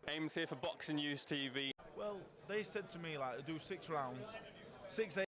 Ames here for Boxing News TV. Well, they said to me like do 6 rounds, 6, 8.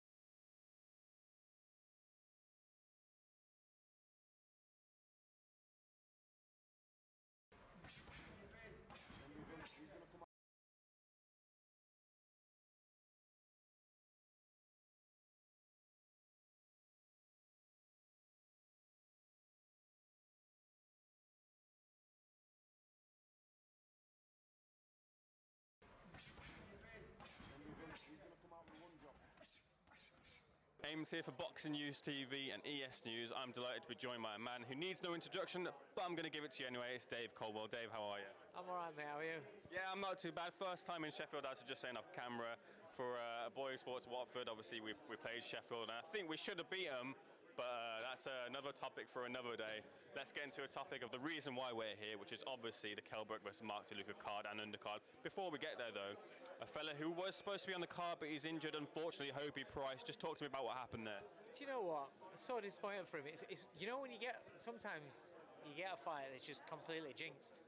Ames here for Boxing News TV and ES News. I'm delighted to be joined by a man who needs no introduction, but I'm going to give it to you anyway. It's Dave Colwell. Dave, how are you? I'm alright, mate. How are you? Yeah, I'm not too bad. First time in Sheffield, as I was just saying off camera, for boys sports Watford. Obviously, we played Sheffield, and I think we should have beat them, but that's another topic for another day. Let's get into a topic of the reason why we're here, which is obviously the Kell Brook versus Mark De Luca card and undercard. Before we get there, though, a fella who was supposed to be on the card, but he's injured, unfortunately, Hobie Price. Just talk to me about what happened there. Do you know what? It's so disappointing for him. It's you know when you get sometimes you get a fight that's just completely jinxed.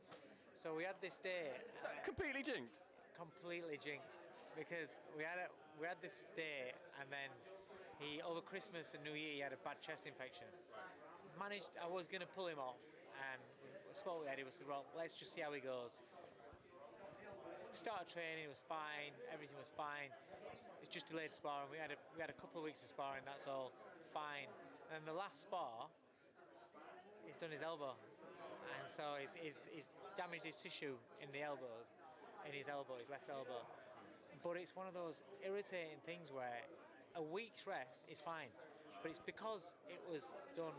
So we had this day. Is that completely jinxed? Completely jinxed because we had this day and then he over Christmas and New Year he had a bad chest infection. I was going to pull him off and we spoke with Eddie. We said, well, let's just see how he goes. Started training, it was fine, everything was fine. It's just delayed sparring. We had a couple of weeks of sparring, that's all, fine. And then the last spar, he's done his elbow, and so he's damaged his tissue in the elbows, his left elbow. But it's one of those irritating things where a week's rest is fine, but it's because it was done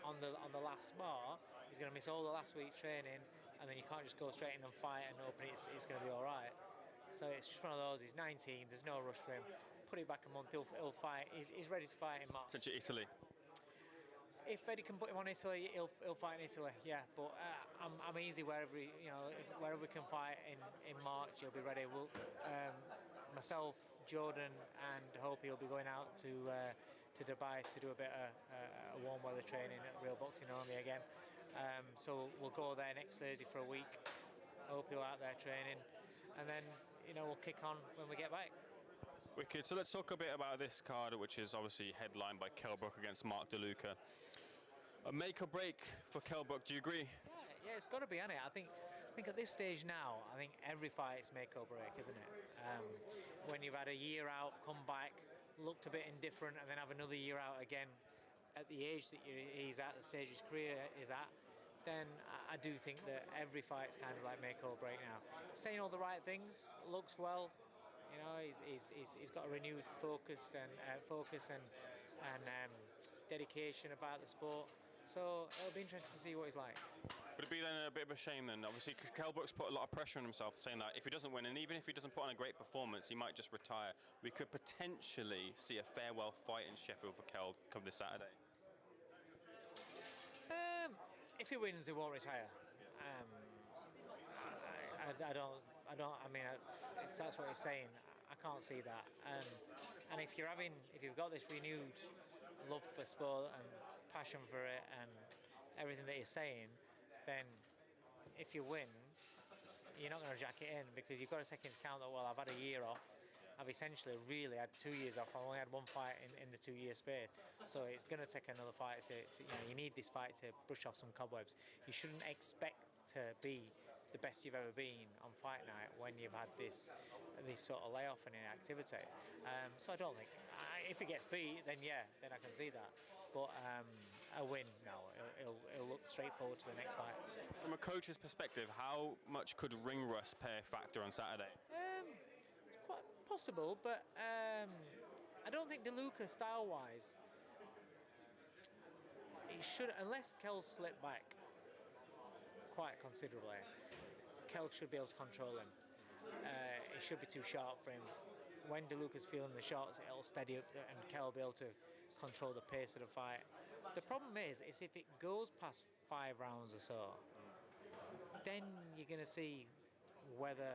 on the last spar. He's going to miss all the last week's training, and then you can't just go straight in and fight and hoping it's going to be all right. So it's just one of those. He's 19. There's no rush for him. Put it back a month. He'll fight. He's ready to fight in March. Essentially, Italy. If Eddie can put him on Italy, he'll fight in Italy. Yeah, but I'm easy wherever wherever we can fight in March. He'll be ready. Myself, Jordan, and Hope he'll be going out to Dubai to do a bit of warm weather training at Real Boxing Only again. So we'll go there next Thursday for a week. Hope he'll out there training, and then we'll kick on when we get back. Wicked. So let's talk a bit about this card, which is obviously headlined by Kell Brook against Mark De Luca. A make or break for Kell Brook. Do you agree? Yeah, it's got to be, hasn't it? I think at this stage now, I think every fight's make or break, isn't it? When you've had a year out, come back, looked a bit indifferent, and then have another year out again at the age that he's at, the stage his career is at, then I do think that every fight's kind of like make or break now. Saying all the right things, looks well. He's got a renewed focus and dedication about the sport. So it'll be interesting to see what he's like. Would it be then a bit of a shame then, obviously, because Kell Brook's put a lot of pressure on himself, saying that if he doesn't win, and even if he doesn't put on a great performance, he might just retire. We could potentially see a farewell fight in Sheffield for Kell come this Saturday. If he wins, he won't retire. I mean, if that's what he's saying, I can't see that. And if you've got this renewed love for sport and passion for it and everything that he's saying, then if you win, you're not going to jack it in because you've got to take into account that, well, I've had a year off. I've essentially really had 2 years off. I've only had one fight in the 2 year space. So it's going to take another fight to you need this fight to brush off some cobwebs. You shouldn't expect to be the best you've ever been on fight night when you've had this sort of layoff and inactivity. So I don't think, if he gets beat, then I can see that. But a win, no, it'll look straightforward to the next fight. From a coach's perspective, how much could ring rust play a factor on Saturday? It's quite possible, but I don't think DeLuca style-wise, it should, unless Kell slipped back quite considerably, Kell should be able to control him. It should be too sharp for him. When DeLuca's feeling the shots, it'll steady up and Kell will be able to control the pace of the fight. The problem is if it goes past 5 rounds or so, then you're going to see whether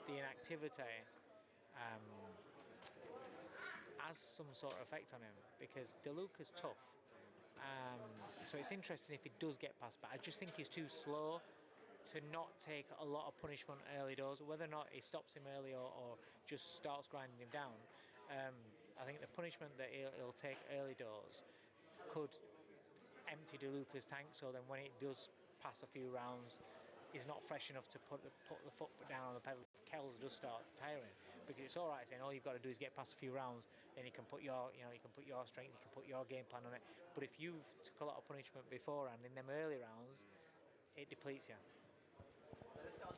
the inactivity has some sort of effect on him, because DeLuca's tough. So it's interesting if he does get past, but I just think he's too slow to not take a lot of punishment early doors, whether or not he stops him early or just starts grinding him down. I think the punishment that he'll take early doors could empty DeLuca's tank, so then when it does pass a few rounds, he's not fresh enough to put the foot down on the pedal. Kell's does start tiring, because it's all right saying all you've got to do is get past a few rounds, then you can put your strength, you can put your game plan on it. But if you've took a lot of punishment beforehand in them early rounds, it depletes you.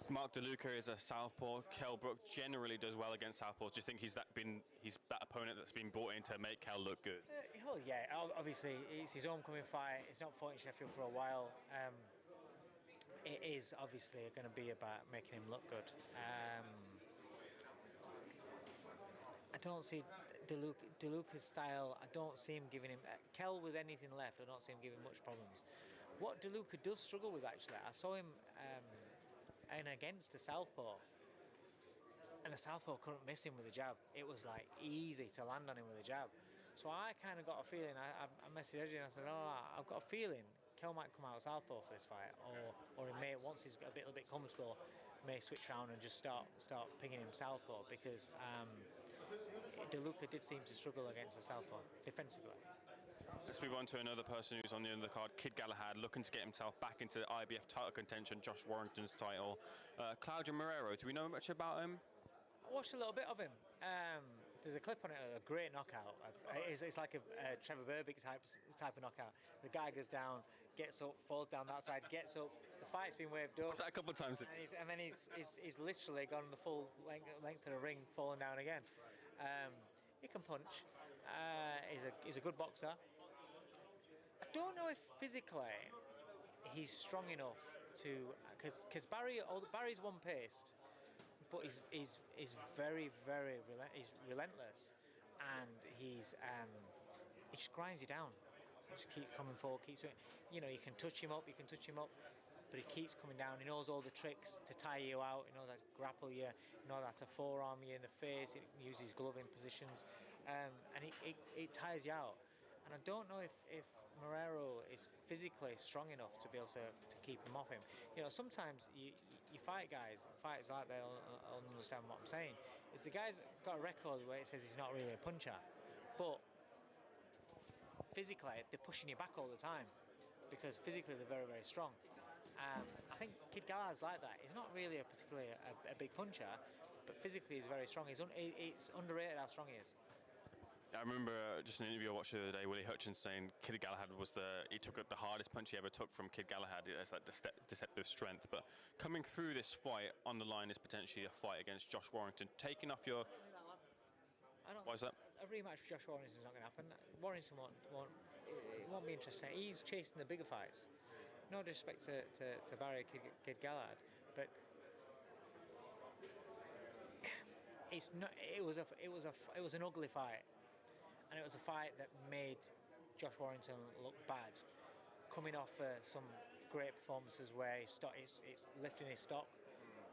Mark De Luca is a southpaw. Kell Brook generally does well against southpaws. Do you think he's that opponent that's been brought in to make Kell look good? Well, yeah. Obviously, it's his homecoming fight. It's not fought in Sheffield for a while. It is obviously going to be about making him look good. I don't see DeLuca's style. I don't see him giving him Kell with anything left. I don't see him giving much problems. What DeLuca does struggle with, actually, I saw him and against a southpaw, and the southpaw couldn't miss him with a jab. It was like easy to land on him with a jab. So I kind of got a feeling. I messaged Eddie and I said, I've got a feeling Kell might come out southpaw for this fight, or he may, once he's got a little bit comfortable, may switch around and just start pinging him southpaw, because DeLuca did seem to struggle against the southpaw defensively. Let's move on to another person who's on the end of the card, Kid Galahad, looking to get himself back into IBF title contention, Josh Warrington's title. Claudio Marrero, do we know much about him? I watched a little bit of him. There's a clip on it, a great knockout. It's like a Trevor Berbick type of knockout. The guy goes down, gets up, falls down that side, gets up. The fight's been waved up. That a couple of times. And then he's literally gone the full length of the ring, falling down again. He can punch. He's a good boxer. I don't know if physically he's strong enough to, because Barry's one-paced, but he's very, very relentless, and he just grinds you down. So just keep coming forward, keeps doing. You can touch him up, but he keeps coming down. He knows all the tricks to tire you out. He knows how to grapple you. He knows how to forearm you in the face. He uses gloving positions, and it tires you out. And I don't know if Marrero is physically strong enough to be able to keep him off him. Sometimes you fight guys, fighters like they'll understand what I'm saying. It's the guy's got a record where it says he's not really a puncher, but physically they're pushing you back all the time, because physically they're very, very strong. I think Kid Galahad's like that. He's not really particularly a big puncher, but physically he's very strong. It's underrated how strong he is. I remember just an interview I watched the other day, Willie Hutchins saying Kid Galahad he took the hardest punch he ever took from Kid Galahad. It's like deceptive strength. But coming through this fight on the line is potentially a fight against Josh Warrington. Taking off your... Why is that? A rematch for Josh Warrington's not going to happen. Warrington won't be interesting. He's chasing the bigger fights. No disrespect to Barry Kid Galahad, but it's not. It was an ugly fight. And it was a fight that made Josh Warrington look bad, coming off some great performances where he's lifting his stock.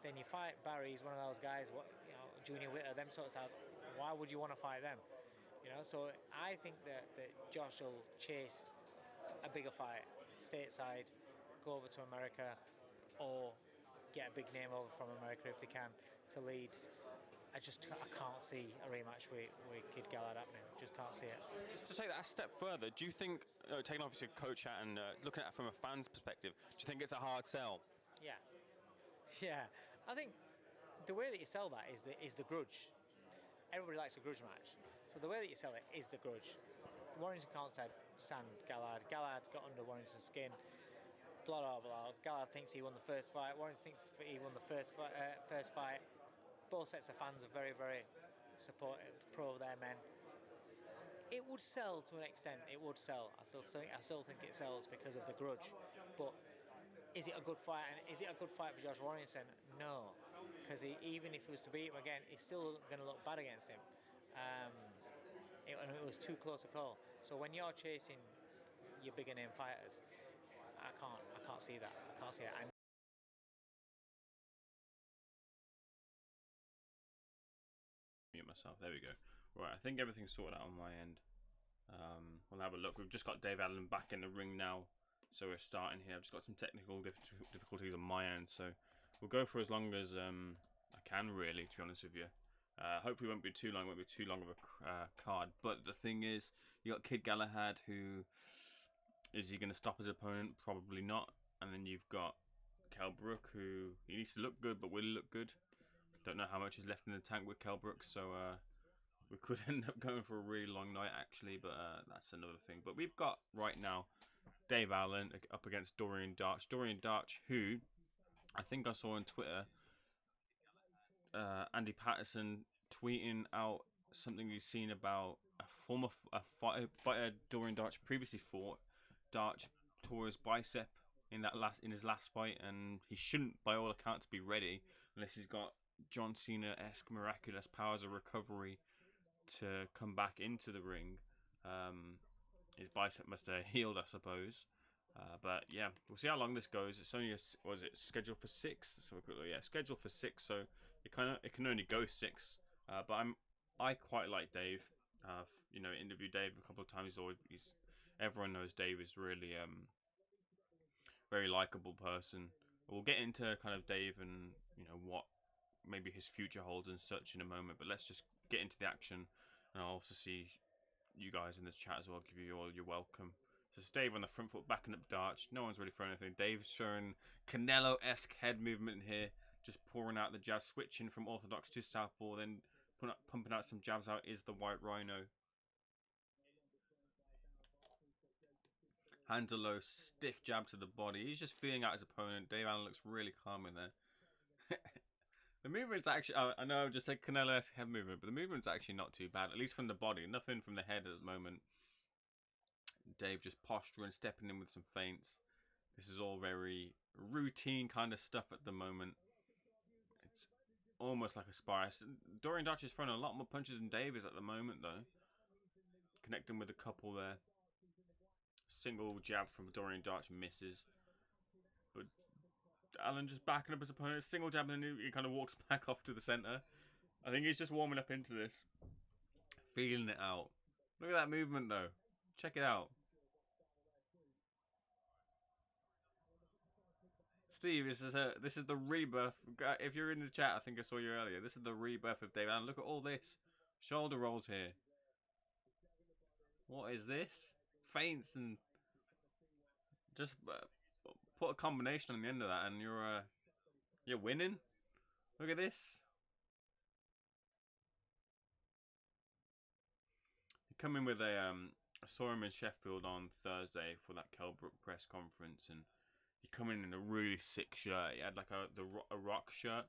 Then you fight Barry, he's one of those guys, Junior Witter, them sort of styles. Why would you want to fight them? So I think that Josh will chase a bigger fight, stateside, go over to America, or get a big name over from America if they can to Leeds. I can't see a rematch with Kid Galahad happening. Just can't see it. Just to take that a step further, do you think, taking off your coach hat and looking at it from a fan's perspective, do you think it's a hard sell? Yeah. I think the way that you sell that is the grudge. Everybody likes a grudge match. So the way that you sell it is the grudge. Warrington can't stand Galahad. Galahad's got under Warrington's skin. Blah, blah, blah. Galahad thinks he won the first fight. Warrington thinks he won the first fight. Both sets of fans are very, very supportive, pro of their men. It would sell to an extent. It would sell. I still think it sells because of the grudge. But is it a good fight? And is it a good fight for Josh Warrington? No, because even if he was to beat him again, he's still going to look bad against him. It was too close a call. So when you're chasing your bigger name fighters, I can't see that. I can't see that. Mute myself. There we go. Right, I think everything's sorted out on my end. We'll have a look. We've just got Dave Allen back in the ring now. So we're starting here. I've just got some technical difficulties on my end, so we'll go for as long as I can, really, to be honest with you. Hopefully it won't be too long. It won't be too long of a card. But the thing is, you got Kid Galahad, who is he going to stop his opponent? Probably not. And then you've got Kell Brook, who he needs to look good, but will look good. Don't know how much is left in the tank with Kell Brook, so we could end up going for a really long night, actually. But that's another thing. But we've got right now Dave Allen up against Dorian Darch. Dorian Darch, who I think I saw on Twitter, Andy Patterson tweeting out something he's seen about a former fighter Dorian Darch previously fought. Darch tore his bicep in his last fight, and he shouldn't, by all accounts, be ready unless he's got John Cena-esque miraculous powers of recovery to come back into the ring. His bicep must have healed, I suppose. But yeah, we'll see how long this goes. It's only scheduled for 6? So scheduled for 6. So it can only go 6. But I quite like Dave. Interviewed Dave a couple of times. Everyone knows Dave is really very likable person. We'll get into kind of Dave and what maybe his future holds and such in a moment. But let's just get into the action, and I'll also see you guys in the chat as well. Give you all your welcome. So it's Dave on the front foot, backing up Darch. No one's really throwing anything. Dave's showing Canelo-esque head movement here, just pouring out the jabs, switching from orthodox to southpaw, then pumping out some jabs out is the White Rhino. Hands are low, stiff jab to the body. He's just feeling out his opponent. Dave Allen looks really calm in there. The movement's actually, I know I've just said Canelo-esque head movement, but the movement's actually not too bad, at least from the body. Nothing from the head at the moment. Dave just posturing, stepping in with some feints. This is all very routine kind of stuff at the moment. It's almost like a spar. Dorian Darch is throwing a lot more punches than Dave is at the moment, though. Connecting with a couple there. Single jab from Dorian Darch misses. But Allen just backing up his opponent. Single jab, and then he kind of walks back off to the center. I think he's just warming up into this. Feeling it out. Look at that movement, though. Check it out. Steve, this is the rebirth. If you're in the chat, I think I saw you earlier. This is the rebirth of Dave Allen. Look at all this. Shoulder rolls here. What is this? Feints and just put a combination on the end of that, and you're winning. Look at this. You come in with I saw him in Sheffield on Thursday for that Kell Brook press conference, and he come in a really sick shirt. He had like a rock shirt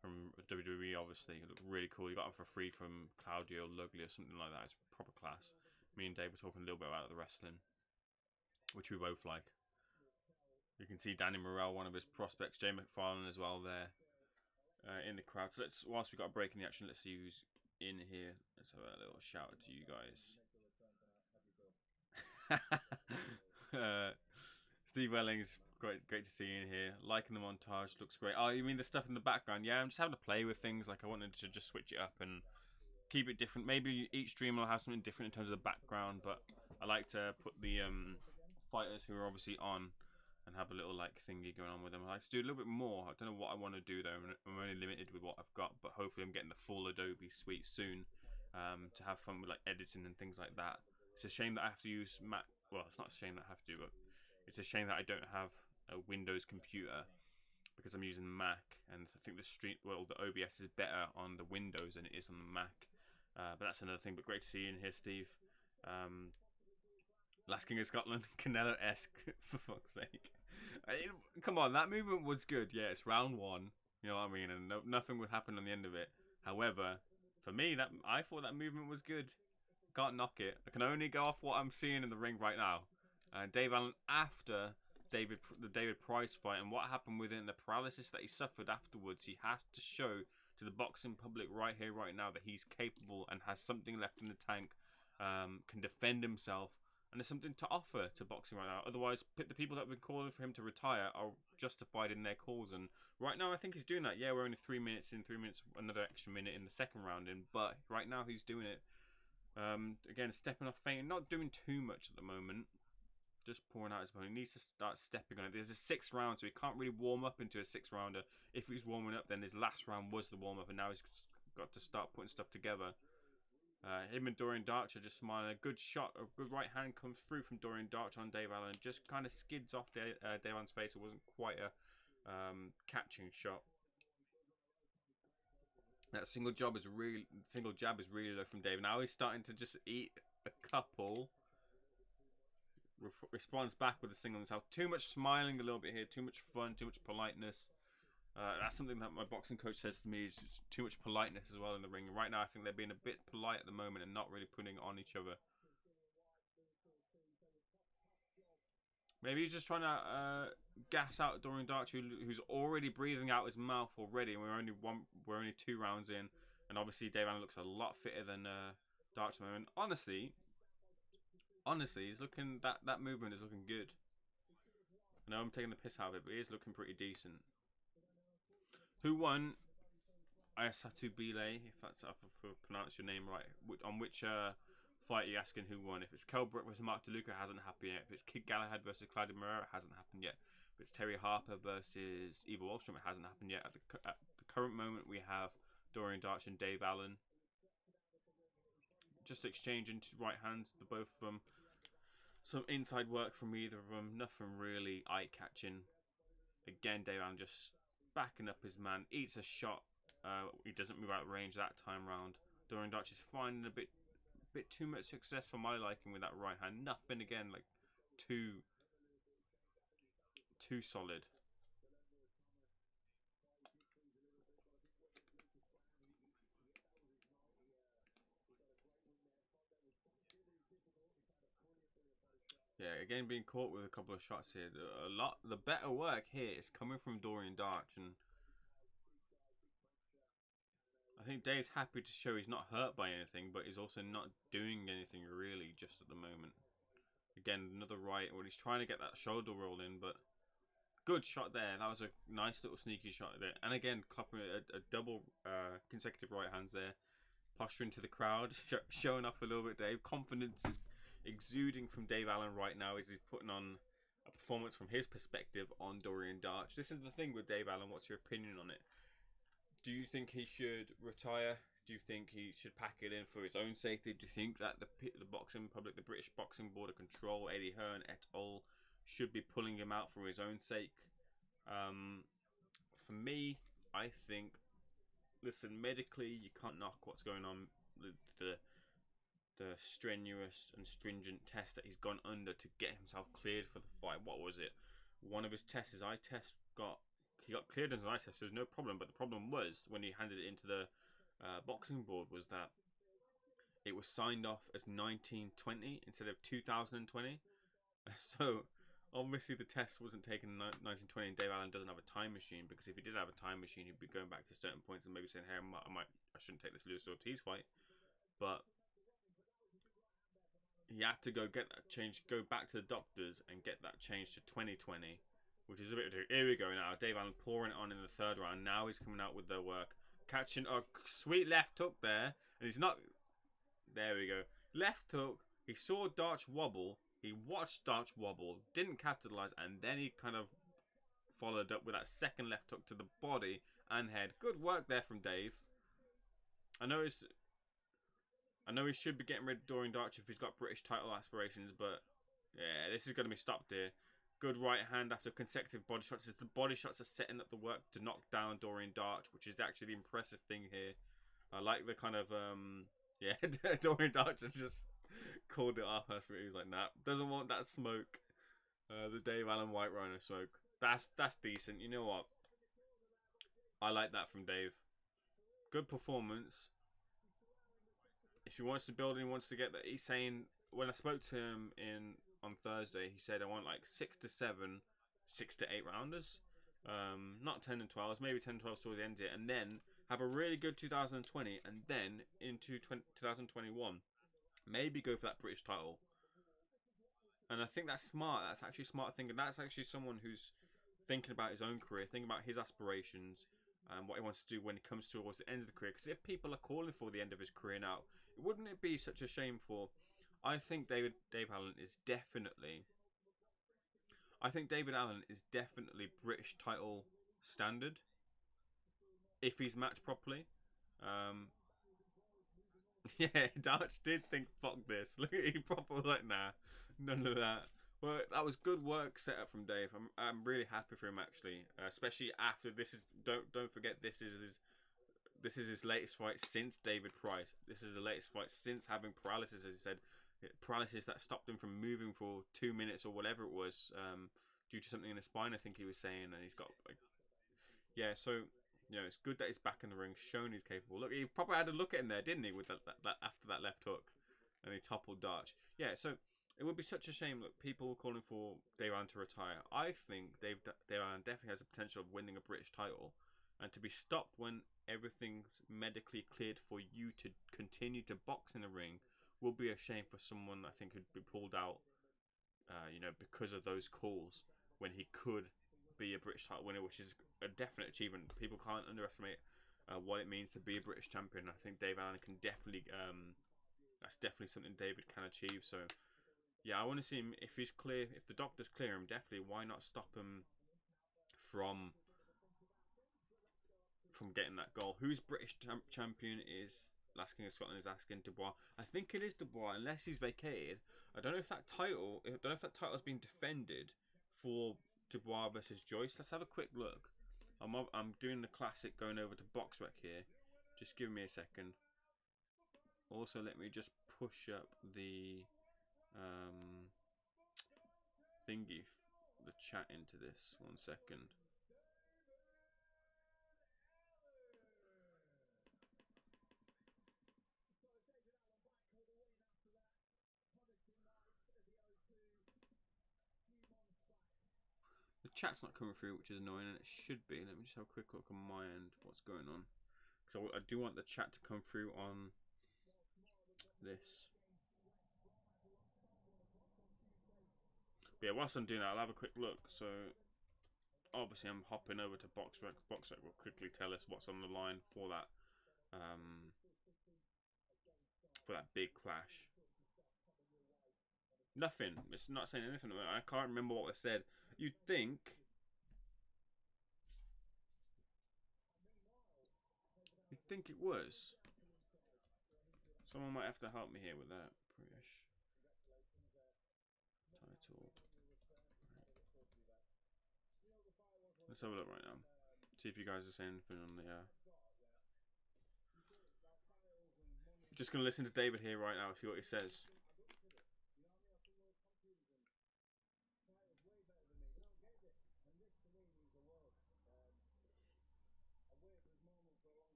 from WWE, obviously. It looked really cool. He got it for free from Claudio or something like that. It's proper class. Me and Dave were talking a little bit about the wrestling, which we both like. You can see Danny Morrell, one of his prospects, Jay McFarlane as well there in the crowd. So whilst we got a break in the action, let's see who's in here. Let's have a little shout out to you guys. Steve Wellings, great to see you in here. Liking the montage, looks great. Oh, you mean the stuff in the background? Yeah, I'm just having to play with things. Like I wanted to just switch it up and keep it different. Maybe each stream will have something different in terms of the background, but I like to put the fighters who are obviously on and have a little like thingy going on with them. I like to do a little bit more. I don't know what I want to do though. I'm only limited with what I've got, but hopefully I'm getting the full Adobe suite soon to have fun with like editing and things like that. It's a shame that I have to use Mac. Well, it's not a shame that I have to, but it's a shame that I don't have a Windows computer because I'm using Mac, and I think the OBS is better on the Windows than it is on the Mac. But that's another thing. But great to see you in here, Steve. Last King of Scotland, Canelo-esque, for fuck's sake. Come on, that movement was good. Yeah, it's round 1. You know what I mean? And nothing would happen on the end of it. However, for me, I thought that movement was good. Can't knock it. I can only go off what I'm seeing in the ring right now. Dave Allen, after the David Price fight and what happened with it and the paralysis that he suffered afterwards, he has to show to the boxing public right here, right now, that he's capable and has something left in the tank, can defend himself, and there's something to offer to boxing right now. Otherwise, the people that have been calling for him to retire are justified in their calls, and right now I think he's doing that. Yeah, we're only 3 minutes in, 3 minutes, another extra minute in the second round in, but right now he's doing it. Again, stepping off, fainting, not doing too much at the moment. Just pouring out his opponent. He needs to start stepping on it. There's a 6th round, so he can't really warm up into a 6th rounder. If he's warming up, then his last round was the warm up, and now he's got to start putting stuff together. Him and Dorian Darch are just smiling. A good shot, a good right hand comes through from Dorian Darch on Dave Allen. Just kind of skids off Dave Allen's face. It wasn't quite a catching shot. That single jab is really low from Dave. Now he's starting to just eat a couple. Responds back with a single himself. Too much smiling a little bit here. Too much fun. Too much politeness. That's something that my boxing coach says to me, is just too much politeness as well in the ring. Right now I think they're being a bit polite at the moment and not really putting it on each other. Maybe he's just trying to gas out Dorian Darch, who's already breathing out his mouth already, and we're only 2 rounds in, and obviously Dave Allen looks a lot fitter than Darch at the moment. Honestly, he's looking that movement is looking good. I know I'm taking the piss out of it, but he is looking pretty decent. Who won? Ayasatu Bile, if that's if I pronounce your name right. On which fight are you asking who won? If it's Kell Brook versus Mark De Luca, hasn't happened yet. If it's Kid Galahad versus Claudio, it hasn't happened yet. If it's Terry Harper versus Eva Wahlstrom, it hasn't happened yet. At the current moment, we have Dorian Darch and Dave Allen just exchanging right hands, the both of them. Some inside work from either of them. Nothing really eye-catching. Again, Dave Allen just backing up his man. Eats a shot. He doesn't move out of range that time round. Dorian Darch is finding a bit too much success for my liking with that right hand. Nothing again, like too solid. Yeah, again being caught with a couple of shots here. The better work here is coming from Dorian Darch, and I think Dave's happy to show he's not hurt by anything, but he's also not doing anything really just at the moment. Again, another right when he's trying to get that shoulder roll in, but good shot there. That was a nice little sneaky shot there. And again, clapping a double consecutive right hands there. Posturing to the crowd, showing off a little bit, Dave. Confidence is exuding from Dave Allen right now as he's putting on a performance from his perspective on Dorian Darch. This is the thing with Dave Allen. What's your opinion on it? Do you think he should retire? Do you think he should pack it in for his own safety? Do you think that the boxing public, the British Boxing Board of Control, Eddie Hearn et al., should be pulling him out for his own sake? For me, I think, listen, medically, you can't knock what's going on. The strenuous and stringent test that he's gone under to get himself cleared for the fight. What was it? One of his tests, his eye test, he got cleared as an eye test. There was no problem, but the problem was when he handed it into the boxing board was that it was signed off as 1920 instead of 2020. So obviously the test wasn't taken in 1920, and Dave Allen doesn't have a time machine, because if he did have a time machine, he'd be going back to certain points and maybe saying, hey, I shouldn't take this Luis Ortiz fight. But he had to go get that change, go back to the doctors and get that changed to 2020, which is a bit ridiculous. Here we go now. Dave Allen pouring it on in the 3rd round. Now he's coming out with the work. Catching a sweet left hook there. And he's not... There we go. Left hook. He saw Darch wobble. He watched Darch wobble. Didn't capitalize. And then he kind of followed up with that second left hook to the body and head. Good work there from Dave. I know he should be getting rid of Dorian Darch if he's got British title aspirations, but yeah, this is going to be stopped here. Good right hand after consecutive body shots. The body shots are setting up the work to knock down Dorian Darch, which is actually the impressive thing here. I like the kind of, yeah, Dorian Darch has just called it off. He was like, nah, doesn't want that smoke. The Dave Allen White Rhino smoke. That's decent. You know what? I like that from Dave. Good performance. If he wants to build and he wants to get that, he's saying, when I spoke to him on Thursday, he said I want like 6 to 7, 6 to 8 rounders, not 10 and 12s, maybe 10 and 12s towards the end here, and then have a really good 2020, and then into 2021, maybe go for that British title. And I think that's smart. That's actually smart thinking. That's actually someone who's thinking about his own career, thinking about his aspirations, and what he wants to do when it comes towards the end of the career. Because if people are calling for the end of his career now, wouldn't it be such a shame for... I think Dave Allen is definitely I think David Allen is definitely British title standard if he's matched properly. Yeah, Darch did think, fuck this. Look at he proper like, nah, none of that. Well, that was good work set up from Dave. I'm really happy for him actually, especially after this is don't forget this is his latest fight since David Price. This is the latest fight since having paralysis, as he said, paralysis that stopped him from moving for 2 minutes or whatever it was, due to something in the spine. I think he was saying, and he's got like, yeah. So you know, it's good that he's back in the ring, showing he's capable. Look, he probably had a look at him there, didn't he, with that after that left hook, and he toppled Darch. Yeah, so it would be such a shame that people were calling for Dave Allen to retire. I think Dave Allen definitely has the potential of winning a British title, and to be stopped when everything's medically cleared for you to continue to box in the ring will be a shame for someone I think who'd be pulled out, you know, because of those calls when he could be a British title winner, which is a definite achievement. People can't underestimate what it means to be a British champion. I think Dave Allen can definitely, that's definitely something David can achieve. So yeah, I want to see him, if he's clear, if the doctors clear him, definitely why not stop him from getting that goal. Who's British champion is Last King of Scotland is asking. Dubois. I think it is Dubois, unless he's vacated. I don't know if that title, has been defended for Dubois versus Joyce. Let's have a quick look. I'm doing the classic going over to BoxRec here. Just give me a second. Also, let me just push up the thingy, the chat into this. 1 second. The chat's not coming through, which is annoying, and it should be. Let me just have a quick look on my end, what's going on. Because I do want the chat to come through on this. But yeah, whilst I'm doing that, I'll have a quick look. So, obviously I'm hopping over to BoxRec. BoxRec will quickly tell us what's on the line for that big clash. Nothing. It's not saying anything. I can't remember what was said. You'd think it was. Someone might have to help me here with that. British title. Let's have a look right now. See if you guys are saying anything on the. Just gonna listen to David here right now. See what he says.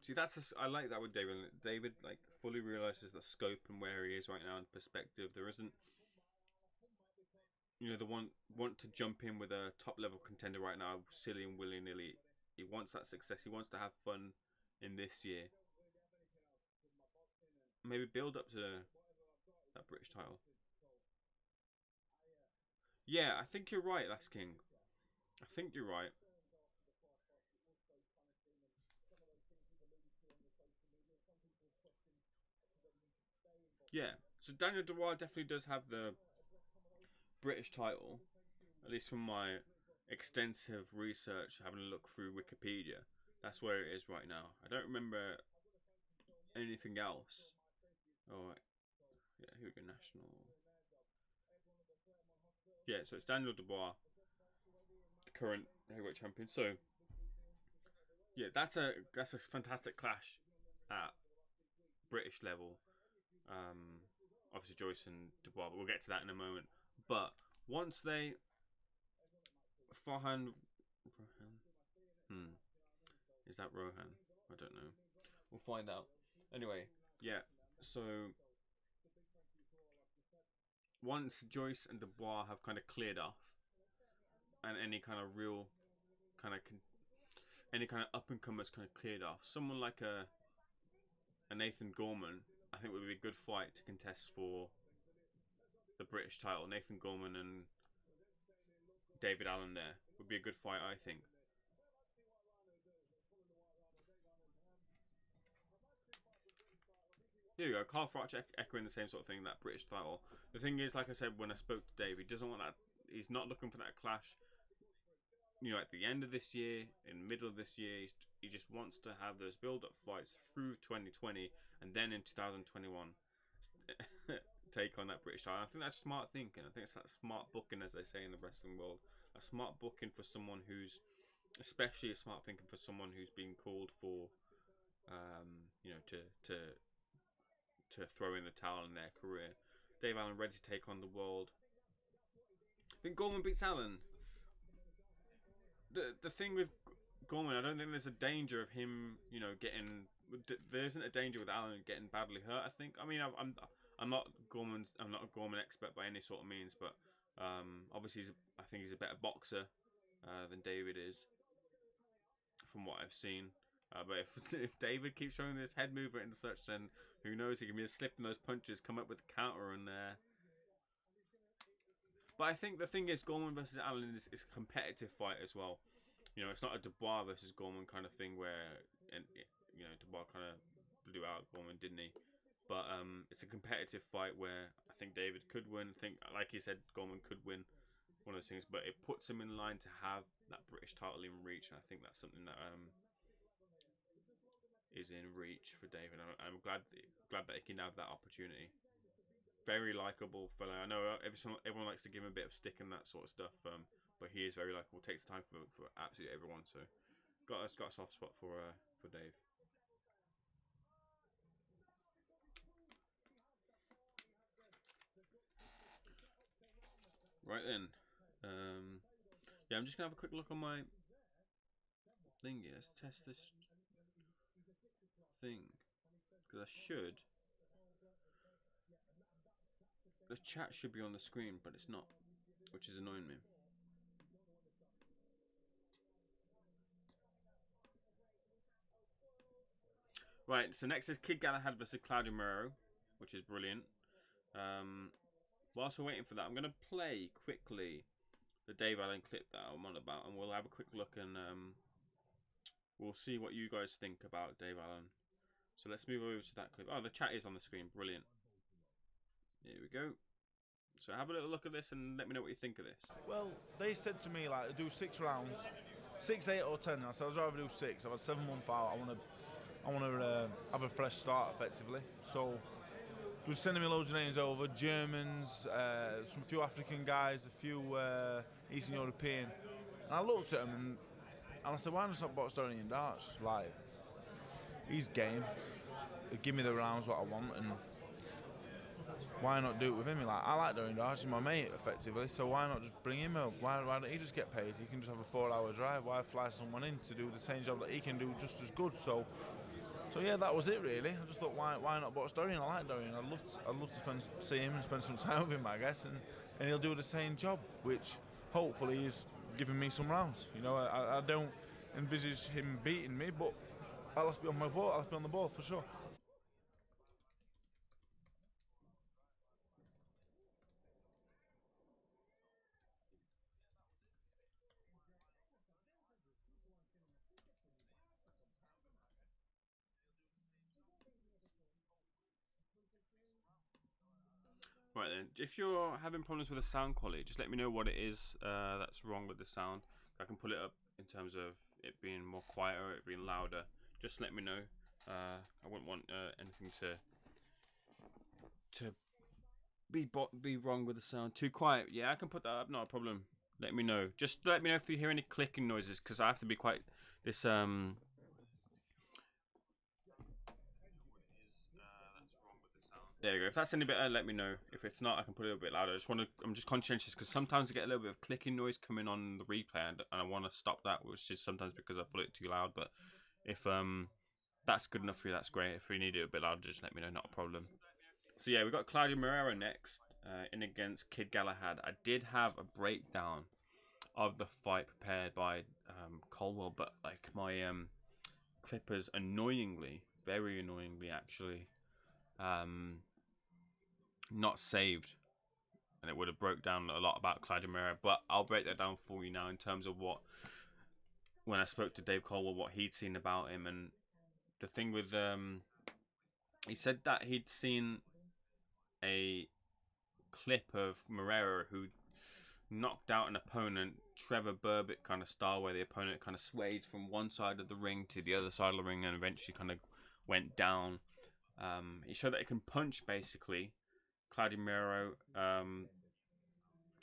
See, I like that with David. David like fully realizes the scope and where he is right now in perspective. There isn't, you know, the want to jump in with a top level contender right now, silly and willy nilly. He wants that success. He wants to have fun in this year. Maybe build up to that British title. Yeah, I think you're right, Last King. I think you're right. Yeah, so Daniel Dubois definitely does have the British title, at least from my extensive research, having a look through Wikipedia. That's where it is right now. I don't remember anything else. Oh, yeah, here we go, national. Yeah, so it's Daniel Dubois, the current heavyweight champion. So, yeah, that's a fantastic clash at British level. Obviously Joyce and Dubois, but we'll get to that in a moment. But once they Farhan, is that Rohan? I don't know. We'll find out. Anyway, yeah. So once Joyce and Dubois have kind of cleared off, and any kind of real any kind of up and comers kind of cleared off, someone like a Nathan Gorman, I think would be a good fight to contest for the British title. Nathan Gorman and David Allen there would be a good fight, I think. Here we go. Carl Froch echoing the same sort of thing, that British title. The thing is, like I said when I spoke to Dave, he doesn't want that. He's not looking for that clash. You know, at the end of this year, in the middle of this year, he just wants to have those build-up fights through 2020, and then in 2021, take on that British title. I think that's smart thinking. I think it's that smart booking, as they say in the wrestling world. A smart booking for someone who's, especially a smart thinking for someone who's been called for, you know, to throw in the towel in their career. Dave Allen ready to take on the world. I think Gorman beats Allen. The thing with Gorman, I don't think there's a danger of him, you know, getting. There isn't a danger with Allen getting badly hurt. I think. I mean, I'm not a Gorman expert by any sort of means, but obviously I think he's a better boxer than David is, from what I've seen. But if David keeps showing this head movement and such, then who knows? He can be slipping those punches, come up with the counter, and But I think the thing is, Gorman versus Allen is a competitive fight as well. You know, it's not a Dubois versus Gorman kind of thing where, you know, Dubois kind of blew out Gorman, didn't he? But it's a competitive fight where I think David could win. I think, like you said, Gorman could win. One of those things, but it puts him in line to have that British title in reach. And I think that's something that is in reach for David. I'm glad that he can have that opportunity. Very likable fellow. I know everyone likes to give him a bit of stick and that sort of stuff, but he is very likable. Takes the time for absolutely everyone. So, got a soft spot for Dave. Right then, yeah, I'm just gonna have a quick look on my thing here. Let's test this thing because I should. The chat should be on the screen, but it's not, which is annoying me. Right, so next is Kid Galahad versus Claudio Marrero, which is brilliant. Whilst we're waiting for that, I'm going to play quickly the Dave Allen clip that I'm on about, and we'll have a quick look and we'll see what you guys think about Dave Allen. So let's move over to that clip. Oh, the chat is on the screen. Brilliant. Here we go. So have a little look at this and let me know what you think of this. Well, they said to me, like, do 6 rounds, 6, 8 or 10. I said, I'd rather do 6. I've had 7 months out. I want to have a fresh start, effectively. So they were sending me loads of names over, Germans, some few African guys, a few Eastern European. And I looked at them and I said, why not box Dorian darts? Like, he's game. Give me the rounds what I want, and why not do it with him? Like, I like Dorian darts, he's my mate, effectively. So why not just bring him up? Why don't he just get paid? He can just have a 4-hour drive. Why fly someone in to do the same job that he can do just as good? So yeah, that was it really. I just thought, why not box Dorian? I like Dorian. I'd love to see him and spend some time with him, I guess, and he'll do the same job, which hopefully is giving me some rounds. You know, I don't envisage him beating me, but I'll have to be on my ball. I'll have to be on the ball for sure. Right then, if you're having problems with the sound quality, just let me know what it is that's wrong with the sound. I can pull it up in terms of it being more quieter, it being louder. Just let me know. I wouldn't want anything to be wrong with the sound. Too quiet? Yeah, I can put that up. Not a problem. Let me know. Just let me know if you hear any clicking noises, because I have to be quite this There you go. If that's any better, let me know. If it's not, I can put it a bit louder. I'm just conscientious because sometimes I get a little bit of clicking noise coming on the replay, and I want to stop that, which is sometimes because I put it too loud. But if that's good enough for you, that's great. If you need it a bit louder, just let me know. Not a problem. So yeah, we've got Claudio Marrero next in against Kid Galahad. I did have a breakdown of the fight prepared by Colwell, but like my clippers annoyingly, very annoyingly actually, not saved, and it would have broke down a lot about Claudio Marrero, but I'll break that down for you now in terms of when I spoke to Dave Colwell, what he'd seen about him. And the thing with he said that he'd seen a clip of Marrero who knocked out an opponent, Trevor Burbick kind of style, where the opponent kind of swayed from one side of the ring to the other side of the ring and eventually kind of went down. He showed that he can punch, basically. Claudio Marrero,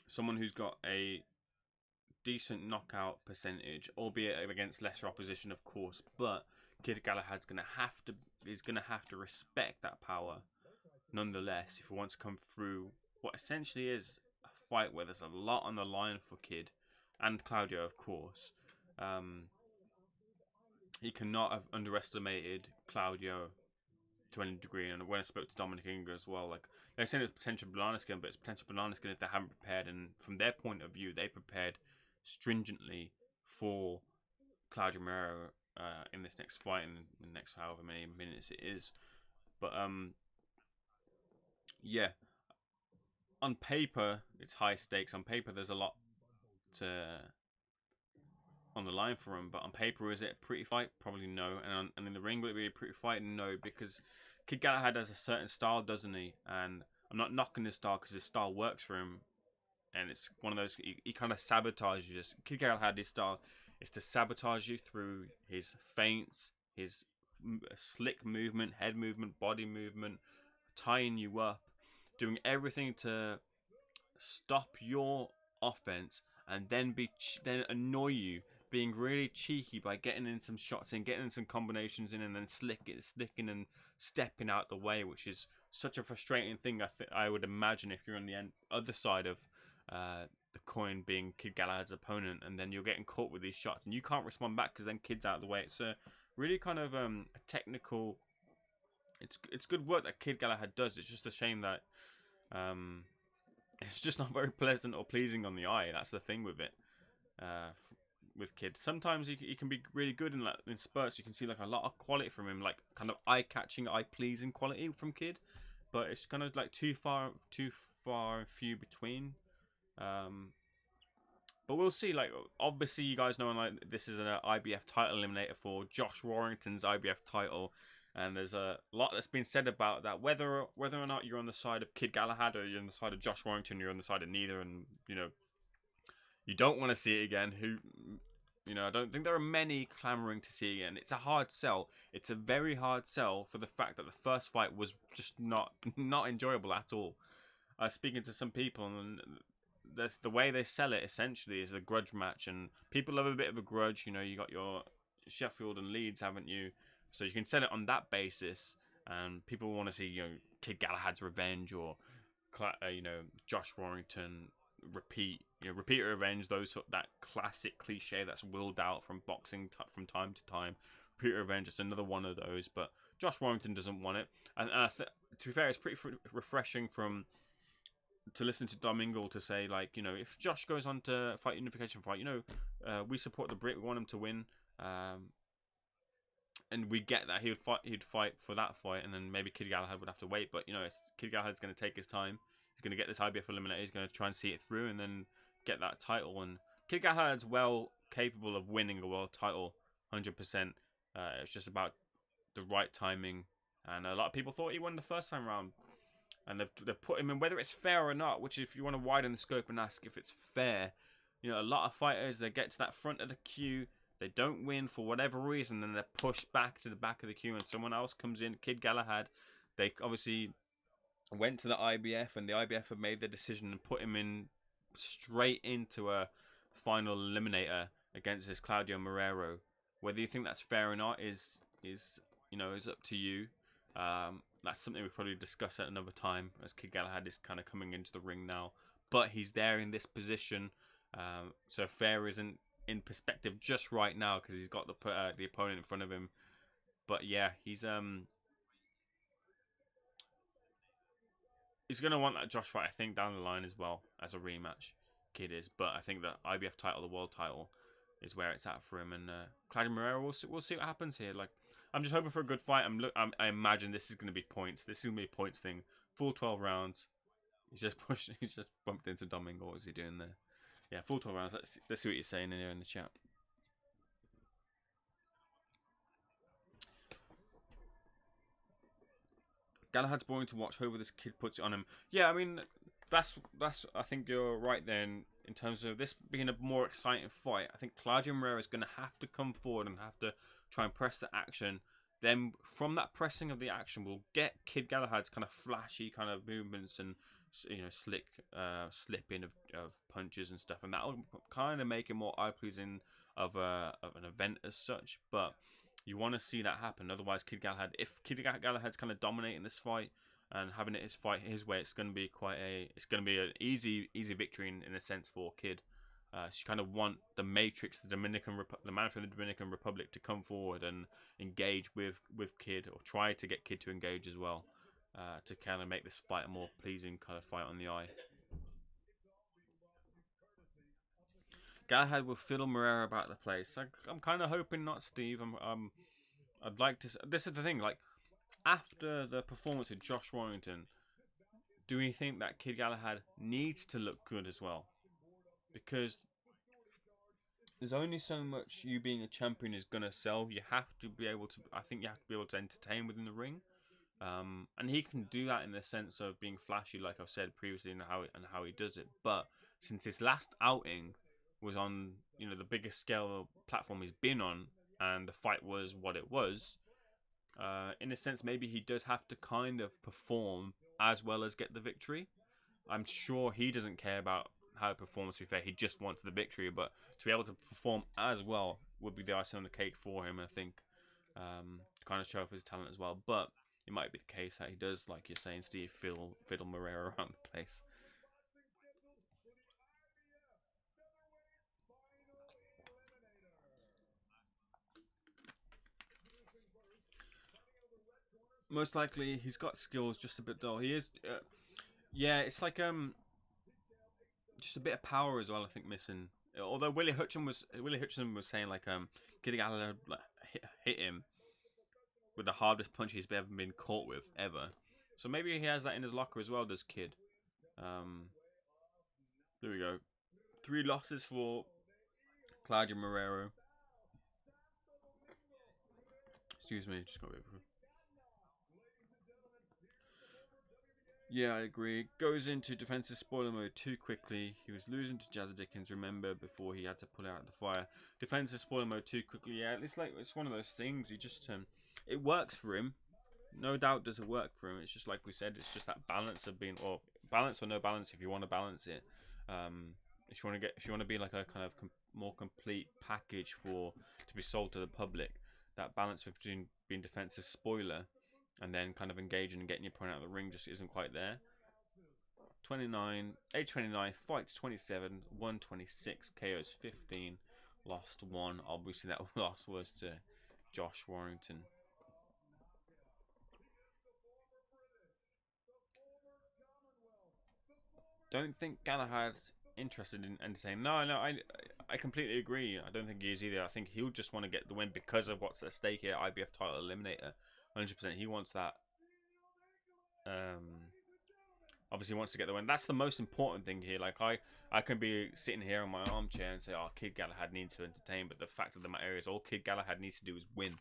someone who's got a decent knockout percentage, albeit against lesser opposition, of course. But Kid Galahad's gonna have to respect that power, nonetheless, if he wants to come through what essentially is a fight where there's a lot on the line for Kid and Claudio, of course. He cannot have underestimated Claudio to any degree, and when I spoke to Dominic Inga as well, like they're saying it's potential banana skin, but it's potential banana skin if they haven't prepared, and from their point of view, they prepared stringently for Claudio Marrero in this next fight, in the next however many minutes it is. But yeah, on paper it's high stakes. On paper there's a lot on the line for him, but on paper, is it a pretty fight? Probably no. And in the ring, will it be a pretty fight? No, because Kid Galahad has a certain style, doesn't he? And I'm not knocking his style because his style works for him, and it's one of those, he kind of sabotages you. Kid Galahad, his style is to sabotage you through his feints, his slick movement, head movement, body movement, tying you up, doing everything to stop your offense, and then annoy you, being really cheeky by getting in some shots in, getting in some combinations in, and then slicking and stepping out the way, which is such a frustrating thing. I would imagine if you're on the other side of the coin, being Kid Galahad's opponent, and then you're getting caught with these shots, and you can't respond back because then Kid's out of the way. It's a really kind of a technical. It's good work that Kid Galahad does. It's just a shame that it's just not very pleasant or pleasing on the eye. That's the thing with it. With Kid, sometimes he can be really good in spurts. You can see like a lot of quality from him, like kind of eye-catching, eye-pleasing quality from Kid, but it's kind of like too far and few between. But we'll see. Like, obviously, you guys know, like, this is an IBF title eliminator for Josh Warrington's IBF title, and there's a lot that's been said about that. Whether or not you're on the side of Kid Galahad or you're on the side of Josh Warrington, you're on the side of neither, and you don't want to see it again. I don't think there are many clamoring to see it again. It's a hard sell. It's a very hard sell for the fact that the first fight was just not enjoyable at all. I was speaking to some people, and the way they sell it essentially is a grudge match, and people have a bit of a grudge. You got your Sheffield and Leeds, haven't you? So you can sell it on that basis, and people want to see Kid Galahad's revenge, or Josh Warrington repeat revenge, that classic cliche that's willed out from boxing from time to time. Repeat revenge, it's another one of those, but Josh Warrington doesn't want it, and to be fair, it's pretty refreshing to listen to Domingo to say, like, if Josh goes on to fight unification fight, we support the Brit, we want him to win, and we get that he'd fight for that fight, and then maybe Kid Galahad would have to wait, but Kid Galahad's going to take his time. He's going to get this IBF eliminator. He's going to try and see it through and then get that title. And Kid Galahad's well capable of winning a world title, 100%. It's just about the right timing. And a lot of people thought he won the first time round. And they've put him in, whether it's fair or not, which if you want to widen the scope and ask if it's fair, a lot of fighters, they get to that front of the queue, they don't win for whatever reason, then they're pushed back to the back of the queue and someone else comes in. Kid Galahad, they obviously went to the IBF, and the IBF have made their decision and put him in straight into a final eliminator against this Claudio Marrero. Whether you think that's fair or not is up to you. That's something we probably discuss at another time, as Kid Galahad is kind of coming into the ring now, but he's there in this position, so fair isn't in perspective just right now because he's got the opponent in front of him. But yeah, he's going to want that Josh fight, I think, down the line as well as a rematch. Kid is, but I think the IBF title, the world title, is where it's at for him. And Claudio Marrero, we'll see what happens here. Like, I'm just hoping for a good fight. I imagine this is going to be points. This is going to be a points thing. Full 12 rounds. He's just bumped into Domingo. What is he doing there? Yeah, full 12 rounds. Let's see what you're saying in here in the chat. Galahad's boring to watch. However, this kid puts it on him. Yeah, I mean, that's. I think you're right then in terms of this being a more exciting fight. I think Claudio Marrero is going to have to come forward and have to try and press the action. Then from that pressing of the action, we'll get Kid Galahad's kind of flashy kind of movements and slick slipping of punches and stuff, and that will kind of make it more eye pleasing of an event as such. But you want to see that happen. Otherwise, if Kid Galahad's kind of dominating this fight and having it his way, it's going to be an easy victory in a sense for Kid. So you kind of want the Matrix, the man from the Dominican Republic, to come forward and engage with Kid, or try to get Kid to engage as well, to kind of make this fight a more pleasing kind of fight on the eye. Galahad will fiddle Marrero about the place. I'm kind of hoping not, Steve. I'd like to. This is the thing. Like, after the performance with Josh Warrington, do we think that Kid Galahad needs to look good as well? Because there's only so much you being a champion is gonna sell. You have to be able to. I think you have to be able to entertain within the ring, and he can do that in the sense of being flashy, like I've said previously, and how he does it. But since his last outing was on the biggest scale platform he's been on, and the fight was what it was, in a sense maybe he does have to kind of perform as well as get the victory. I'm sure he doesn't care about how it performs, to be fair. He just wants the victory, but to be able to perform as well would be the icing on the cake for him, I think, to kind of show off his talent as well. But it might be the case that he does, like you're saying, Steve, fiddle Marrero around the place. Most likely, he's got skills, just a bit dull. He is, yeah. It's like just a bit of power as well. I think missing. Although Willie Hutchinson was saying like Kid Galahad hit him with the hardest punch he's ever been caught with ever. So maybe he has that in his locker as well, does Kid. There we go. 3 losses for Claudio Marrero. Excuse me, just got a bit of. Yeah, I agree. Goes into defensive spoiler mode too quickly. He was losing to Jazza Dickens, remember, before he had to pull out the fire. Defensive spoiler mode too quickly. Yeah, it's one of those things. He just it works for him. No doubt does it work for him. It's just like we said. It's just that balance of being, or balance or no balance. If you want to balance it, if you want to be like a kind of more complete package to be sold to the public, that balance between being defensive spoiler and then kind of engaging and getting your opponent out of the ring just isn't quite there. 29, fights 27, 126, KOs 15, lost 1. Obviously that loss was to Josh Warrington. Don't think Galahad's interested in entertaining. No, I completely agree. I don't think he is either. I think he'll just want to get the win because of what's at stake here. IBF title eliminator. 100%. He wants that. Obviously, he wants to get the win. That's the most important thing here. Like, I can be sitting here in my armchair and say, oh, Kid Galahad needs to entertain. But the fact of the matter is, all Kid Galahad needs to do is win.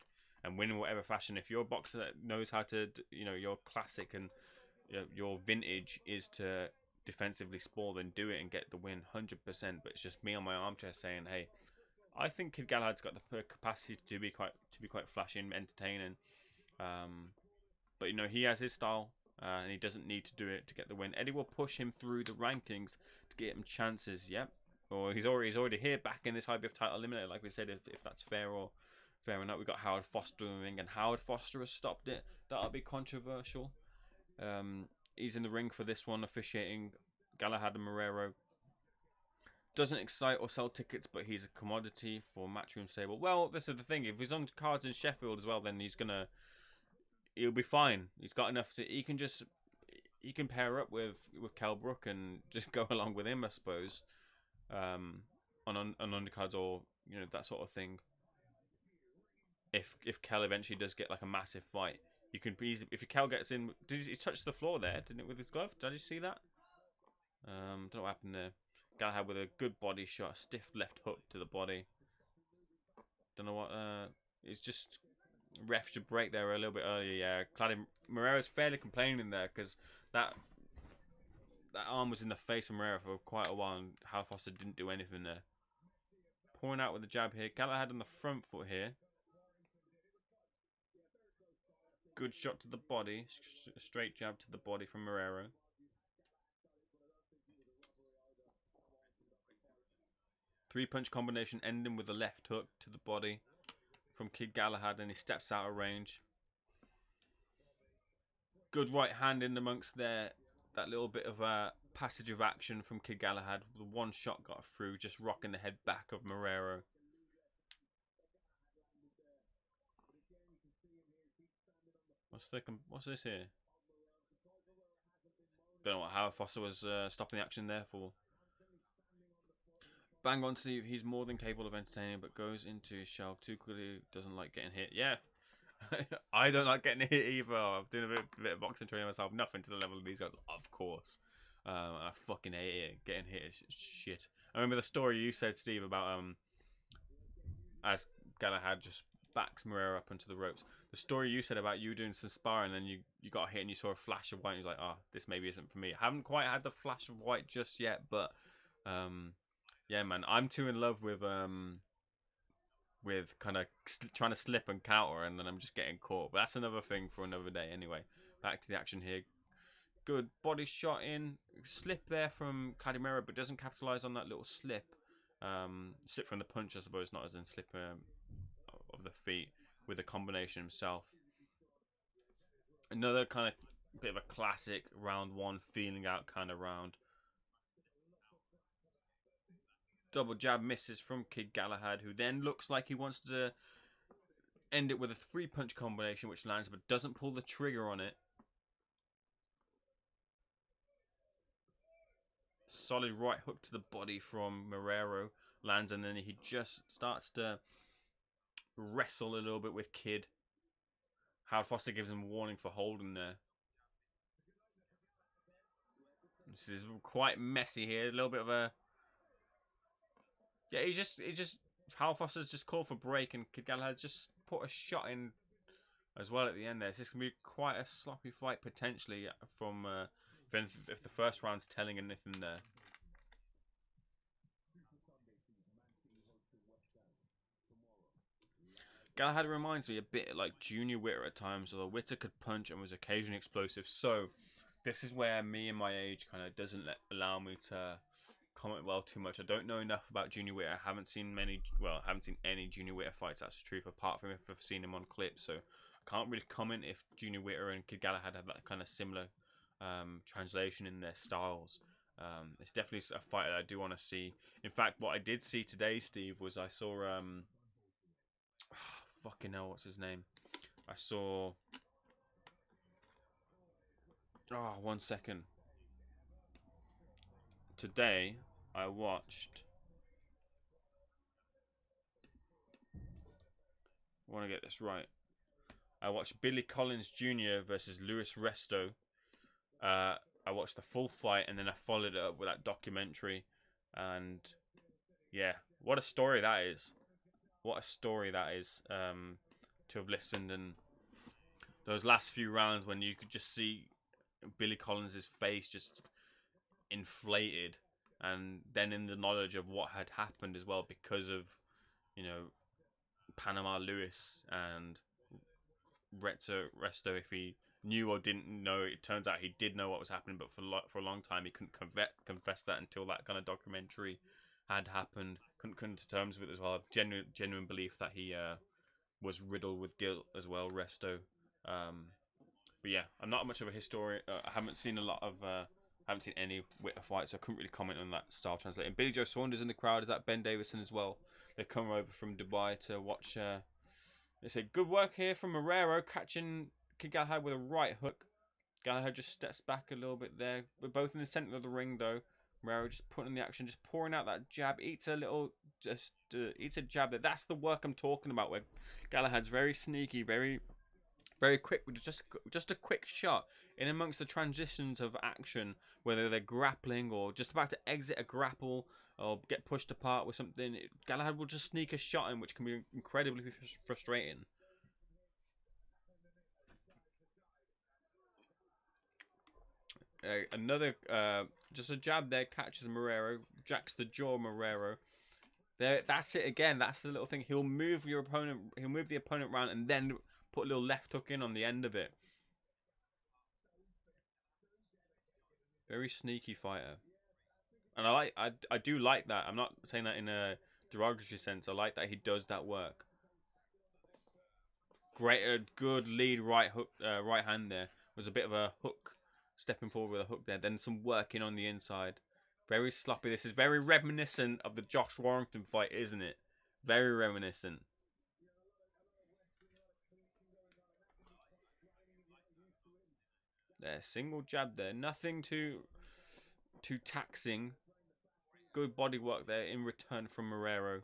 And win in whatever fashion. If you're a boxer that knows how to, your classic and your vintage is to defensively spoil, then do it and get the win 100%. But it's just me on my armchair saying, hey, I think Kid Galahad's got the capacity to be quite flashy and entertaining. But he has his style, and he doesn't need to do it to get the win. Eddie will push him through the rankings to get him chances. Yep, or he's already here back in this IBF title eliminator, like we said. If that's fair or not, we got Howard Foster in the ring, and Howard Foster has stopped it. That'll be controversial. He's in the ring for this one, officiating Galahad and Marrero. Doesn't excite or sell tickets, but he's a commodity for Matchroom Stable. Well, this is the thing. If he's on cards in Sheffield as well, then he'll be fine. He's got enough to. He can pair up with Kell Brook and just go along with him, I suppose. On undercards or that sort of thing. If Kell eventually does get like a massive fight, you can easily. If Kell gets in, did he touch the floor there? Didn't it with his glove? Did you see that? Don't know what happened there. Galahad with a good body shot, stiff left hook to the body. Don't know what. It's just Ref should break there a little bit earlier. Yeah, Claudio Marrero's fairly complaining there because that arm was in the face of Marrero for quite a while, and Hal Foster didn't do anything there. Pouring out with the jab here. Galahad on the front foot here. Good shot to the body. Straight jab to the body from Marrero. Three-punch combination ending with a left hook to the body from Kid Galahad, and he steps out of range. Good right hand in amongst there. That little bit of a passage of action from Kid Galahad. The one shot got through, just rocking the head back of Marrero. What's this here? Don't know what Howard Foster was stopping the action there for. Bang on, Steve. He's more than capable of entertaining, but goes into his shell too quickly. Doesn't like getting hit. Yeah. I don't like getting hit either. I'm doing a bit of boxing training myself. Nothing to the level of these guys, of course. I fucking hate it. Getting hit is shit. I remember the story you said, Steve, about as Galahad just backs Marrero up onto the ropes. The story you said about you doing some sparring and then you got hit and you saw a flash of white and you're like, oh, this maybe isn't for me. I haven't quite had the flash of white just yet, but yeah, man, I'm too in love with kind of trying to slip and counter, and then I'm just getting caught. But that's another thing for another day. Anyway, back to the action here. Good body shot in, slip there from Cadimero, but doesn't capitalize on that little slip. Slip from the punch, I suppose, not as in slip of the feet with a combination himself. Another kind of bit of a classic round one feeling out kind of round. Double jab misses from Kid Galahad, who then looks like he wants to end it with a three-punch combination, which lands but doesn't pull the trigger on it. Solid right hook to the body from Marrero lands, and then he just starts to wrestle a little bit with Kid. Howard Foster gives him a warning for holding there. This is quite messy here. A little bit of a... Yeah, he just Howard Foster's just called for break, and Kid Galahad just put a shot in as well at the end there. So this can be quite a sloppy fight potentially from if the first round's telling anything there. Galahad reminds me a bit like Junior Witter at times, although Witter could punch and was occasionally explosive. So this is where me and my age kind of doesn't allow me to comment well too much. I don't know enough about Junior Witter. I haven't seen any Junior Witter fights, that's the truth, apart from if I've seen him on clips. So I can't really comment if Junior Witter and Kid Galahad have that kind of similar translation in their styles. It's definitely a fight that I do want to see. In fact, what I did see today, Steve, was I saw fucking hell, what's his name? I saw... Oh, 1 second. Today, I watched... I want to get this right. I watched Billy Collins Jr. versus Luis Resto. I watched the full fight, and then I followed it up with that documentary. And, yeah, what a story that is. What a story that is, to have listened, and those last few rounds when you could just see Billy Collins' face just inflated, and then in the knowledge of what had happened as well because of, you know, Panama Lewis and Resto, if he knew or didn't know. It turns out he did know what was happening, but for a long time he couldn't confess that until that kind of documentary had happened. Couldn't come to terms with it as well. Genuine belief that he was riddled with guilt as well, Resto. But yeah, I'm not much of a historian. I haven't seen a lot of... haven't seen any Witter fights, so I couldn't really comment on that style translating. Billy Joe Saunders in the crowd. Is that Ben Davison as well? They come over from Dubai to watch. They say, good work here from Marrero, catching Kid Galahad with a right hook. Galahad just steps back a little bit there. We're both in the centre of the ring, though. Marrero just putting in the action, just pouring out that jab. Eats a jab there. That's the work I'm talking about, where Galahad's very sneaky, very quick, with just a quick shot in amongst the transitions of action, whether they're grappling or just about to exit a grapple or get pushed apart with something. Galahad will just sneak a shot in, which can be incredibly frustrating. Another just a jab there, catches Marrero, jacks the jaw Marrero. There, that's it again. That's the little thing. He'll move your opponent. He'll move the opponent around and then put a little left hook in on the end of it. Very sneaky fighter, and I do like that. I'm not saying that in a derogatory sense. I like that he does that work. Good lead right hook, right hand there. Was a bit of a hook, stepping forward with a hook there. Then some working on the inside. Very sloppy. This is very reminiscent of the Josh Warrington fight, isn't it? Very reminiscent. There, single jab there. Nothing too taxing. Good body work there in return from Marrero.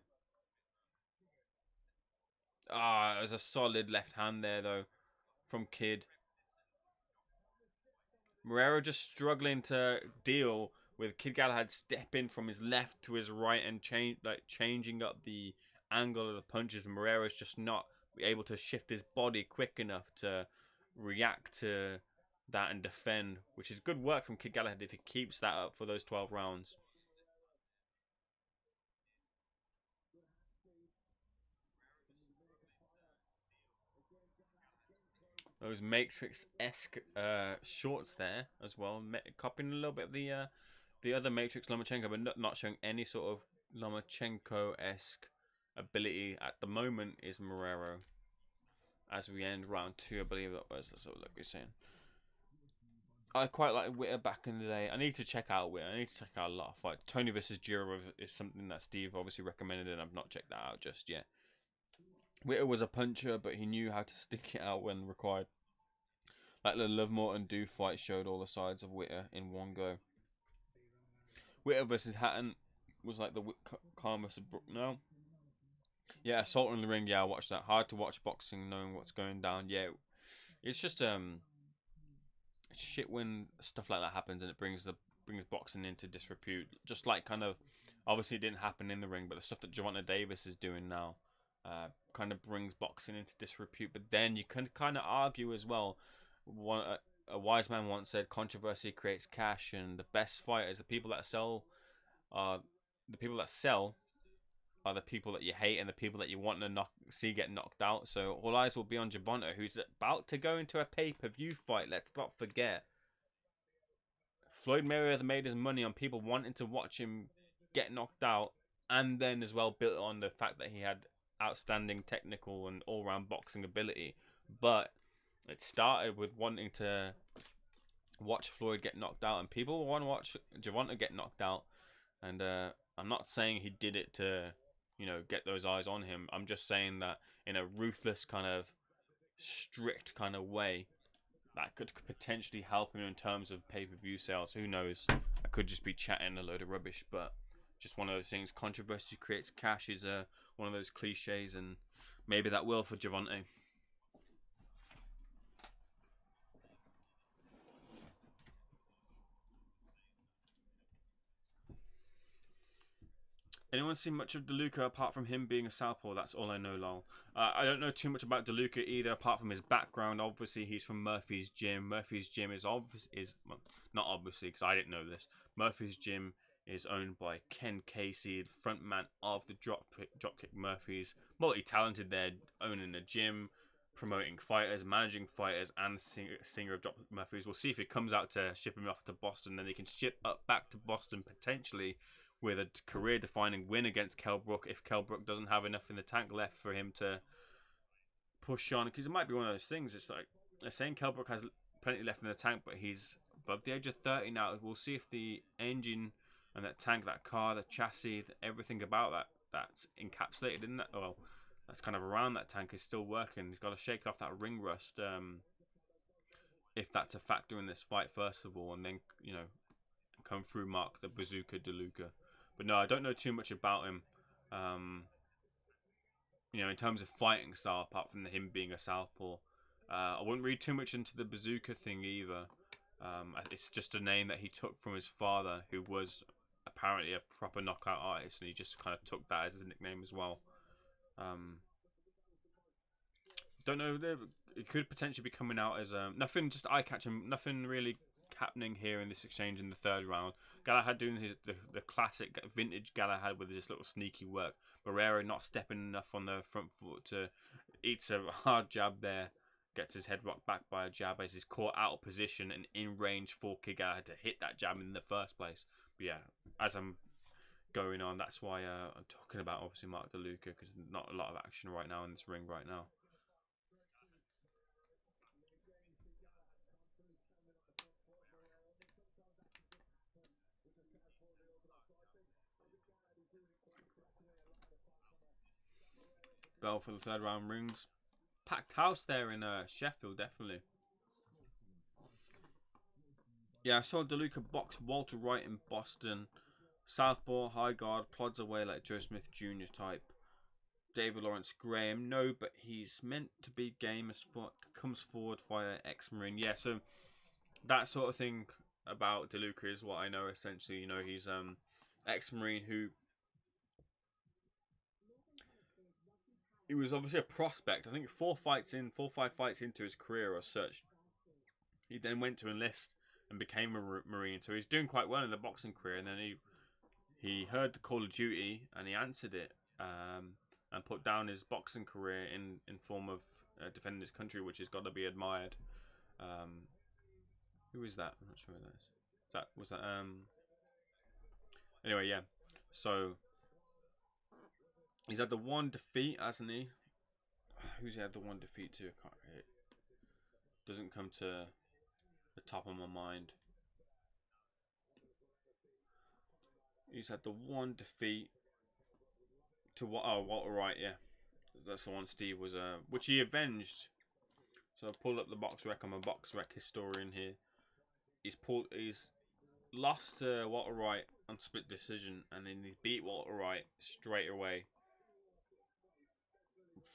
Ah, it was a solid left hand there, though, from Kid. Marrero just struggling to deal with Kid Galahad stepping from his left to his right and changing up the angle of the punches. And Marrero's just not able to shift his body quick enough to react to that and defend, which is good work from Kid Galahad if he keeps that up for those 12 rounds. Those Matrix-esque shorts there as well, copying a little bit of the other Matrix Lomachenko, but not showing any sort of Lomachenko-esque ability at the moment is Marrero. As we end round 2, I believe that was. That's what you're saying. I quite like Witter back in the day. I need to check out Witter. I need to check out a lot of fights. Tony versus Jiro is something that Steve obviously recommended, and I've not checked that out just yet. Witter was a puncher, but he knew how to stick it out when required. Like the Love Morton Do fight showed all the sides of Witter in one go. Witter versus Hatton was like the Khan versus Brook now. Yeah, Assault in the Ring. Yeah, I watched that. Hard to watch boxing knowing what's going down. Yeah, it's just it's shit when stuff like that happens and it brings boxing into disrepute. Just like kind of, obviously it didn't happen in the ring, but the stuff that Gervonta Davis is doing now kind of brings boxing into disrepute. But then you can kind of argue as well. A wise man once said, "Controversy creates cash," and the best fighters, the people that sell are the people that you hate and the people that you want to see get knocked out. So all eyes will be on Gervonta, who's about to go into a pay-per-view fight. Let's not forget. Floyd Mayweather made his money on people wanting to watch him get knocked out, and then as well built on the fact that he had outstanding technical and all-round boxing ability. But it started with wanting to watch Floyd get knocked out, and people want to watch Gervonta get knocked out. And I'm not saying he did it to, get those eyes on him. I'm just saying that in a ruthless kind of strict kind of way, that could potentially help him in terms of pay-per-view sales. Who knows? I could just be chatting a load of rubbish, but just one of those things. Controversy creates cash is one of those cliches, and maybe that will for Gervonta. Anyone seen much of DeLuca apart from him being a southpaw? That's all I know, lol. I don't know too much about DeLuca either, apart from his background. Obviously, he's from Murphy's Gym. Murphy's Gym is well, not obviously, because I didn't know this. Murphy's Gym is owned by Ken Casey, the frontman of the Dropkick Murphys. Multi-talented there, owning a gym, promoting fighters, managing fighters, and singer of Dropkick Murphys. We'll see if it comes out to ship him off to Boston, then he can ship up back to Boston potentially with a career-defining win against Kell Brook if Kell Brook doesn't have enough in the tank left for him to push on. Because it might be one of those things. It's like they're saying Kell Brook has plenty left in the tank, but he's above the age of 30 now. We'll see if the engine and that tank, that car, the chassis, everything about that's encapsulated in that, well, that's kind of around that tank is still working. He's got to shake off that ring rust if that's a factor in this fight, first of all, and then, come through Mark the Bazooka De Luca. But no, I don't know too much about him. In terms of fighting style, apart from him being a southpaw. I wouldn't read too much into the bazooka thing either. It's just a name that he took from his father, who was apparently a proper knockout artist, and he just kind of took that as his nickname as well. Don't know. It could potentially be coming out as nothing, just eye-catching. Nothing really happening here in this exchange in the third round. Galahad doing the classic vintage Galahad with this little sneaky work. Marrero not stepping enough on the front foot to eats a hard jab there. Gets his head rocked back by a jab as he's caught out of position and in range for Galahad to hit that jab in the first place. But yeah, as I'm going on, that's why I'm talking about obviously Mark De Luca, because there's not a lot of action right now in this ring right now. Bell for the third round rings. Packed house there in Sheffield, definitely. Yeah, I saw DeLuca box Walter Wright in Boston. Southpaw, high guard, plods away like Joe Smith Jr. type. David Lawrence Graham, no, but he's meant to be game as fuck. Comes forward via ex-Marine. Yeah, so that sort of thing about DeLuca is what I know essentially. You know, he's ex-Marine who... He was obviously a prospect. I think 4 or 5 fights into his career or such. He then went to enlist and became a Marine. So he's doing quite well in the boxing career. And then he heard the call of duty and he answered it. And put down his boxing career in form of defending his country, which has got to be admired. Who is that? I'm not sure who that is. Was that anyway, yeah. So he's had the one defeat, hasn't he? Who's he had the one defeat to? It doesn't come to the top of my mind. He's had the one defeat to Walter Wright, yeah. That's the one Steve was which he avenged. So I pulled up the box rec. I'm a box rec historian here. He's lost to Walter Wright on split decision, and then he beat Walter Wright straight away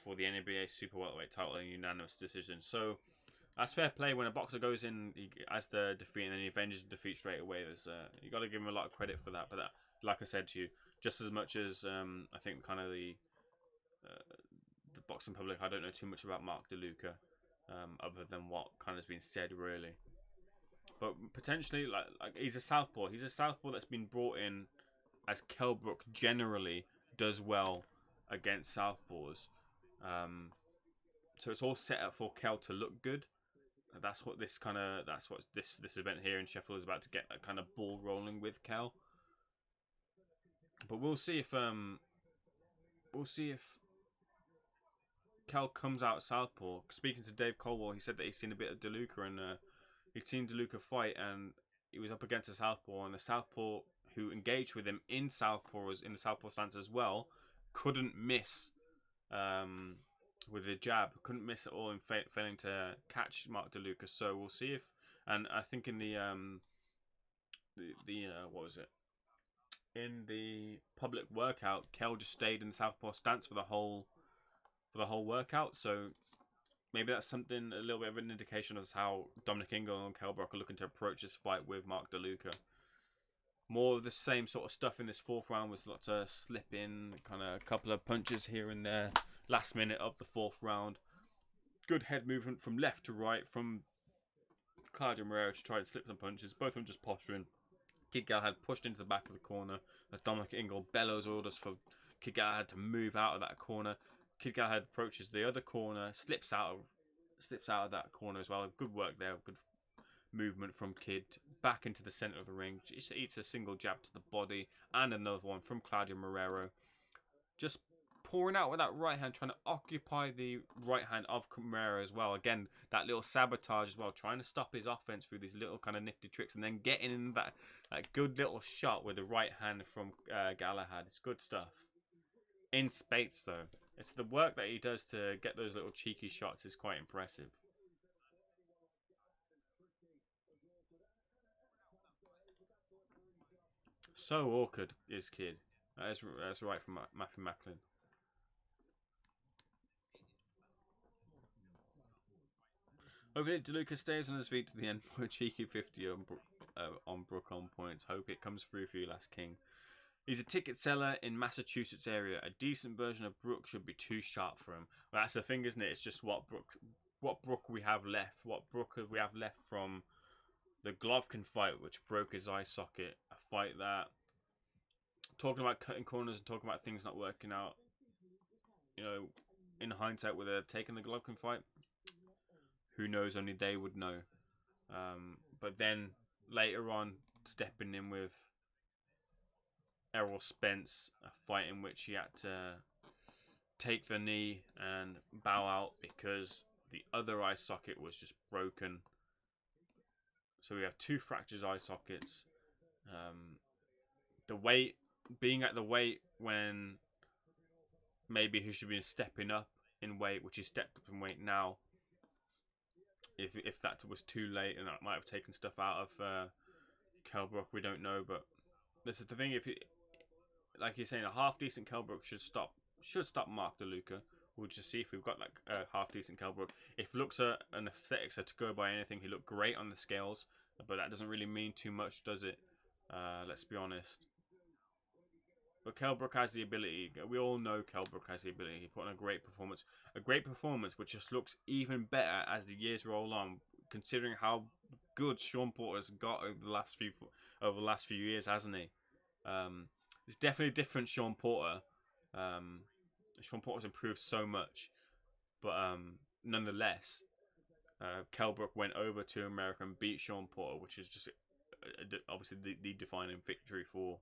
for the NBA Super Welterweight title in unanimous decision. So that's fair play when a boxer goes in as the defeat and then he avenges the defeat straight away. There's you got to give him a lot of credit for that. But that, like I said to you, just as much as I think kind of the boxing public, I don't know too much about Mark De Luca, other than what kind of has been said really. But potentially, like he's a southpaw. He's a southpaw that's been brought in as Kell Brook generally does well against southpaws. So it's all set up for Kell to look good. That's what this event here in Sheffield is about to get that kind of ball rolling with Kell. But we'll see if Kell comes out southpaw. Speaking to Dave Colwell, he said that he's seen a bit of DeLuca and he'd seen DeLuca fight, and he was up against a southpaw, and the southpaw who engaged with him in the southpaw stance as well couldn't miss with a jab, couldn't miss at all in failing to catch Mark De Luca. So we'll see if, and I think in the what was it? In the public workout, Kell just stayed in the southpaw stance for the whole workout. So maybe that's something, a little bit of an indication of how Dominic Ingle and Kell Brook are looking to approach this fight with Mark De Luca. More of the same sort of stuff in this fourth round, with lots of slip in, kind of a couple of punches here and there. Last minute of the fourth round. Good head movement from left to right from Claudio Marrero to try and slip some punches. Both of them just posturing. Kid Galahad pushed into the back of the corner as Dominic Ingle bellows orders for Kid Galahad to move out of that corner. Kid Galahad approaches the other corner, slips out of that corner as well. Good work there, good movement from Kid. Back into the centre of the ring. Just eats a single jab to the body and another one from Claudio Marrero. Just pouring out with that right hand, trying to occupy the right hand of Marrero as well. Again, that little sabotage as well, trying to stop his offense through these little kind of nifty tricks, and then getting in that good little shot with the right hand from Galahad. It's good stuff. In spades though. It's the work that he does to get those little cheeky shots is quite impressive. So awkward is Kid. That's right from Matthew Macklin. Over here, DeLuca stays on his feet to the end for a cheeky 50 on Brook on points. Hope it comes through for you, Last King. He's a ticket seller in Massachusetts area. A decent version of Brook should be too sharp for him. Well, that's the thing, isn't it? It's just what Brook we have left. What Brook we have left from the Golovkin fight, which broke his eye socket, a fight that, talking about cutting corners and talking about things not working out, you know, in hindsight, would they have taken the Golovkin fight? Who knows? Only they would know. But then later on, stepping in with Errol Spence, a fight in which he had to take the knee and bow out because the other eye socket was just broken. So we have 2 fractured eye sockets. The weight, being at the weight when maybe he should be stepping up in weight, which he stepped up in weight now. If that was too late and that might have taken stuff out of Kell Brook, we don't know. But this is the thing: if you, like you're saying, a half decent Kell Brook should stop Mark De Luca. We'll just see if we've got like a half decent Kell Brook. If looks are and aesthetics are to go by anything, he looked great on the scales, but that doesn't really mean too much, does it? Let's be honest. But Kell Brook has the ability. We all know Kell Brook has the ability. He put on a great performance, which just looks even better as the years roll on. Considering how good Sean Porter's got over the last few years, hasn't he? It's definitely a different Sean Porter. Sean Porter's improved so much, but nonetheless, Kell Brook went over to America and beat Sean Porter, which is just obviously the defining victory for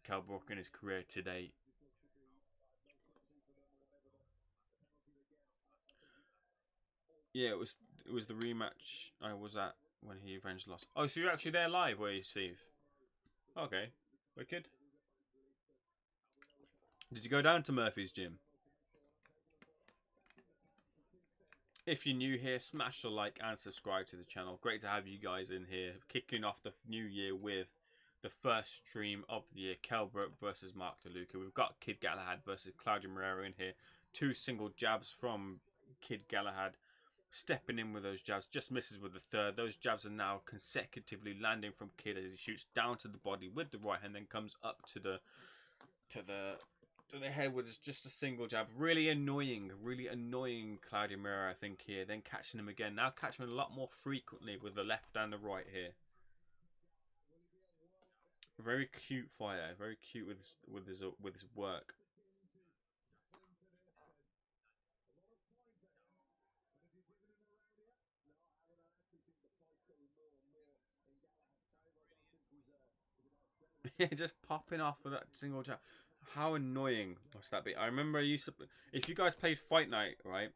Kell Brook in his career to date. Yeah, it was the rematch I was at when he eventually lost. Oh, so you're actually there live, were you, Steve? Okay, wicked. Did you go down to Murphy's gym? If you're new here, smash the like and subscribe to the channel. Great to have you guys in here, kicking off the new year with the first stream of the year, Kell Brook versus Mark De Luca. We've got Kid Galahad versus Claudio Marrero in here. 2 single jabs from Kid Galahad. Stepping in with those jabs, just misses with the third. Those jabs are now consecutively landing from Kid as he shoots down to the body with the right hand, then comes up to the head with just a single jab. Really annoying Claudio Marrero, I think, here. Then catching him again. Now catching him a lot more frequently with the left and the right here. Very cute fighter. Very cute with his work. Just popping off with that single jab. How annoying must that be? I remember I used to, if you guys played Fight Night, right?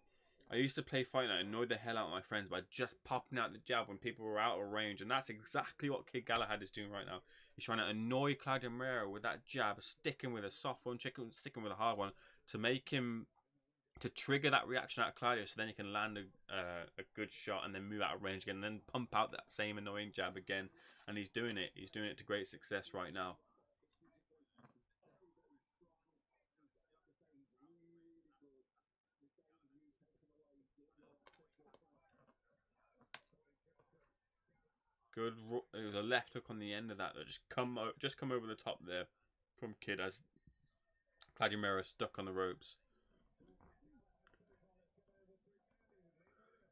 I used to play Fight Night, annoy the hell out of my friends by just popping out the jab when people were out of range, and that's exactly what Kid Galahad is doing right now. He's trying to annoy Claudio Marrero with that jab, sticking with a soft one, sticking with a hard one, to make him, to trigger that reaction out of Claudio, so then he can land a good shot and then move out of range again, and then pump out that same annoying jab again. And he's doing it. He's doing it to great success right now. Good. It was a left hook on the end of that just come over the top there from Kid as Claudio Marrero stuck on the ropes.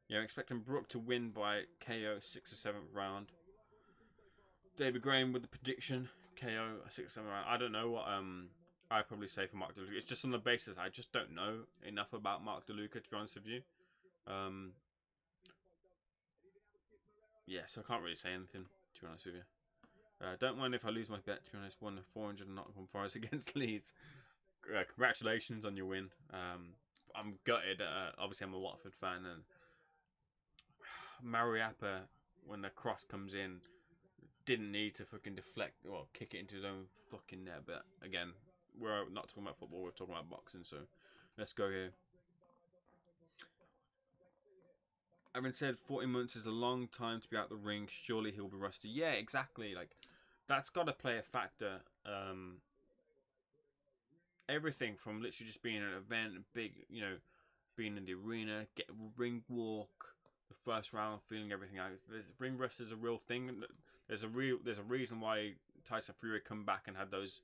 Yeah, I'm expecting Brook to win by KO 6th or 7th round. David Graham with the prediction, KO 6th or 7th round. I don't know what I'd probably say for Mark De Luca. It's just on the basis I just don't know enough about Mark De Luca, to be honest with you. Yeah, so I can't really say anything, to be honest with you. Don't mind if I lose my bet, to be honest. Won 400 and not 1 Forest against Leeds. Congratulations on your win. I'm gutted. Obviously, I'm a Watford fan, and Mariappa, when the cross comes in, didn't need to fucking deflect or kick it into his own fucking net. But again, we're not talking about football, we're talking about boxing, so let's go here. Having said 40 months is a long time to be out the ring, surely he'll be rusty. Yeah, exactly. Like, that's got to play a factor. Everything from literally just being an event, big, you know, being in the arena, get ring walk, the first round, feeling everything out. Ring rust is a real thing. There's a reason why Tyson Fury come back and had those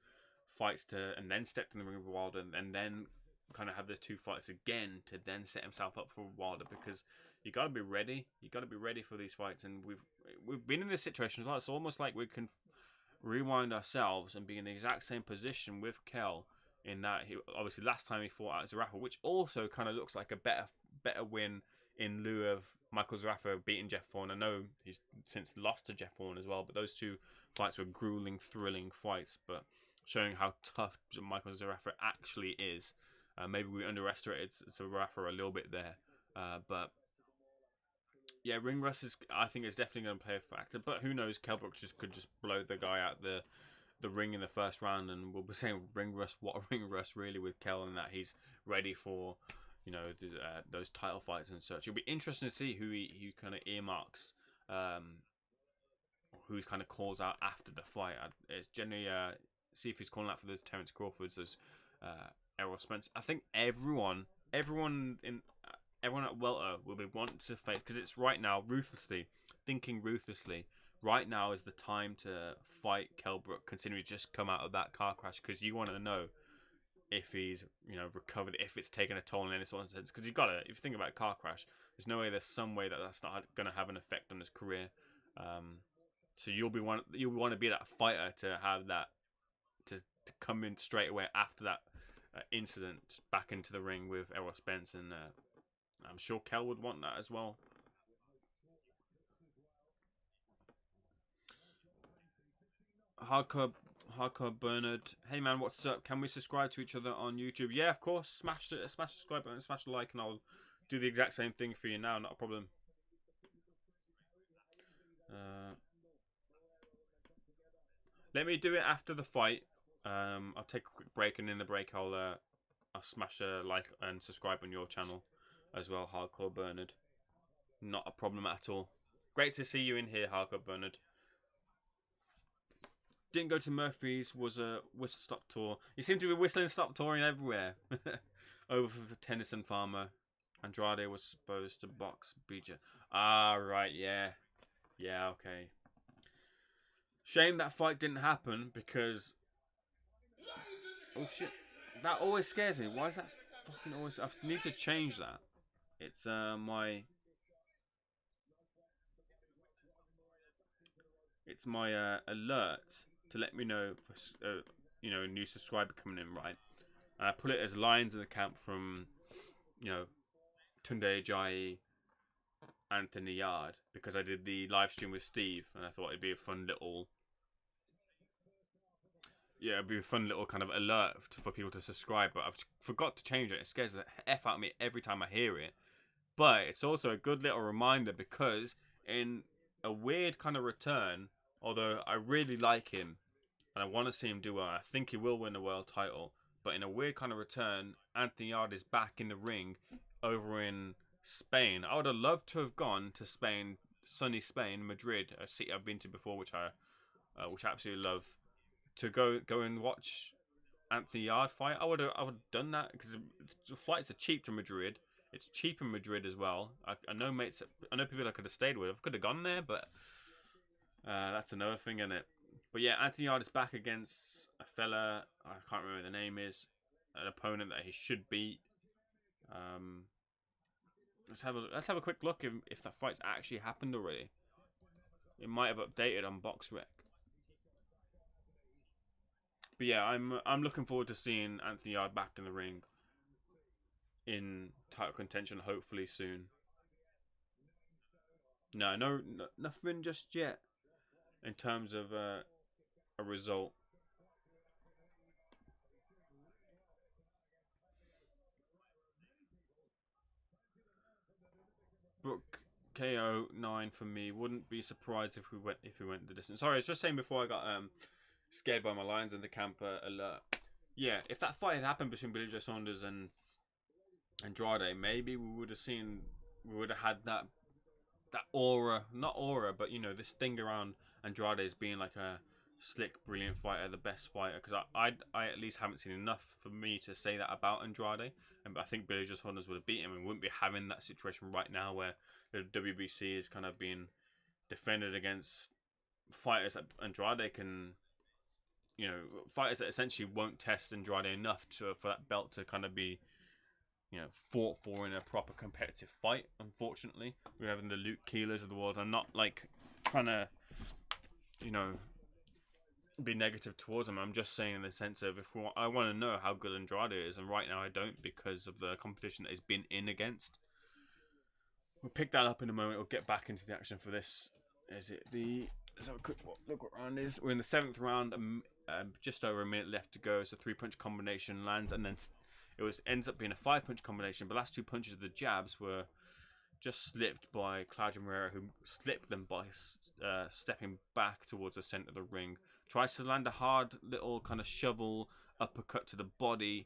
fights and then stepped in the ring with Wilder and then kind of have the 2 fights again to then set himself up for Wilder, because you got to be ready. You got to be ready for these fights, and we've been in this situation as well. It's almost like we can rewind ourselves and be in the exact same position with Kell, in that he obviously last time he fought out Zerafa, which also kind of looks like a better win in lieu of Michael Zerafa beating Jeff Thorne. I know he's since lost to Jeff Thorne as well, but those 2 fights were grueling, thrilling fights, but showing how tough Michael Zerafa actually is. Maybe we underestimated Zerafa a little bit there, but yeah, ring rust I think is definitely going to play a factor. But who knows? Kell Brook could just blow the guy out the ring in the first round, and we'll be saying ring rust. What a ring rust, really, with Kell, and that he's ready for, you know, those title fights and such. It'll be interesting to see who he kind of earmarks, who he kind of calls out after the fight. It's generally see if he's calling out for those Terence Crawfords, those Errol Spence. I think everyone at welter will be wanting to face, because it's right now thinking ruthlessly. Right now is the time to fight Kell Brook, considering he's just come out of that car crash, because you want to know if he's, you know, recovered, if it's taken a toll in any sort of sense. Because you've got to, if you think about a car crash, there's no way, there's some way that's not going to have an effect on his career. So you'll want to be that fighter to have that, to come in straight away after that incident back into the ring with Errol Spence, and I'm sure Kell would want that as well. Hardcore Bernard, hey man, what's up? Can we subscribe to each other on YouTube? Yeah, of course. Smash the subscribe button, smash the like, and I'll do the exact same thing for you now. Not a problem. Let me do it after the fight. I'll take a quick break, and in the break I'll smash a like and subscribe on your channel as well, Hardcore Bernard. Not a problem at all. Great to see you in here, Hardcore Bernard. Didn't go to Murphy's, was a whistle stop tour. You seem to be whistling stop touring everywhere. Over for Tennyson Farmer. Andrade was supposed to box BJ. Ah, right, yeah. Yeah, okay. Shame that fight didn't happen, because... Oh, shit. That always scares me. Why is that fucking always... I need to change that. It's my... It's my alert to let me know for, you know, a new subscriber coming in, right? And I put it as lines in the camp from, you know, Tunde Ajayi, Anthony Yard, because I did the live stream with Steve, and I thought it'd be a fun little... Yeah, it'd be a fun little kind of alert for people to subscribe, but I've forgot to change it. It scares the F out of me every time I hear it. But it's also a good little reminder, because in a weird kind of return, although I really like him and I want to see him do well, I think he will win the world title, but in a weird kind of return, Anthony Yard is back in the ring over in Spain. I would have loved to have gone to Spain, sunny Spain, Madrid, a city I've been to before, which I absolutely love, to go and watch Anthony Yard fight. I would have done that, because the flights are cheap to Madrid. It's cheap in Madrid as well. I know mates. I know people I could have stayed with. I could have gone there, but that's another thing, isn't it? But yeah, Anthony Yard is back against a fella, I can't remember the name is, an opponent that he should beat. Let's have a quick look if that fight's actually happened already. It might have updated on BoxRec. But yeah, I'm looking forward to seeing Anthony Yard back in the ring in title contention, hopefully soon. No, nothing just yet in terms of a result. Brook KO 9 for me. Wouldn't be surprised if we went the distance. Sorry, I was just saying before I got scared by my lines in the camp alert. Yeah, if that fight had happened between Billy Joe Saunders and Andrade, maybe we would have had that aura, not aura, but you know, this thing around Andrade as being like a slick, brilliant fighter, the best fighter. Because I at least haven't seen enough for me to say that about Andrade. And I think Billy Joe Saunders would have beat him, and wouldn't be having that situation right now where the WBC is kind of being defended against fighters that Andrade can, you know, fighters that essentially won't test Andrade enough for that belt to kind of be fought for in a proper competitive fight. Unfortunately, we're having the Luke Keelers of the world. I'm not like trying to, be negative towards him. I'm just saying in the sense of I want to know how good Andrade is, and right now I don't because of the competition that he's been in against. We'll pick that up in a moment. We'll get back into the action for this. Let's have a quick look what round is. We're in the 7th round. Just over a minute left to go. So 3-punch combination lands, and then ends up being a 5-punch combination. But the last 2 punches of the jabs were just slipped by Claudio Marrero, who slipped them by stepping back towards the center of the ring. Tries to land a hard little kind of shovel uppercut to the body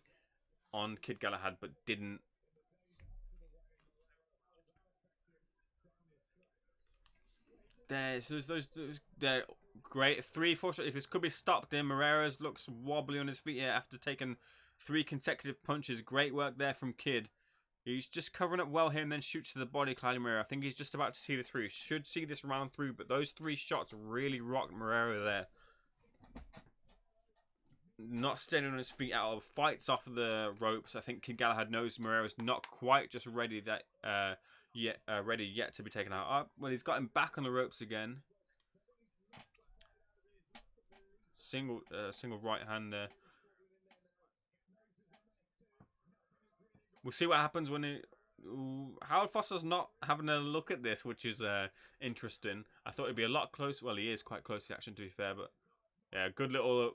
on Kid Galahad, but didn't. There's those they're great 3-4 shots. This could be stopped there. Marrero looks wobbly on his feet here after taking 3 consecutive punches. Great work there from Kid. He's just covering up well here and then shoots to the body, Claudio Marrero. I think he's just about to see the through. Should see this round through, but those 3 shots really rocked Marrero there. Not standing on his feet out. Fights off the ropes. I think Kid Galahad knows Marrero's not quite just ready yet to be taken out. Well, he's got him back on the ropes again. Single right hand there. We'll see what happens when he... Howard Foster's not having a look at this, which is interesting. I thought it'd be a lot closer. Well, he is quite close to the action, to be fair, but yeah, good little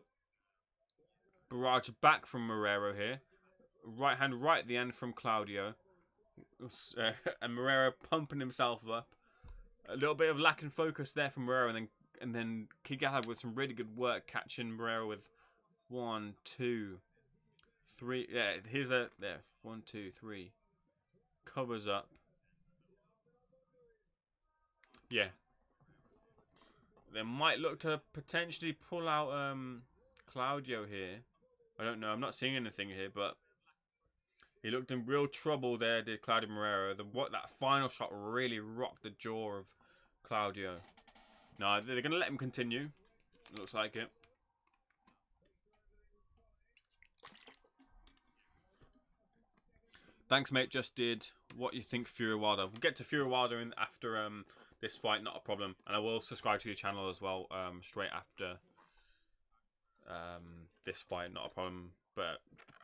barrage back from Marrero here. Right hand right at the end from Claudio. And Marrero pumping himself up. A little bit of lack in focus there from Marrero, and then Kid Galahad with some really good work catching Marrero with 1, 2, 3. Yeah, here's there. 1, 2, 3. Covers up. Yeah. They might look to potentially pull out Claudio here. I don't know. I'm not seeing anything here, but he looked in real trouble there, did Claudio Marrero. That final shot really rocked the jaw of Claudio. No, they're going to let him continue. Looks like it. Thanks, mate. Just did. What you think, Fury Wilder? We'll get to Fury Wilder after this fight, not a problem. And I will subscribe to your channel as well straight after this fight, not a problem. But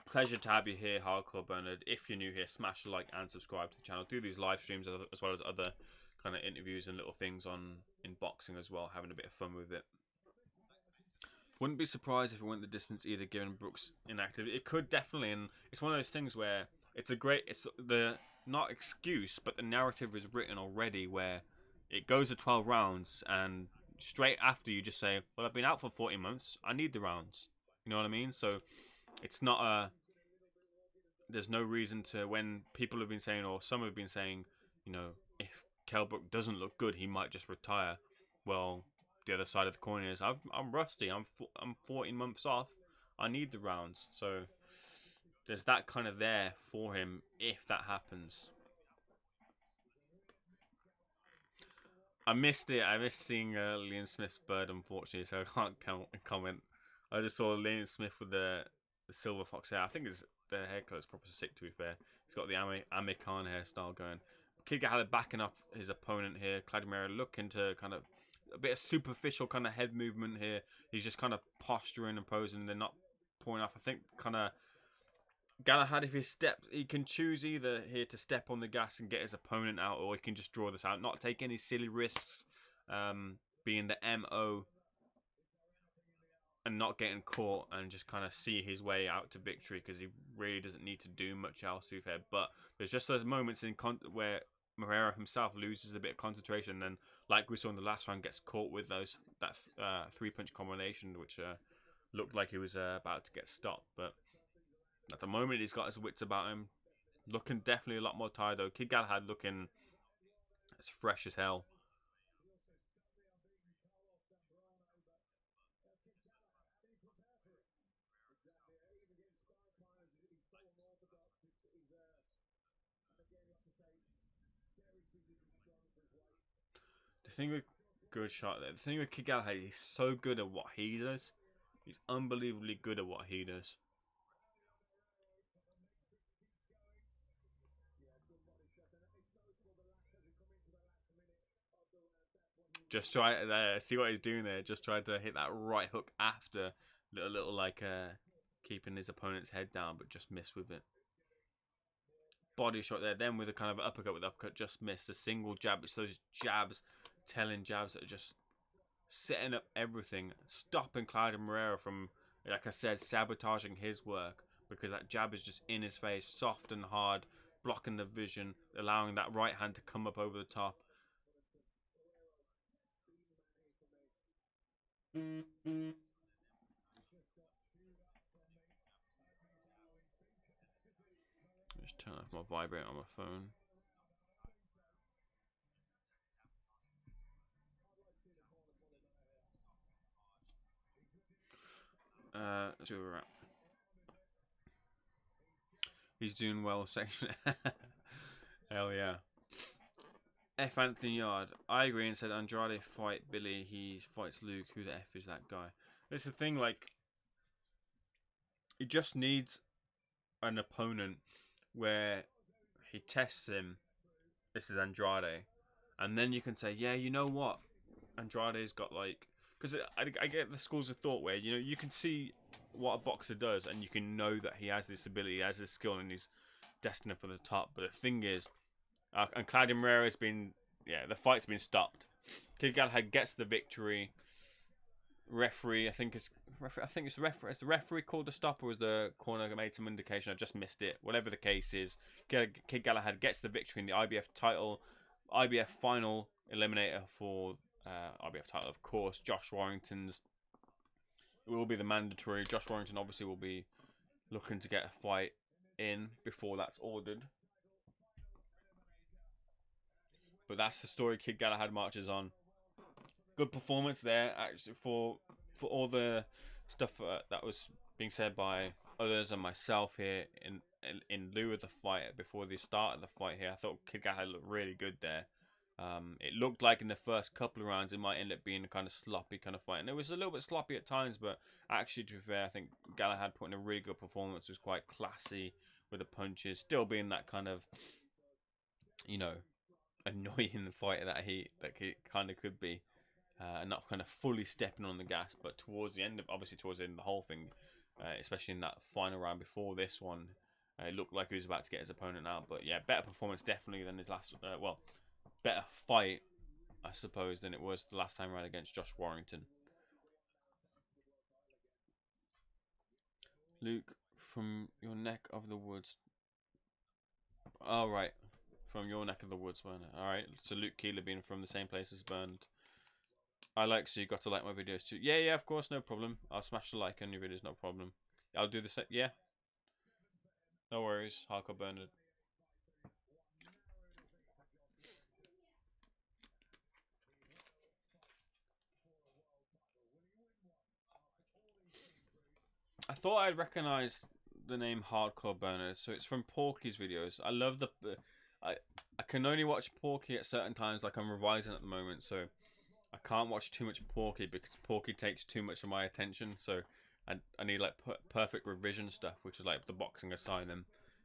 pleasure to have you here, Hardcore Bernard. If you're new here, smash the like and subscribe to the channel. Do these live streams as well as other kind of interviews and little things in boxing as well, having a bit of fun with it. Wouldn't be surprised if it went the distance either, given Brooks' inactivity. It could definitely, and it's one of those things where it's the not excuse, but the narrative is written already where it goes to 12 rounds, and straight after you just say, well, I've been out for 40 months, I need the rounds. You know what I mean? So it's not there's no reason to, when people have been saying, or some have been saying, if Kell Brook doesn't look good, he might just retire. Well, the other side of the coin is, I'm rusty. I'm 14 months off. I need the rounds. So there's that kind of there for him if that happens. I missed it. I missed seeing Liam Smith's bird, unfortunately, so I can't comment. I just saw Liam Smith with the silver fox hair. I think the haircut's proper sick, to be fair. He's got the Amir Khan hairstyle going. Kid Galahad backing up his opponent here. Claudio Marrero looking to kind of a bit of superficial kind of head movement here. He's just kind of posturing and posing. They're not pulling off. I think kind of Galahad, if he can choose either here to step on the gas and get his opponent out, or he can just draw this out, not take any silly risks, being the MO, and not getting caught, and just kind of see his way out to victory, because he really doesn't need to do much else, to be fair. But there's just those moments where Marrero himself loses a bit of concentration, and then, like we saw in the last round, gets caught with that 3-punch combination, which looked like he was about to get stopped. But at the moment, he's got his wits about him. Looking definitely a lot more tired, though. Kid Galahad looking as fresh as hell. The thing with good shot there. The thing with Kid Galahad, he's so good at what he does. He's unbelievably good at what he does. Just try see what he's doing there. Just tried to hit that right hook after little like keeping his opponent's head down, but just missed with it. Body shot there. Then with a kind of uppercut with uppercut, just missed. A single jab. It's those jabs, telling jabs that are just setting up everything, stopping Claudio Marrero from, like I said, sabotaging his work, because that jab is just in his face, soft and hard, blocking the vision, allowing that right hand to come up over the top. Just turn off my vibrate on my phone. Let's see where we're at. He's doing well, section. Hell yeah. F. Anthony Yard. I agree and said Andrade fight Billy. He fights Luke. Who the F is that guy? It's the thing, like, he just needs an opponent where he tests him. This is Andrade. And then you can say, yeah, you know what? Andrade's got, like, because I get the schools of thought where, you know, you can see what a boxer does and you can know that he has this ability, he has this skill, and he's destined for the top. But the thing is, and Claudio Marrero's been, the fight's been stopped. Kid Galahad gets the victory. Referee, I think it's the referee. Is the referee called the stop, or was the corner made some indication? I just missed it. Whatever the case is, Kid Galahad gets the victory in the IBF title, IBF final eliminator for IBF title, of course. Josh Warrington's. It will be the mandatory. Josh Warrington obviously will be looking to get a fight in before that's ordered. But that's the story Kid Galahad marches on. Good performance there, actually, for all the stuff that was being said by others and myself here in lieu of the fight, before the start of the fight here. I thought Kid Galahad looked really good there. It looked like in the first couple of rounds it might end up being a kind of sloppy kind of fight, and it was a little bit sloppy at times, but actually, to be fair, I think Galahad put in a really good performance. It was quite classy with the punches, still being that kind of, you know, annoying fighter that he kind of could be, not kind of fully stepping on the gas, but towards the end of the whole thing, especially in that final round before this one, it looked like he was about to get his opponent out. But yeah, better performance definitely than his last, better fight, I suppose, than it was the last time around against Josh Warrington. Luke, from your neck of the woods. Oh, right. From your neck of the woods, Bernard. Alright, so Luke Keeler being from the same place as Bernard. So you got to like my videos too. Yeah, of course, no problem. I'll smash the like on your videos, no problem. I'll do the set. Yeah. No worries, Hardcore Bernard. I thought I'd recognise the name Hardcore Bernard, so it's from Porky's videos. I love the... I can only watch Porky at certain times, like I'm revising at the moment, so I can't watch too much Porky because Porky takes too much of my attention, so I need like perfect revision stuff, which is like the boxing asylum.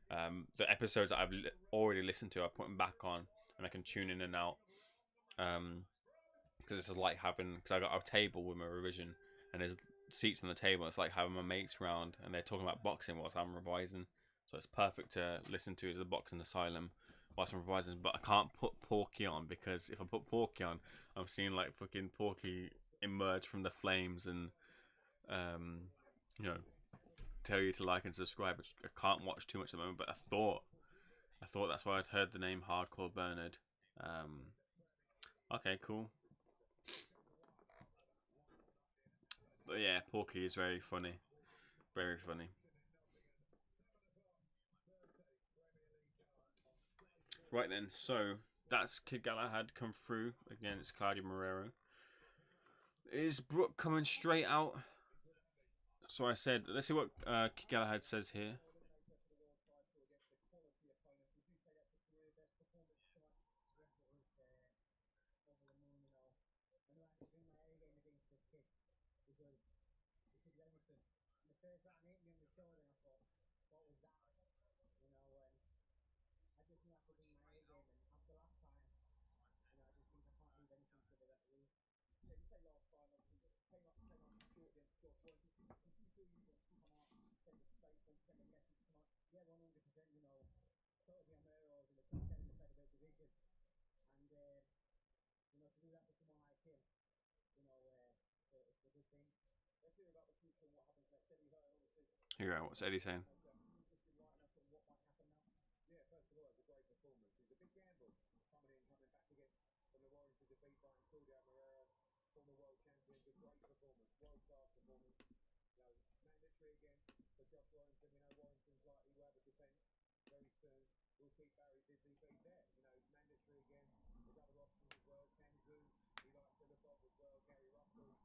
The episodes that I've already listened to, I put them back on, and I can tune in and out. Because it's like having, because I got a table with my revision, and there's seats on the table. It's like having my mates round, and they're talking about boxing whilst I'm revising. So it's perfect to listen to as a boxing asylum whilst I'm revising. But I can't put Porky on, because if I put Porky on, I'm seeing like fucking Porky emerge from the flames and tell you to like and subscribe. Which I can't watch too much at the moment. But I thought that's why I'd heard the name Hardcore Bernard. Okay, cool. But yeah, Porky is very funny. Very funny. Right then, so that's Kid Galahad come through against Claudio Marrero. Is Brook coming straight out? So I said, let's see what Kid Galahad says here. Here you go. What's Eddie saying?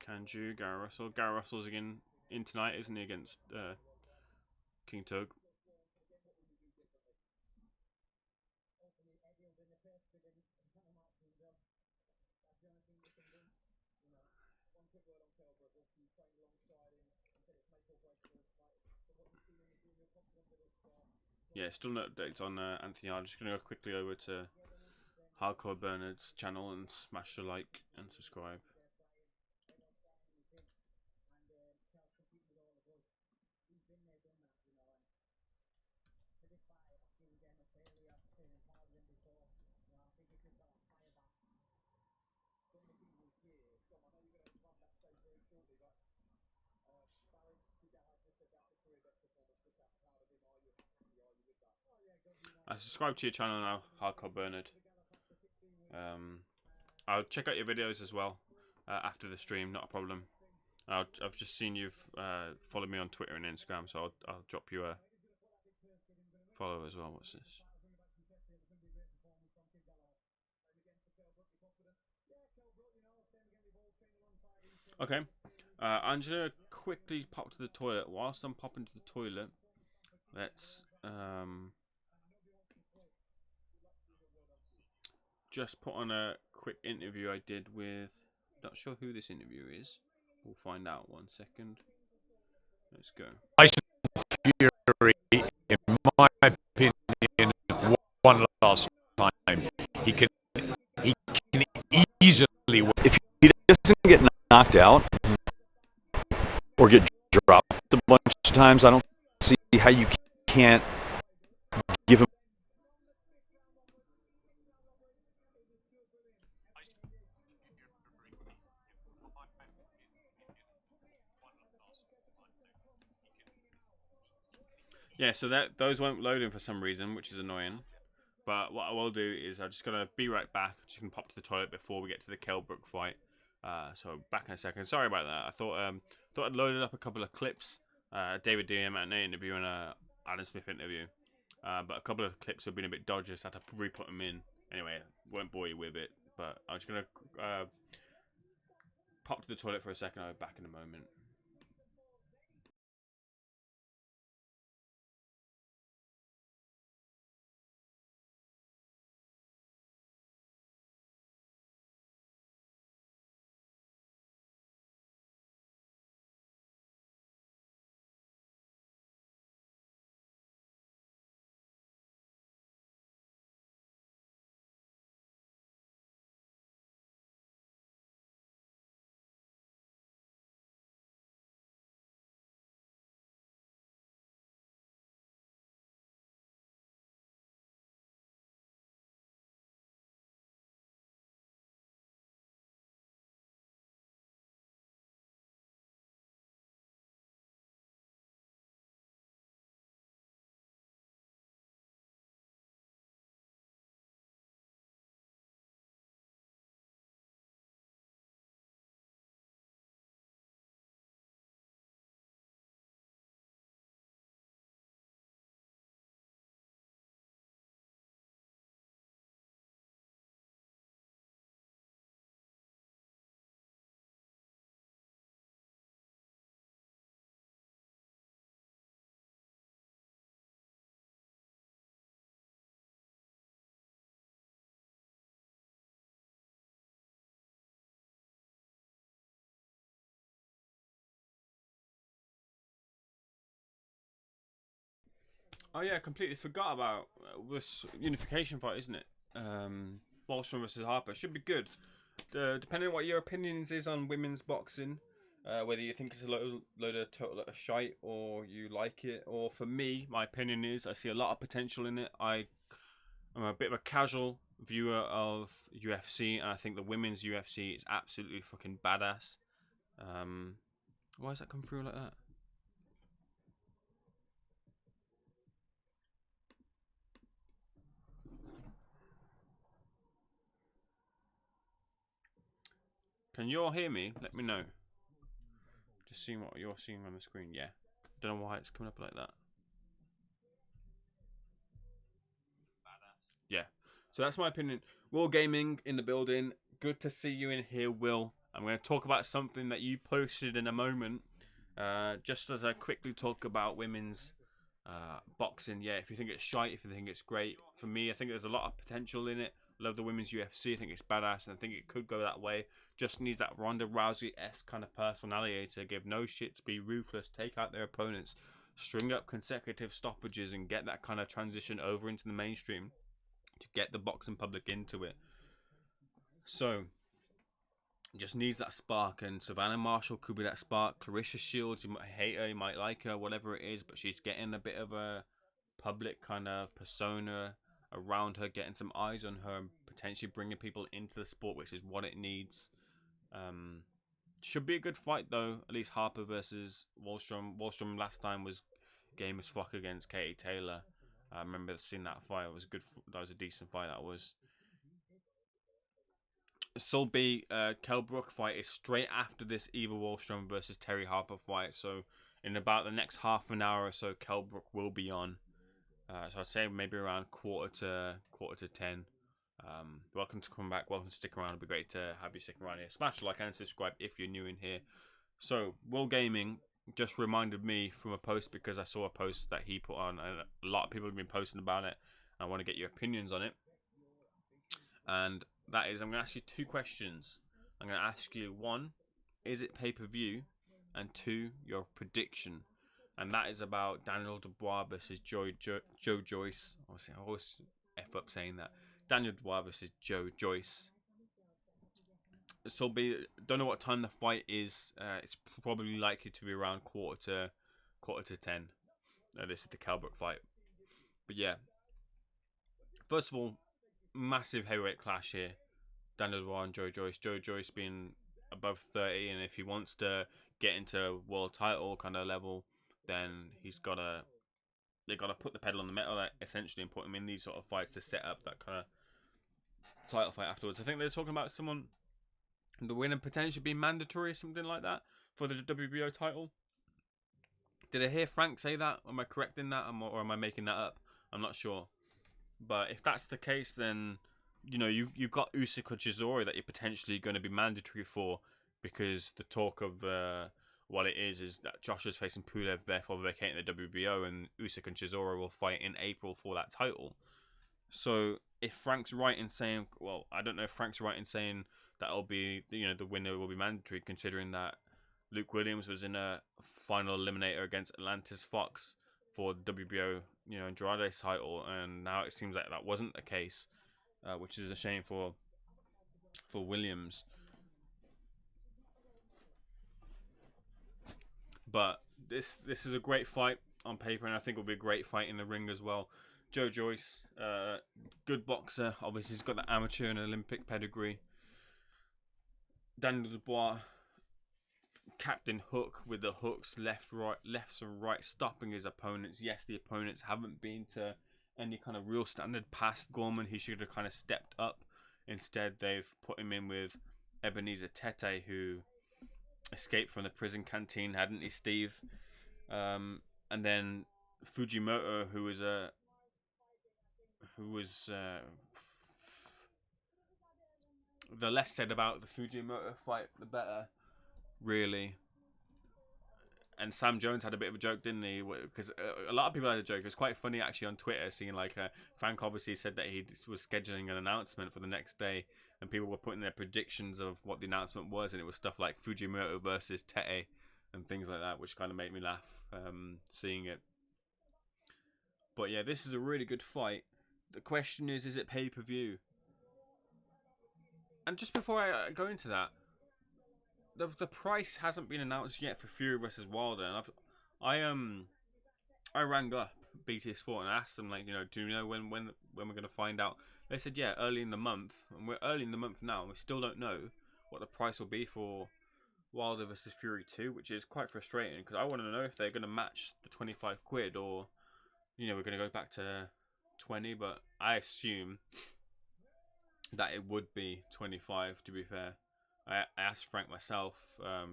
Kanju, Gary Russell. Gary Russell's again in tonight, isn't he, against King Tug? Yeah, still no updates on Anthony. I'm just going to go quickly over to Hardcore Bernard's channel and smash the like and subscribe. I subscribe to your channel now, Hardcore Bernard. I'll check out your videos as well after the stream, not a problem. I've just seen you've followed me on Twitter and Instagram, so I'll drop you a follow as well. What's this? Okay, I'm just gonna quickly pop to the toilet. Whilst I'm popping to the toilet, let's just put on a quick interview I did with. Not sure who this interview is. We'll find out. 1 second. Let's go. Fury, in my opinion, one last time. He can easily. If he doesn't get knocked out or get dropped a bunch of times, I don't see how you can't give him. Yeah, so those won't load in for some reason, which is annoying. But what I will do is I'm just going to be right back. Just going to pop to the toilet before we get to the Kell Brook fight. So back in a second. Sorry about that. I thought I'd loaded up a couple of clips. David DM at an interview and a Adam Smith interview. But a couple of clips have been a bit dodgy, so I had to re-put them in. Anyway, won't bore you with it. But I'm just going to pop to the toilet for a second. I'll be back in a moment. Oh yeah, I completely forgot about this unification fight, isn't it? Wahlstrom versus Harper should be good. Depending on what your opinions is on women's boxing, Whether you think it's a load of total shite or you like it, or for me, my opinion is I see a lot of potential in it. I'm a bit of a casual viewer of UFC, and I think the women's UFC is absolutely fucking badass. Why does that come through like that? Can you all hear me? Let me know. Just seeing what you're seeing on the screen. Yeah. Don't know why it's coming up like that. Yeah. So that's my opinion. Will Gaming in the building. Good to see you in here, Will. I'm going to talk about something that you posted in a moment. Just as I quickly talk about women's boxing. Yeah, if you think it's shite, if you think it's great. For me, I think there's a lot of potential in it. Love the women's UFC. I think it's badass, and I think it could go that way. Just needs that Ronda Rousey-esque kind of personality to give no shits, be ruthless, take out their opponents, string up consecutive stoppages, and get that kind of transition over into the mainstream to get the boxing public into it. So, just needs that spark, and Savannah Marshall could be that spark. Clarissa Shields, you might hate her, you might like her, whatever it is, but she's getting a bit of a public kind of persona around her, getting some eyes on her, and potentially bringing people into the sport, which is what it needs. Should be a good fight though. At least Harper versus Wahlstrom. Wahlstrom last time was game as fuck against Katie Taylor. I remember seeing that fight. It was good. That was a decent fight. That was. Sulby Kell Brook fight is straight after this Eva Wahlstrom versus Terry Harper fight. So in about the next half an hour or so, Kell Brook will be on. So I'd say maybe around quarter to 10. Welcome to come back. Welcome to stick around. It'd be great to have you stick around here. Smash the like and subscribe if you're new in here. So Will Gaming just reminded me from a post, because I saw a post that he put on, and a lot of people have been posting about it. I want to get your opinions on it. And that is, I'm going to ask you two questions. I'm going to ask you, one, is it pay-per-view? And two, your prediction. And that is about Daniel Dubois versus Joe Joyce. Obviously, I always F up saying that. Daniel Dubois versus Joe Joyce. So don't know what time the fight is. It's probably likely to be around quarter to 10. This is the Kell Brook fight. But yeah. First of all, massive heavyweight clash here. Daniel Dubois and Joe Joyce. Joe Joyce being above 30, and if he wants to get into world title kind of level, then they gotta put the pedal on the metal essentially, and put him in these sort of fights to set up that kind of title fight afterwards. I think they're talking about someone, the winner potentially being mandatory or something like that for the WBO title. Did I hear Frank say that? Am I correct in that, or am I making that up? I'm not sure. But if that's the case, then you've got Usyk or Chisora that you're potentially going to be mandatory for, because the talk of what it is that Joshua's facing Pulev, therefore vacating the WBO, and Usyk and Chisora will fight in April for that title. So if Frank's right in saying, well, I don't know if Frank's right in saying that it'll be, the winner will be mandatory, considering that Luke Williams was in a final eliminator against Atlantis Fox for the WBO, Andrade's title, and now it seems like that wasn't the case, which is a shame for Williams. But this is a great fight on paper, and I think it'll be a great fight in the ring as well. Joe Joyce, good boxer. Obviously, he's got the amateur and Olympic pedigree. Daniel Dubois, Captain Hook with the hooks left and right, stopping his opponents. Yes, the opponents haven't been to any kind of real standard past Gorman. He should have kind of stepped up. Instead, they've put him in with Ebenezer Tete, who escaped from the prison canteen, hadn't he, Steve? And then Fujimoto, who was the less said about the Fujimoto fight, the better, really. And Sam Jones had a bit of a joke, didn't he? Because a lot of people had a joke. It was quite funny actually on Twitter, seeing Frank obviously said that he was scheduling an announcement for the next day, and people were putting their predictions of what the announcement was, and it was stuff like Fujimoto versus Tete and things like that, which kind of made me laugh seeing it. But yeah, this is a really good fight. The question is it pay-per-view? And just before I go into that, the price hasn't been announced yet for Fury versus Wilder, and I rang up BT Sport and asked them, like, you know, do you know when we're gonna find out? They said, yeah, early in the month, and we're early in the month now, and we still don't know what the price will be for Wilder versus Fury 2, which is quite frustrating because I want to know if they're gonna match the 25 quid or, you know, we're gonna go back to 20, but I assume that it would be 25. To be fair, I asked Frank myself,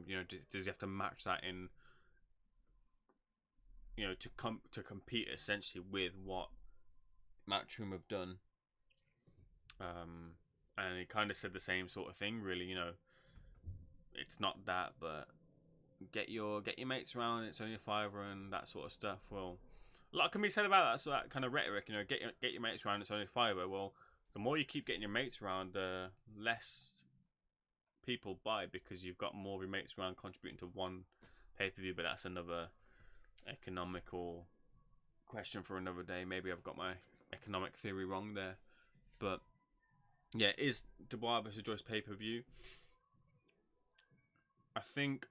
you know, does he have to match that in, you know, to compete essentially with what Matchroom have done, and he kind of said the same sort of thing, really. You know, it's not that, but get your mates around. It's only a fiver and that sort of stuff. Well, a lot can be said about that. So that kind of rhetoric, you know, get your mates around. It's only a fiver. Well, the more you keep getting your mates around, the less people buy because you've got more of your mates around contributing to one pay-per-view. But that's another economical question for another day. Maybe I've got my economic theory wrong there. But yeah, is Dubois versus Joyce pay-per-view? I think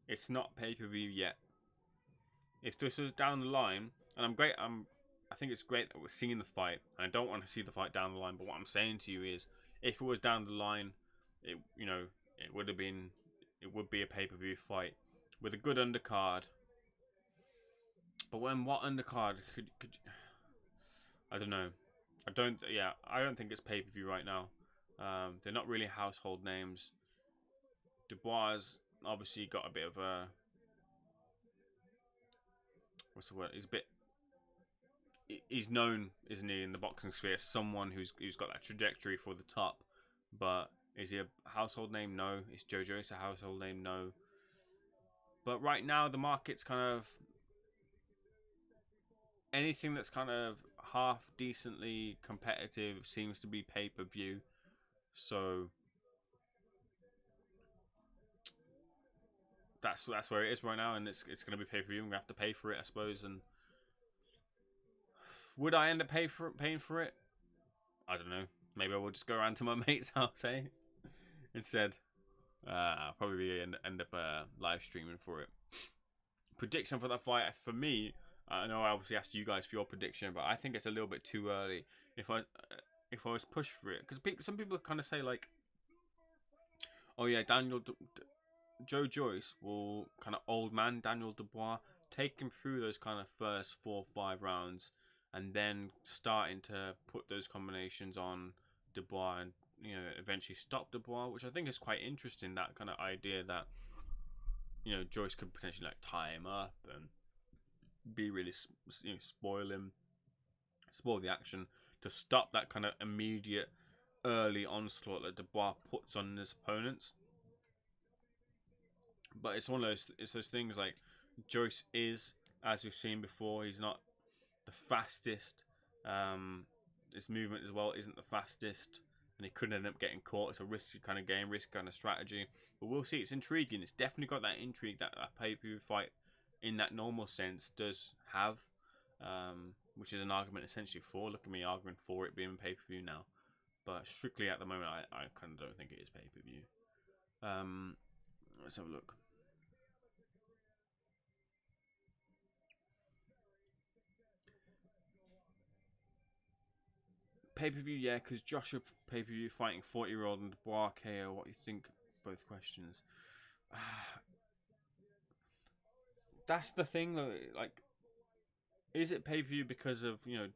it's not pay-per-view yet. If this is down the line, and I think it's great that we're seeing the fight. And I don't want to see the fight down the line, but what I'm saying to you is, if it was down the line, it would be a pay-per-view fight with a good undercard. But what undercard could I don't know. I don't think it's pay-per-view right now. They're not really household names. Dubois obviously got a bit of a, what's the word? He's known, isn't he, in the boxing sphere, as someone who's got that trajectory for the top. But is he a household name? No. Is Joe Joyce a household name? No. But right now the market's kind of, anything that's kind of half decently competitive seems to be pay-per-view. So that's where it is right now, and it's going to be pay-per-view. I'm going to have to pay for it, I suppose. And would I end up paying for it? I don't know. Maybe I will just go around to my mate's house, instead. I'll probably end up live streaming for it. Prediction for that fight, for me, I know I obviously asked you guys for your prediction, but I think it's a little bit too early. If I was pushed for it, because some people kind of say, like, oh yeah, Joe Joyce will kind of old man Daniel Dubois, take him through those kind of first 4 or 5 rounds, and then starting to put those combinations on Dubois and, you know, eventually stop Dubois, which I think is quite interesting. That kind of idea that, you know, Joyce could potentially, like, tie him up and be really, you know, spoil the action to stop that kind of immediate early onslaught that Dubois puts on his opponents. But it's those things, like, Joyce is, as we've seen before, he's not the fastest. His movement as well isn't the fastest, and he could end up getting caught. It's a risky kind of game, risky kind of strategy. But we'll see. It's intriguing. It's definitely got that intrigue that a pay-per-view fight in that normal sense does have, which is an argument essentially for. Look at me arguing for it being pay-per-view now. But strictly at the moment, I kind of don't think it is pay-per-view. Let's have a look. Pay-per-view, yeah, because Joshua pay-per-view fighting 40-year-old and Dubois KO. What do you think? Both questions. That's the thing, though. Like, is it pay-per-view because of, you know,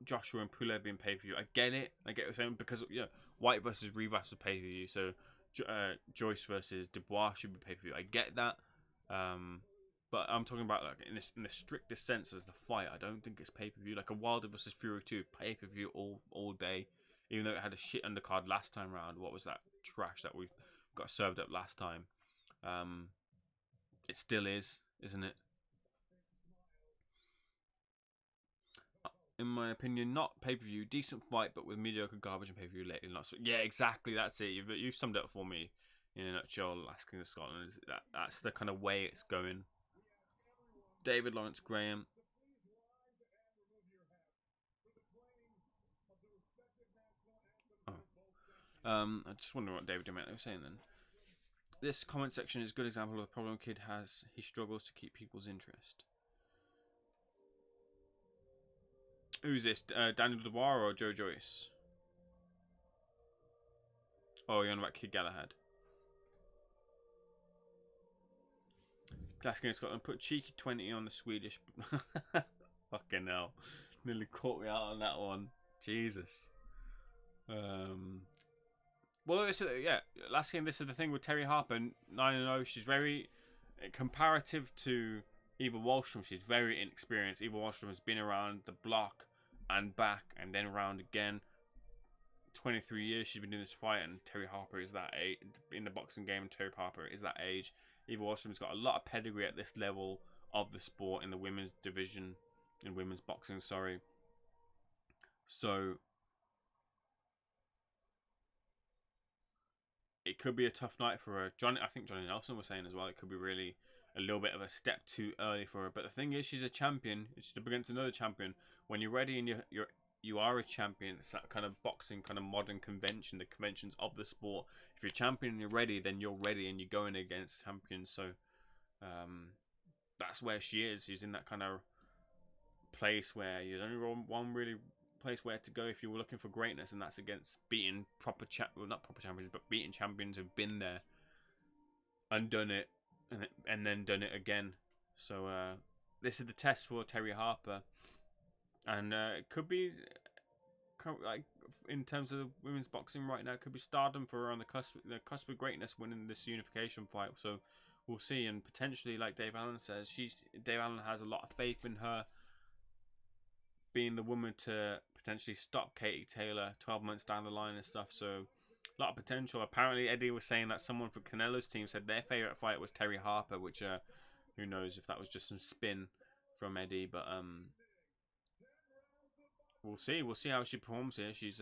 Joshua and Pulev being pay-per-view? I get it. I get what you're saying, because, you know, White versus Rivas was pay-per-view, so Joyce versus Dubois should be pay-per-view. I get that. But I'm talking about, like, in the strictest sense as the fight. I don't think it's pay-per-view. Like a Wilder versus Fury 2, pay-per-view all day. Even though it had a shit undercard last time round. What was that trash that we got served up last time? It still is, isn't it? In my opinion, not pay-per-view. Decent fight, but with mediocre garbage and pay-per-view lately. Not so. Yeah, exactly. That's it. You've summed it up for me in a nutshell. Asking the Scotland. That's the kind of way it's going. David Lawrence Graham. I just wonder what David Demento was saying then. This comment section is a good example of a problem kid has. He struggles to keep people's interest. Who's this? Daniel Dubois or Joe Joyce? Oh, you're on about Kid Galahad. Glasgow, Scotland. Put cheeky 20 on the Swedish. Fucking hell. Nearly caught me out on that one. Jesus. Well, this is, yeah. Last game, this is the thing with Terry Harper. 9-0. She's very comparative to Eva Wahlstrom. She's very inexperienced. Eva Wahlstrom has been around the block and back and then around again. 23 years she's been doing this fight, and Terry Harper is that age in the boxing game. And Terry Harper is that age. Eva Wahlstrom's got a lot of pedigree at this level of the sport in the women's division, in women's boxing. Sorry. So it could be a tough night for her. I think Johnny Nelson was saying as well, it could be really a little bit of a step too early for her. But the thing is, she's a champion. It's up against another champion. When you're ready and you are a champion, it's that kind of boxing, kind of modern convention, the conventions of the sport. If you're a champion and you're ready, then you're ready and you're going against champions. So that's where she is. She's in that kind of place where there's only one really place where to go if you were looking for greatness, and that's against beating not proper champions, but beating champions who've been there and done it, and then done it again. So this is the test for Terry Harper, and it could be like in terms of women's boxing right now, it could be stardom for her on the cusp of greatness, winning this unification fight. So we'll see, and potentially, like Dave Allen says, Dave Allen has a lot of faith in her being the woman to potentially stop Katie Taylor 12 months down the line and stuff. So a lot of potential. Apparently Eddie was saying that someone from Canelo's team said their favourite fight was Terry Harper, which who knows if that was just some spin from Eddie. But we'll see how she performs here. She's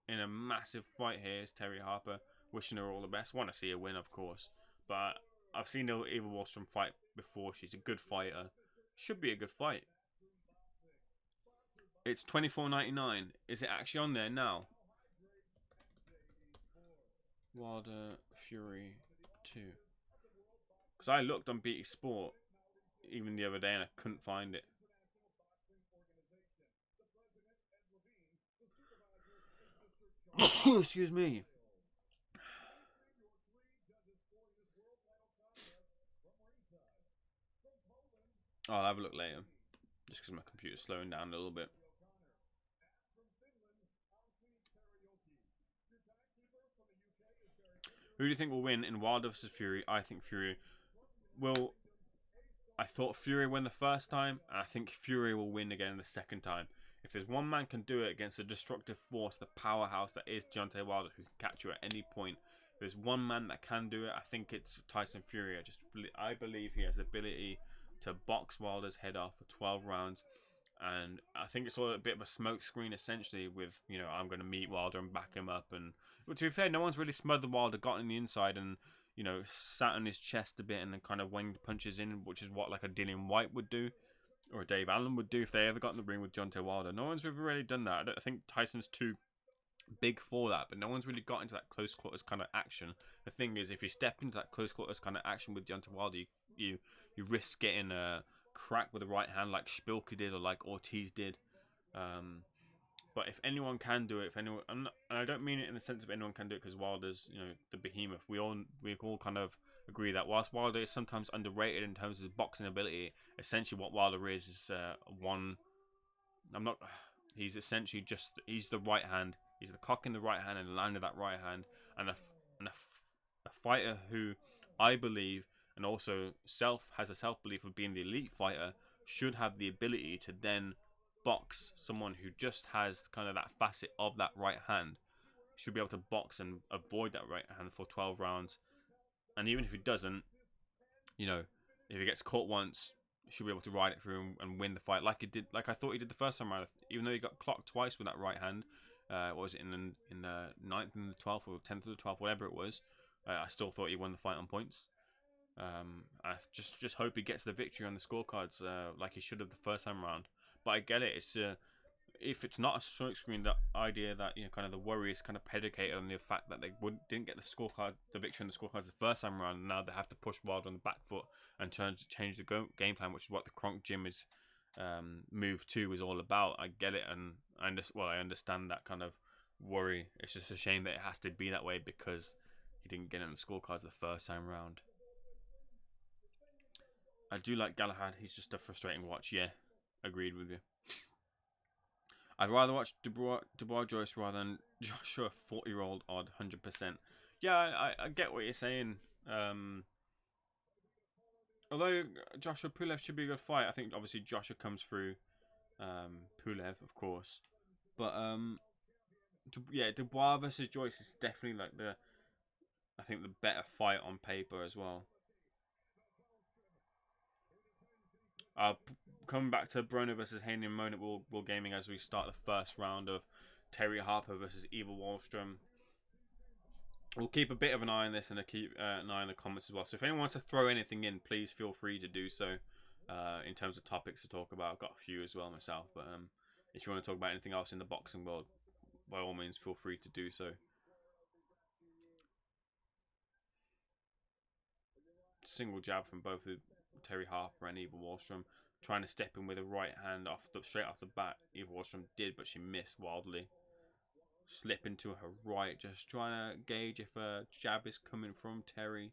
in a massive fight here, is Terry Harper. Wishing her all the best. Want to see her win, of course, but I've seen Eva Wahlstrom fight before. She's a good fighter. Should be a good fight. It's $24.99. Is it actually on there now? Wilder Fury 2. Because I looked on BT Sport even the other day and I couldn't find it. Excuse me. I'll have a look later. Just because my computer's slowing down a little bit. Who do you think will win in Wilder vs Fury? I think Fury will. I thought Fury won the first time, and I think Fury will win again the second time. If there's one man can do it against the destructive force, the powerhouse that is Deontay Wilder, who can catch you at any point, if there's one man that can do it, I think it's Tyson Fury. I believe he has the ability to box Wilder's head off for 12 rounds. And I think it's all a bit of a smokescreen, essentially, with, I'm going to meet Wilder and back him up. And well, to be fair, no one's really smothered Wilder, got on the inside and, sat on his chest a bit and then kind of winged punches in, which is what like a Dillian White would do, or a Dave Allen would do if they ever got in the ring with Deontay Wilder. No one's ever really done that. I think Tyson's too big for that, but no one's really got into that close quarters kind of action. The thing is, if you step into that close quarters kind of action with Deontay Wilder, you risk getting cracked with the right hand like Spilker did or like Ortiz did. But if anyone can do it, and I don't mean it in the sense of anyone can do it because Wilder's, the behemoth. We all kind of agree that whilst Wilder is sometimes underrated in terms of his boxing ability, essentially what Wilder is he's essentially he's the right hand. He's the cock in the right hand and the land of that right hand, and a fighter who I believe, and also has a self-belief of being the elite fighter, should have the ability to then box someone who just has kind of that facet of that right hand. Should be able to box and avoid that right hand for 12 rounds. And even if he doesn't, if he gets caught once, should be able to ride it through and win the fight like I thought he did the first time around. Even though he got clocked twice with that right hand, what was it, in the 9th and the 12th or 10th or the 12th, whatever it was, I still thought he won the fight on points. I just hope he gets the victory on the scorecards like he should have the first time around. But I get it. It's if it's not a smokescreen, the idea that kind of the worry is kind of predicated on the fact that they didn't get the victory in the scorecards the first time around, and now they have to push Wild on the back foot and change the game plan, which is what the Kronk Gym is move 2 is all about. I get it, and I understand that kind of worry. It's just a shame that it has to be that way because he didn't get it in the scorecards the first time round. I do like Galahad. He's just a frustrating watch. Yeah, agreed with you. I'd rather watch Dubois Joyce rather than Joshua 40-year-old odd 100%. Yeah, I get what you're saying. Although Joshua Pulev should be a good fight, I think obviously Joshua comes through Pulev, of course. But yeah, Dubois versus Joyce is definitely like the better fight on paper as well. Coming back to Broner versus Haney in a moment, we'll gaming as we start the first round of Terry Harper versus Eva Wahlstrom. We'll keep a bit of an eye on this and keep an eye on the comments as well. So if anyone wants to throw anything in, please feel free to do so. In terms of topics to talk about, I've got a few as well myself. But if you want to talk about anything else in the boxing world, by all means, feel free to do so. Single jab from both Terry Harper and Eva Wahlstrom. Trying to step in with a right hand straight off the bat. Eva Wahlstrom did, but she missed wildly. Slip into her right, just trying to gauge if a jab is coming from Terry.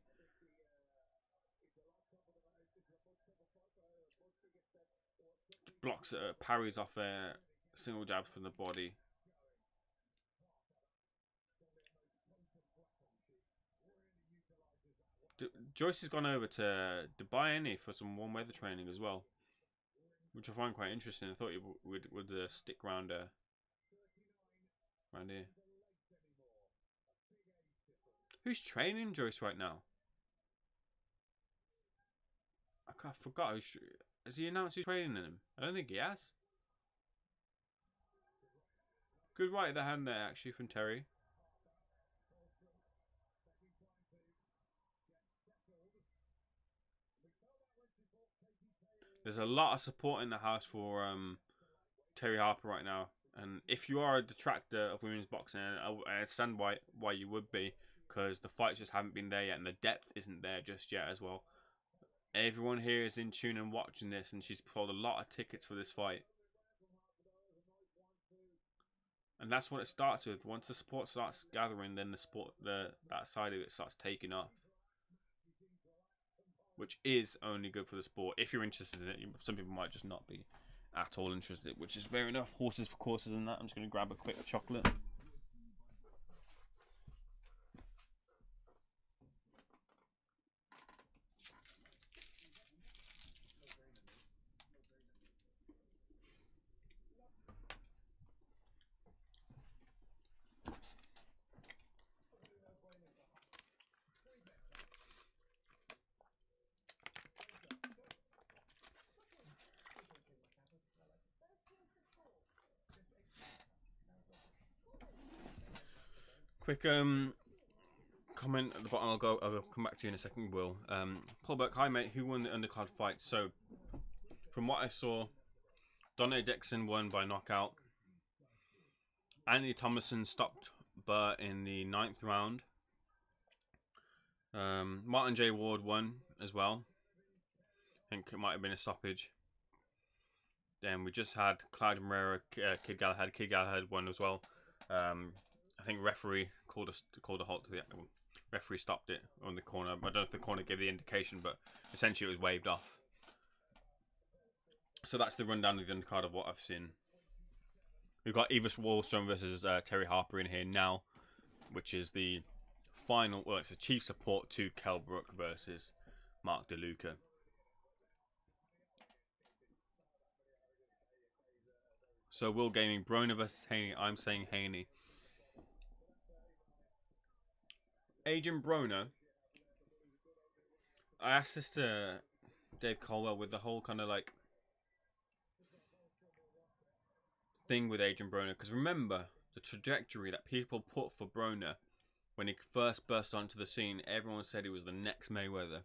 Blocks parries off a single jab from the body. Joyce has gone over to Dubai for some warm weather training as well, which I find quite interesting. I thought he would stick around here. Who's training Joyce right now? I forgot. Has he announced who's training him? I don't think he has. Good right of the hand there, actually, from Terry. There's a lot of support in the house for Terry Harper right now. And if you are a detractor of women's boxing, I understand why you would be, because the fights just haven't been there yet, and the depth isn't there just yet as well. Everyone here is in tune and watching this, and she's sold a lot of tickets for this fight. And that's what it starts with. Once the support starts gathering, then that side of it starts taking off, which is only good for the sport. If you're interested in it, some people might just not be at all interested, which is fair enough. Horses for courses and that. I'm just going to grab a quick chocolate. Quick comment at the bottom. I'll come back to you in a second, Will. Paul Burke, hi mate, who won the undercard fight? So, from what I saw, Dante Dixon won by knockout. Anthony Thomason stopped Burr in the 9th round. Martin J. Ward won as well. I think it might have been a stoppage. Then we just had Claudio Marrero, Kid Galahad. Kid Galahad won as well. I think referee called a halt to the referee, stopped it on the corner. I don't know if the corner gave the indication, but essentially it was waved off. So that's the rundown of the undercard of what I've seen. We've got Eva Wahlstrom versus Terry Harper in here now, which is the final. Well, it's the chief support to Kell Brook versus Mark De Luca. So Will Gaming, Broner versus Haney. I'm saying Haney. Adrian Broner, I asked this to Dave Colwell with the whole kind of like thing with Adrian Broner, because remember the trajectory that people put for Broner when he first burst onto the scene. Everyone said he was the next Mayweather.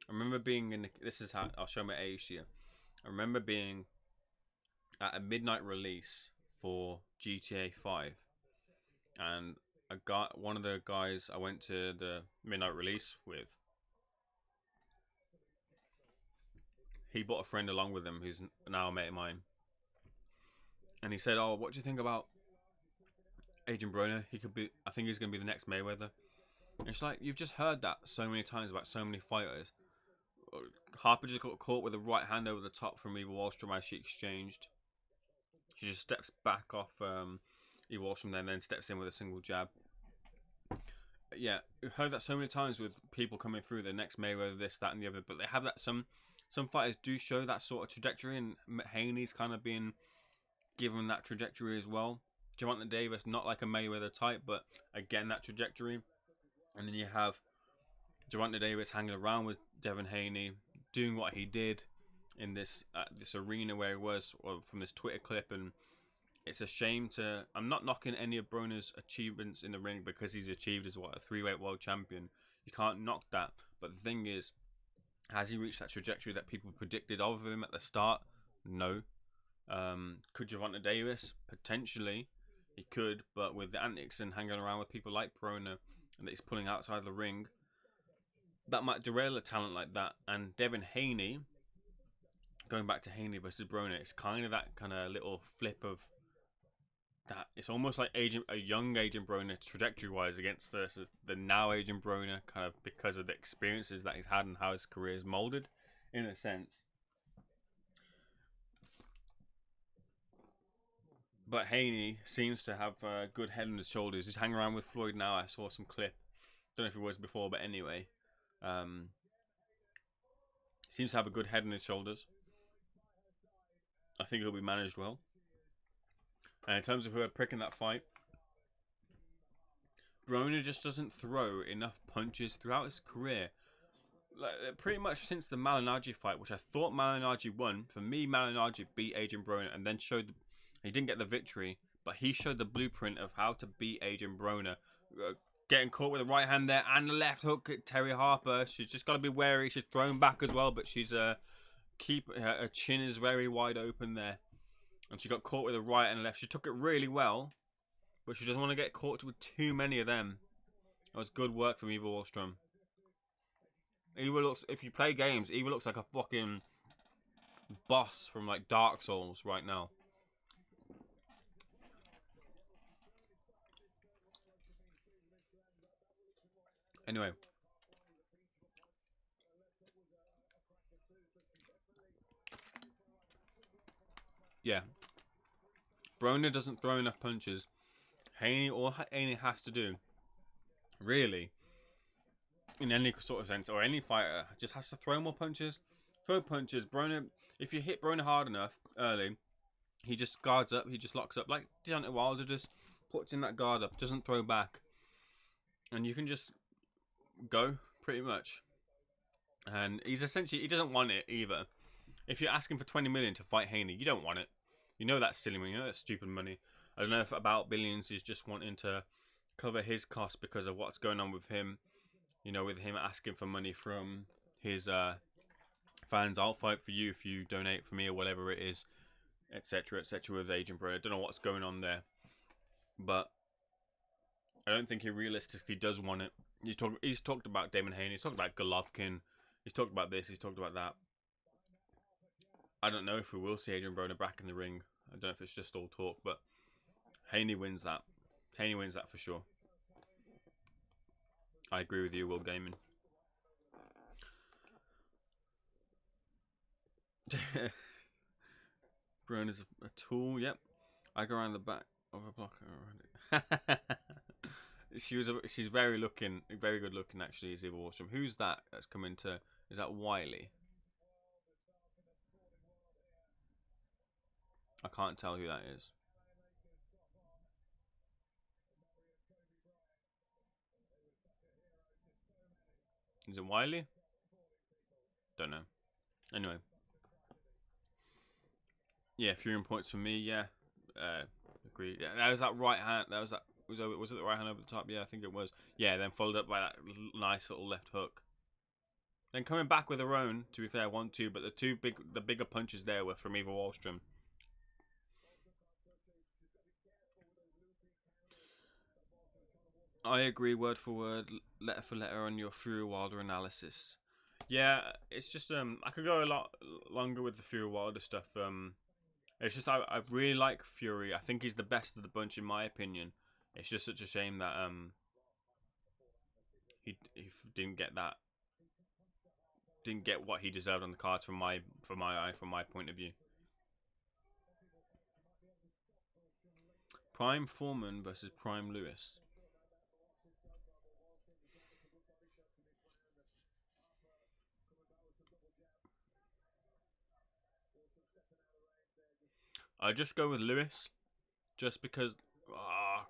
I remember being in this is how I'll show my age here. I remember being at a midnight release for GTA 5, and one of the guys I went to the midnight release with, he brought a friend along with him who's now a mate of mine, and he said, "Oh, what do you think about Adrian Broner? I think he's going to be the next Mayweather." And it's like, you've just heard that so many times about so many fighters. Harper just got caught with a right hand over the top from Eva Wahlstrom as she exchanged. She just steps back off Eva Wahlstrom and then steps in with a single jab. Yeah, we've heard that so many times with people coming through, the next Mayweather, this, that, and the other. But they have that. Some fighters do show that sort of trajectory, and Haney's kind of been given that trajectory as well. Gervonta Davis, not like a Mayweather type, but again, that trajectory. And then you have Gervonta Davis hanging around with Devin Haney, doing what he did in this arena where he was, or from this Twitter clip. And it's a shame to... I'm not knocking any of Broner's achievements in the ring, because he's achieved as a 3-weight world champion. You can't knock that. But the thing is, has he reached that trajectory that people predicted of him at the start? No. Could Gervonta Davis? Potentially. He could, but with the antics and hanging around with people like Broner, and that he's pulling outside the ring, that might derail a talent like that. And Devin Haney, going back to Haney versus Broner, it's kind of that kind of little flip of that. It's almost like a young Adrian Broner trajectory-wise against the now Adrian Broner, kind of because of the experiences that he's had and how his career is molded, in a sense. But Haney seems to have a good head on his shoulders. He's hanging around with Floyd now. I saw some clip. Don't know if it was before, but anyway. Seems to have a good head on his shoulders. I think it'll be managed well. And in terms of who are picking that fight, Broner just doesn't throw enough punches throughout his career. Like, pretty much since the Malignaggi fight, which I thought Malignaggi won. For me, Malignaggi beat Adrian Broner and then showed... He didn't get the victory, but he showed the blueprint of how to beat Adrian Broner. Getting caught with the right hand there and the left hook at Terry Harper. She's just got to be wary. She's thrown back as well, but she's her chin is very wide open there. And she got caught with the right and left. She took it really well, but she doesn't want to get caught with too many of them. That was good work from Eva Wahlstrom. Eva looks, if you play games, Eva looks like a fucking boss from like Dark Souls right now. Anyway. Yeah. Broner doesn't throw enough punches. All Haney has to do, really, in any sort of sense, or any fighter, just has to throw more punches. Throw punches. Broner, if you hit Broner hard enough early, he just guards up, he just locks up. Like Deontay Wilder just puts in that guard up, doesn't throw back. And you can just... go pretty much. And he's essentially, he doesn't want it either. If you're asking for 20 million to fight Haney, you don't want it. You know that's silly money, you know that's stupid money. I don't know if About Billions is just wanting to cover his costs because of what's going on with him, you know, with him asking for money from his fans. I'll fight for you if you donate for me, or whatever it is, etc, etc, with Adrian Broner. I don't know what's going on there, but I don't think he realistically does want it. He's talked about Damon Haney, he's talked about Golovkin, he's talked about this, he's talked about that. I don't know if we will see Adrian Broner back in the ring. I don't know if it's just all talk, but Haney wins that. Haney wins that for sure. I agree with you, Will Gaiman. Broner's a tool, yep. I go around the back of a blocker. She's very good looking actually, is Eva Wahlstrom. Who's that that's coming to... Is that Wiley? I can't tell who that is. Is it Wiley? Don't know. Anyway. Yeah, Fury points for me, yeah. Agree. Yeah, that was that right hand. Was it the right hand over the top? Yeah, I think it was. Yeah, then followed up by that nice little left hook. Then coming back with her own, to be fair, 1-2, but the bigger punches there were from Eva Wahlstrom. I agree word for word, letter for letter on your Fury Wilder analysis. Yeah, it's just I could go a lot longer with the Fury Wilder stuff. It's just I really like Fury. I think he's the best of the bunch in my opinion. It's just such a shame that he didn't get that, didn't get what he deserved on the cards from my point of view. Prime Foreman versus Prime Lewis. I just go with Lewis, just because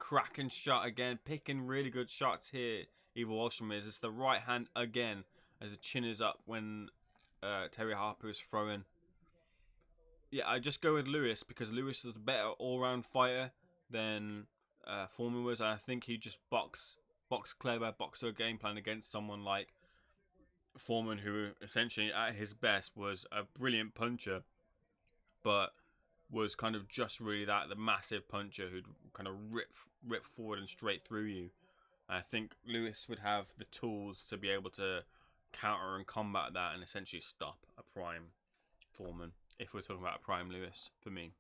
cracking shot again, picking really good shots here. Either Wahlstrom is. It's the right hand again as the chin is up when Terry Harper is throwing. Yeah, I just go with Lewis because Lewis is a better all-round fighter than Foreman was. I think he just box clever, box to a game plan against someone like Foreman, who essentially at his best was a brilliant puncher, but was kind of just really the massive puncher who'd kind of rip forward and straight through you. I think Lewis would have the tools to be able to counter and combat that and essentially stop a prime Foreman, if we're talking about a prime Lewis, for me.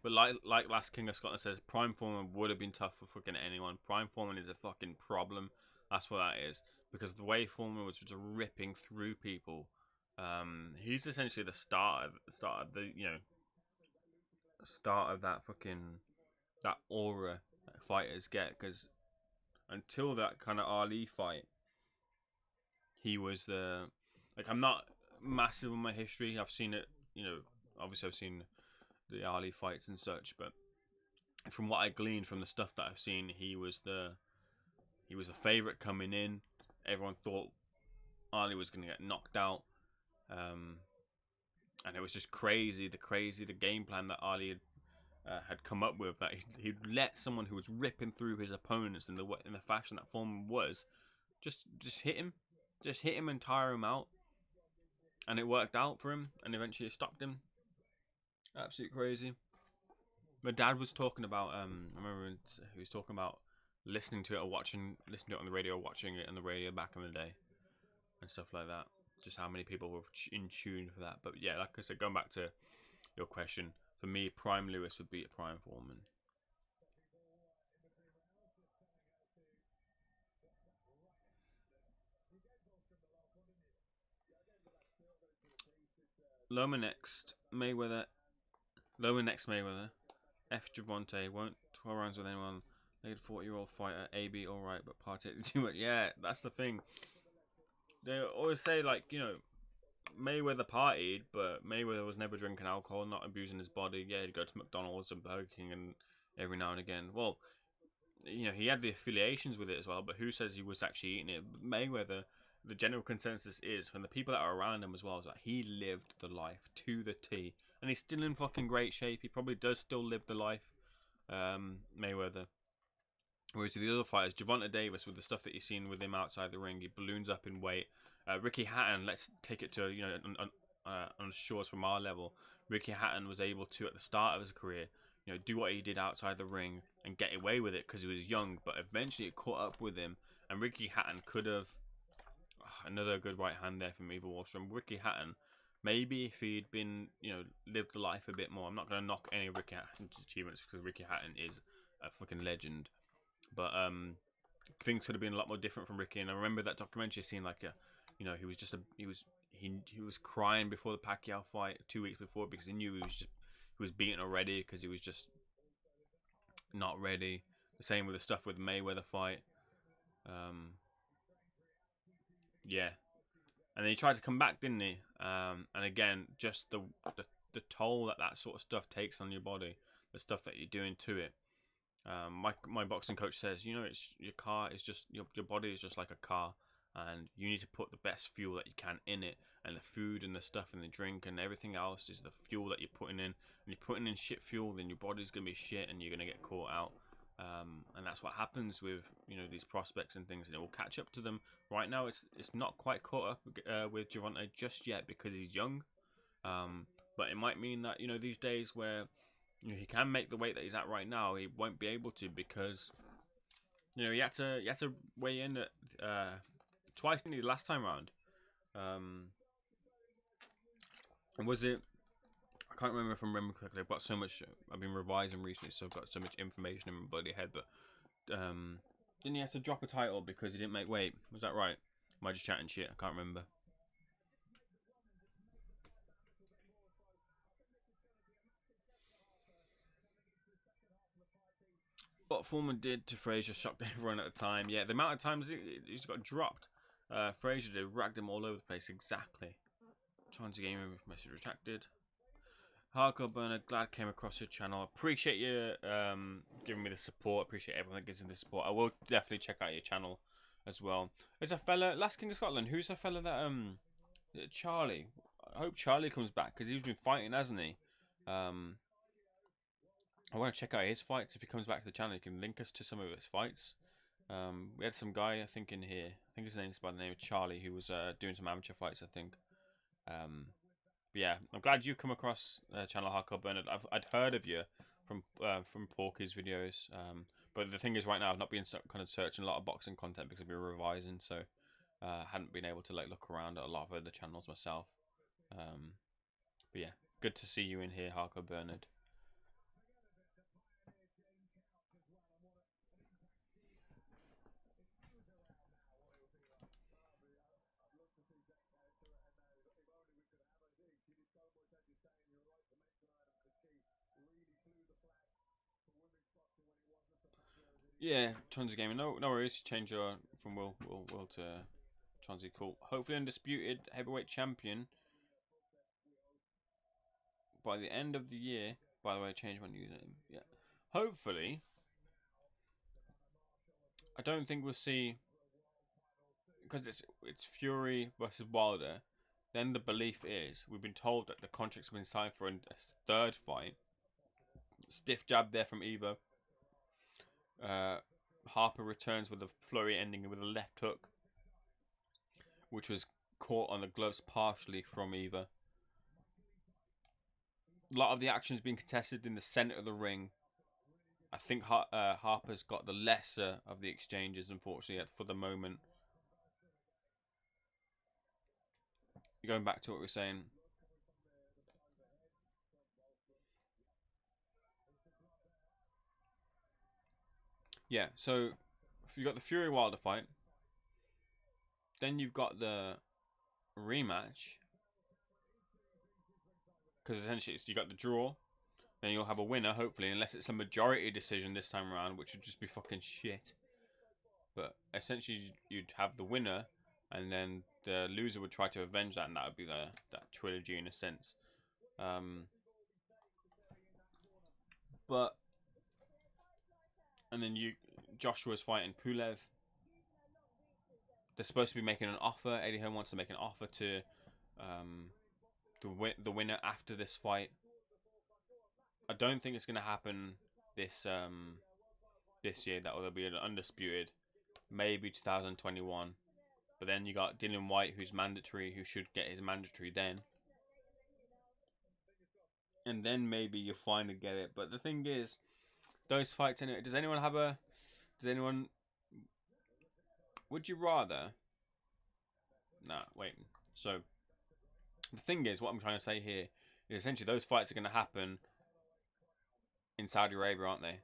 But like Last King of Scotland says, Prime Foreman would have been tough for fucking anyone. Prime Foreman is a fucking problem. That's what that is. Because the way Foreman was just ripping through people, he's essentially the start of that fucking, that aura that fighters get. Because until that kind of Ali fight, he was the, like, I'm not massive on my history. I've seen it, obviously I've seen the Ali fights and such, but from what I gleaned from the stuff that I've seen, he was the favorite coming in. Everyone thought Ali was going to get knocked out, and it was just crazy the game plan that Ali had come up with, that he'd let someone who was ripping through his opponents in the fashion that Foreman was just hit him and tire him out, and it worked out for him, and eventually it stopped him. Absolutely crazy. My dad was talking about, I remember he was talking about listening to it on the radio, watching it on the radio back in the day, and stuff like that. Just how many people were in tune for that. But yeah, like I said, going back to your question, for me, Prime Lewis would beat a Prime Foreman. Lower next Mayweather. F. Javante, won't 12 rounds with anyone. Lead 40-year-old fighter. AB alright, but partake too much. Yeah, that's the thing. They always say, like, Mayweather partied, but Mayweather was never drinking alcohol, not abusing his body. Yeah, he'd go to McDonald's and Burger King and every now and again. Well, he had the affiliations with it as well, but who says he was actually eating it? Mayweather, the general consensus is, from the people that are around him as well, is that he lived the life to the T. And he's still in fucking great shape. He probably does still live the life, Mayweather. Whereas the other fighters, Gervonta Davis, with the stuff that you've seen with him outside the ring, he balloons up in weight. Ricky Hatton, let's take it to, on shores from our level. Ricky Hatton was able to, at the start of his career, do what he did outside the ring and get away with it because he was young. But eventually it caught up with him, and Ricky Hatton could have, another good right hand there from Eva Wahlstrom. Ricky Hatton, maybe if he'd been, lived the life a bit more. I'm not going to knock any of Ricky Hatton's achievements because Ricky Hatton is a fucking legend. But things could have been a lot more different from Ricky. And I remember that documentary scene, like, he was crying before the Pacquiao fight 2 weeks before because he knew he was beaten already because he was just not ready. The same with the stuff with the Mayweather fight. Yeah. And then he tried to come back, didn't he? And again, just the toll that sort of stuff takes on your body, the stuff that you're doing to it. My boxing coach says, it's your car is just your body is just like a car, and you need to put the best fuel that you can in it, and the food and the stuff and the drink and everything else is the fuel that you're putting in. And you're putting in shit fuel, then your body's gonna be shit, and you're gonna get caught out. And that's what happens with these prospects and things, and it will catch up to them. Right now, it's not quite caught up with Gervonta just yet because he's young, but it might mean that these days where he can make the weight that he's at right now, he won't be able to because he had to weigh in at, twice in the last time round. And was it? I can't remember if I remember correctly. I've got so much. I've been revising recently, so I've got so much information in my bloody head. But didn't he have to drop a title because he didn't make weight? Was that right? Am I just chatting shit? I can't remember. What Foreman did to Frazier shocked everyone at the time. Yeah, the amount of times he's got dropped. Frazier did, ragged him all over the place. Exactly. Trying to game message retracted. Hardcore Burner, glad came across your channel. Appreciate you giving me the support. Appreciate everyone that gives me the support. I will definitely check out your channel as well. There's a fella, Last King of Scotland. Who's the fella that Charlie? I hope Charlie comes back because he's been fighting, hasn't he? I want to check out his fights. If he comes back to the channel, he can link us to some of his fights. We had some guy, I think, in here. I think his name's by the name of Charlie, who was doing some amateur fights, I think. But yeah, I'm glad you come across channel Hardcore Bernard. I'd heard of you from Porky's videos, but the thing is, right now I've not been kind of searching a lot of boxing content because I've been revising, so hadn't been able to look around at a lot of other channels myself. But yeah, good to see you in here, Hardcore Bernard. Yeah, Chauncey Gaming. No worries. Change your from Will to Chauncey. Cool. Hopefully, undisputed heavyweight champion by the end of the year. By the way, I changed my username. Yeah. Hopefully, I don't think we'll see because it's Fury versus Wilder. Then the belief is we've been told that the contract's been signed for a third fight. Stiff jab there from Eva. Harper returns with a flurry ending with a left hook, which was caught on the gloves partially from Eva. A lot of the action has been contested in the center of the ring. I think Harper's got the lesser of the exchanges, unfortunately, for the moment. Going back to what we were saying. Yeah, so if you've got the Fury Wilder fight, then you've got the rematch, because essentially you got the draw, then you'll have a winner, hopefully, unless it's a majority decision this time around, which would just be fucking shit. But essentially you'd have the winner, and then the loser would try to avenge that, and that would be that trilogy in a sense. And then Joshua's fighting Pulev. They're supposed to be making an offer. Eddie Hearn wants to make an offer to the winner after this fight. I don't think it's going to happen this year. That will be an undisputed, maybe 2021. But then you got Dylan White, who's mandatory, who should get his mandatory then. And then maybe you'll finally get it. But the thing is, those fights anyway. Does anyone would you rather? Nah, wait. So the thing is, what I'm trying to say here is essentially those fights are going to happen in Saudi Arabia, aren't they?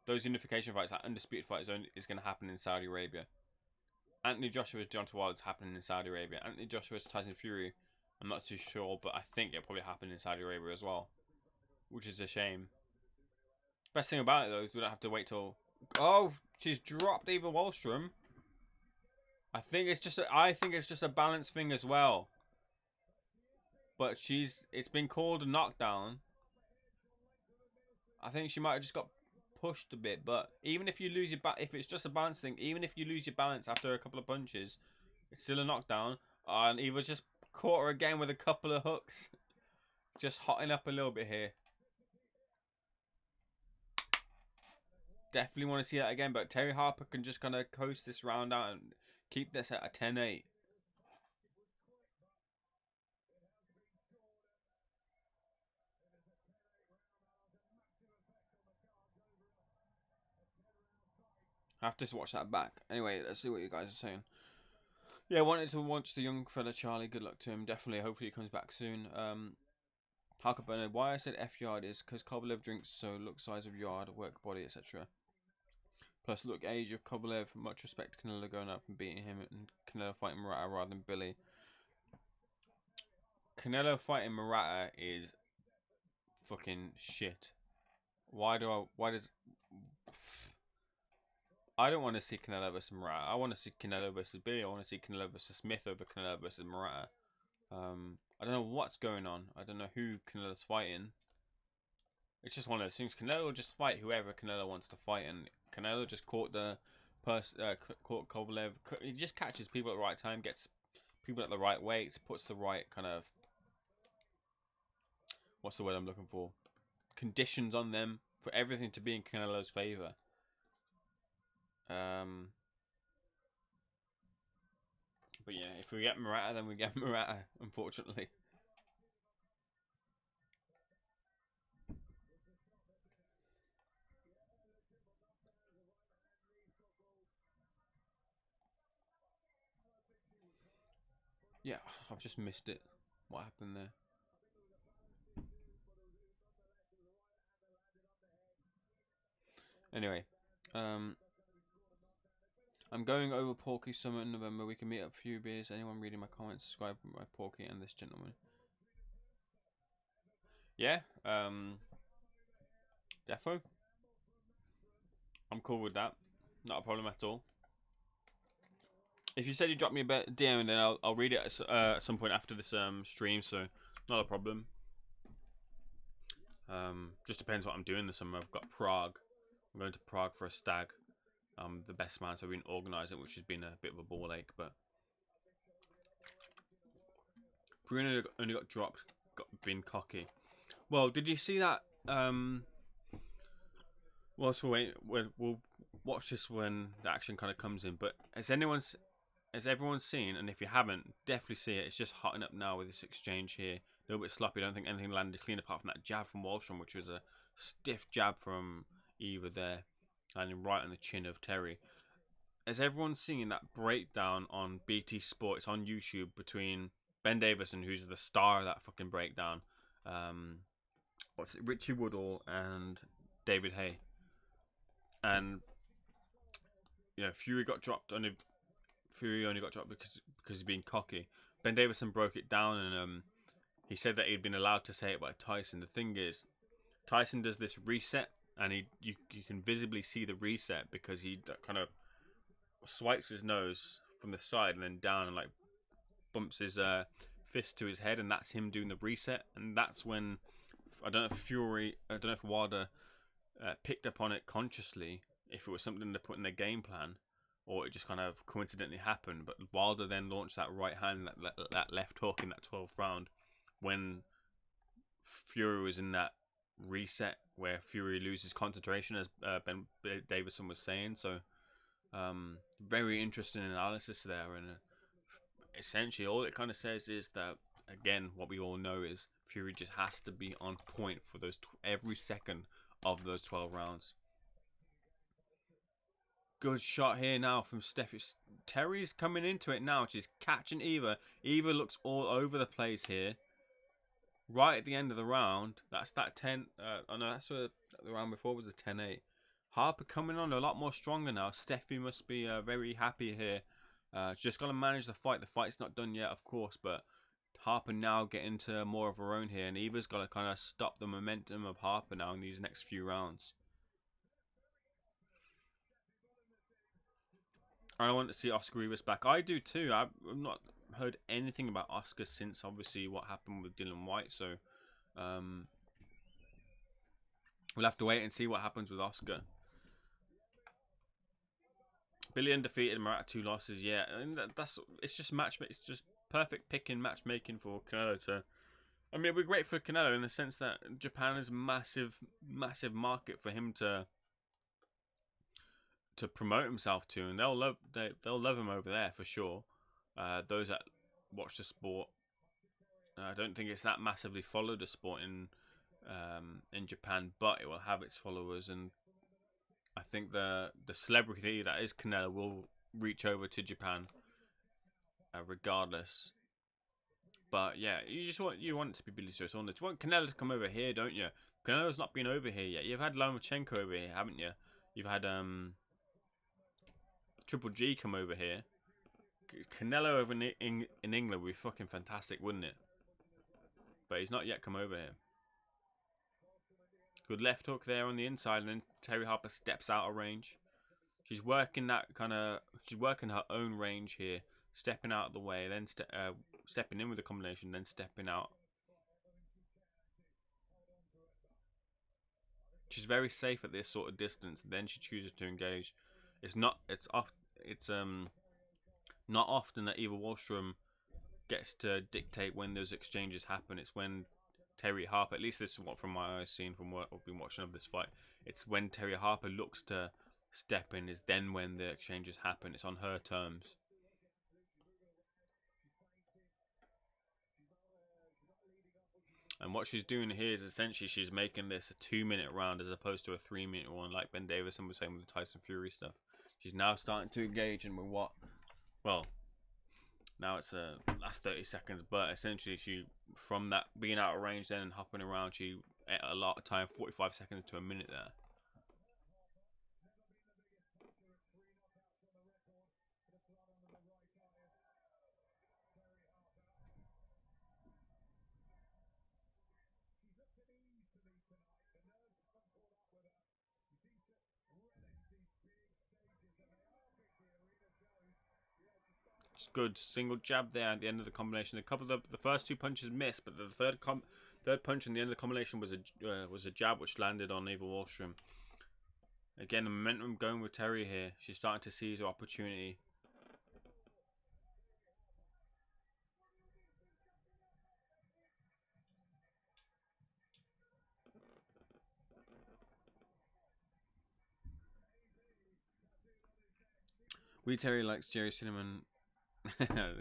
Those unification fights, that undisputed fight is going to happen in Saudi Arabia. Anthony Joshua's Deontay Wilder is happening in Saudi Arabia. Anthony Joshua's Tyson Fury, I'm not too sure, but I think it'll probably happen in Saudi Arabia as well, which is a shame. Best thing about it though is we don't have to wait till. Oh, she's dropped Eva Wahlstrom. I think it's just a balance thing as well. But it's been called a knockdown. I think she might have just got pushed a bit. But even if you lose if it's just a balance thing, even if you lose your balance after a couple of punches, it's still a knockdown. And Eva just caught her again with a couple of hooks. Just hotting up a little bit here. definitely want to see that again. But Terry Harper can just kind of coast this round out and keep this at a 10-8. I have to watch that back. Anyway, let's see what you guys are saying. Yeah, I wanted to watch the young fella Charlie. Good luck to him. Definitely. Hopefully he comes back soon. Harker Bernard. Why I said F yard is because Kovalev drinks, so look size of yard, work body, etc. Plus look age of Kovalev. Much respect to Canelo going up and beating him, and Canelo fighting Murata rather than Billy. Canelo fighting Murata is fucking shit. Why does... I don't want to see Canelo versus Murata. I want to see Canelo versus Billy. I want to see Canelo versus Smith over Canelo versus Murata. I don't know what's going on. I don't know who Canelo's fighting. It's just one of those things. Canelo will just fight whoever Canelo wants to fight, and Canelo just caught the caught Kovalev. He just catches people at the right time, gets people at the right weights, puts the right kind of, what's the word I'm looking for? Conditions on them for everything to be in Canelo's favor. But yeah, if we get Murata, then we get Murata, unfortunately. Yeah, I've just missed it. What happened there? Anyway, I'm going over Porky Summer in November. We can meet up a few beers. Anyone reading my comments, subscribe to my Porky and this gentleman. Yeah, defo. I'm cool with that. Not a problem at all. If you said you drop me a DM, then I'll read it at some point after this stream, so not a problem. Just depends what I'm doing this summer. I've got Prague. I'm going to Prague for a stag. The best man, so I've been organising, which has been a bit of a ball ache, but Bruno only got dropped, been cocky. Well, did you see that? Well, so we'll watch this when the action kind of comes in. But has everyone seen? And if you haven't, definitely see it. It's just hotting up now with this exchange here. A little bit sloppy. I don't think anything landed clean apart from that jab from Wahlstrom, which was a stiff jab from Eva there, landing right on the chin of Terry. Has everyone seen that breakdown on BT Sport? It's on YouTube between Ben Davison, who's the star of that fucking breakdown. What's it? Richie Woodall and David Hay. And you know, Fury got dropped. Fury only got dropped because he's being cocky. Ben Davison broke it down, and he said that he'd been allowed to say it by Tyson. The thing is, Tyson does this reset, and you can visibly see the reset because he kind of swipes his nose from the side and then down and like bumps his fist to his head, and that's him doing the reset. And that's when I don't know if Wilder picked up on it consciously, if it was something they put in their game plan, or it just kind of coincidentally happened. But Wilder then launched that right hand, that left hook in that 12th round, when Fury was in that reset where Fury loses concentration, as Ben Davison was saying. So very interesting analysis there, and essentially all it kind of says is that, again, what we all know is Fury just has to be on point for those every second of those 12 rounds. Good shot here now from Steffi. Terry's coming into it now. She's catching Eva. Eva looks all over the place here. Right at the end of the round. That's that 10. Oh no, that's the round before was the 10-8. Harper coming on a lot more stronger now. Steffi must be very happy here. Just got to manage the fight. The fight's not done yet, of course, but Harper now getting to more of her own here, and Eva's got to kind of stop the momentum of Harper now in these next few rounds. I want to see Oscar Rivas back. I do too. I've not heard anything about Oscar since obviously what happened with Dylan White, so we'll have to wait and see what happens with Oscar. Billy undefeated, Murata 2 losses. Yeah, and it's just it's just perfect picking matchmaking for Canelo to. I mean, it'd be great for Canelo in the sense that Japan is a massive market for him to to promote himself to, and they'll love him over there for sure. Those that watch the sport, I don't think it's that massively followed the sport in Japan, but it will have its followers, and I think the celebrity that is Canelo will reach over to Japan, regardless. But yeah, you want it to be Billy Joe Saunders. You want Canelo to come over here, don't you? Canelo's not been over here yet. You've had Lomachenko over here, haven't you? You've had Triple G come over here. Canelo over in England would be fucking fantastic, wouldn't it? But he's not yet come over here. Good left hook there on the inside, and then Terry Harper steps out of range. She's working her own range here, stepping out of the way, then stepping in with the combination, then stepping out. She's very safe at this sort of distance, and then she chooses to engage. It's not often that Eva Wahlstrom gets to dictate when those exchanges happen. It's when Terry Harper, at least this is what from my eyes seen from what I've been watching of this fight, it's when Terry Harper looks to step in, is then when the exchanges happen. It's on her terms. And what she's doing here is essentially she's making this a 2-minute round as opposed to a 3-minute one, like Ben Davison was saying with the Tyson Fury stuff. She's now starting to engage, and with what? Well, now it's last 30 seconds, but essentially she, from that being out of range then and hopping around, she ate a lot of time, 45 seconds to a minute there. Good single jab there at the end of the combination. A couple of the first two punches missed, but the third punch in the end of the combination was a jab which landed on Eva Wahlstrom. Again, the momentum going with Terry here. She's starting to seize her opportunity. Wee Terry likes Jerry Cinnamon.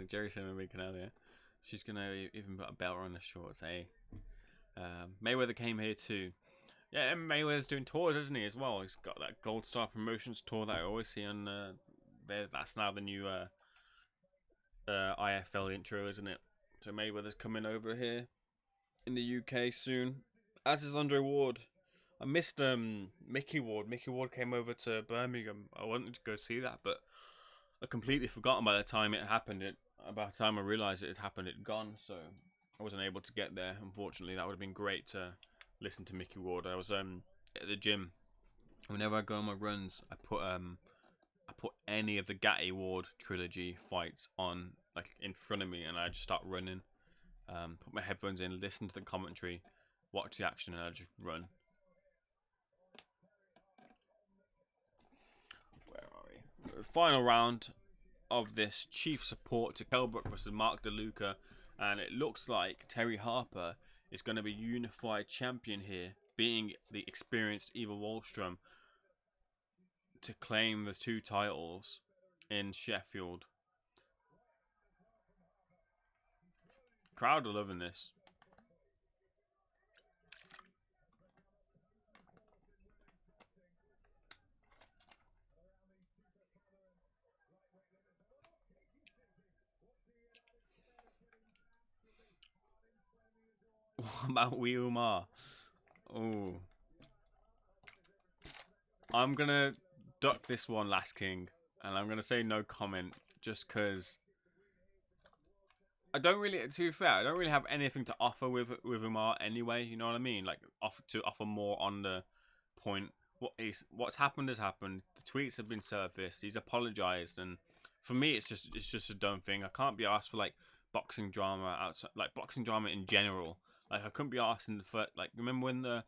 Jerry Cinnamon big canal, yeah. She's gonna even put a belt on the shorts, eh? Mayweather came here too. Yeah, and Mayweather's doing tours, isn't he, as well? He's got that Gold Star Promotions tour that I always see on there. That's now the new IFL intro, isn't it? So Mayweather's coming over here in the UK soon, as is Andre Ward. I missed Mickey Ward. Mickey Ward came over to Birmingham. I wanted to go see that, but I completely forgotten by the time it happened. By the time I realised it had happened, it had gone, so I wasn't able to get there. Unfortunately, that would have been great to listen to Mickey Ward. I was at the gym. Whenever I go on my runs, I put any of the Gatti Ward trilogy fights on, like, in front of me, and I just start running. Put my headphones in, listen to the commentary, watch the action, and I just run. Final round of this chief support to Kell Brook versus Mark De Luca, and it looks like Terry Harper is going to be unified champion here, being the experienced Eva Wahlstrom to claim the 2 titles in Sheffield. Crowd are loving this. What about Wee Umar? Oh, I'm gonna duck this one, Last King, and I'm gonna say no comment, just because I don't really, to be fair, I don't really have anything to offer with Umar anyway. You know what I mean? Like offer more on the point. What's happened has happened. The tweets have been surfaced. He's apologized, and for me, it's just a dumb thing. I can't be asked for like boxing drama outside, like boxing drama in general. Like, I couldn't be asked in the first, like, remember when the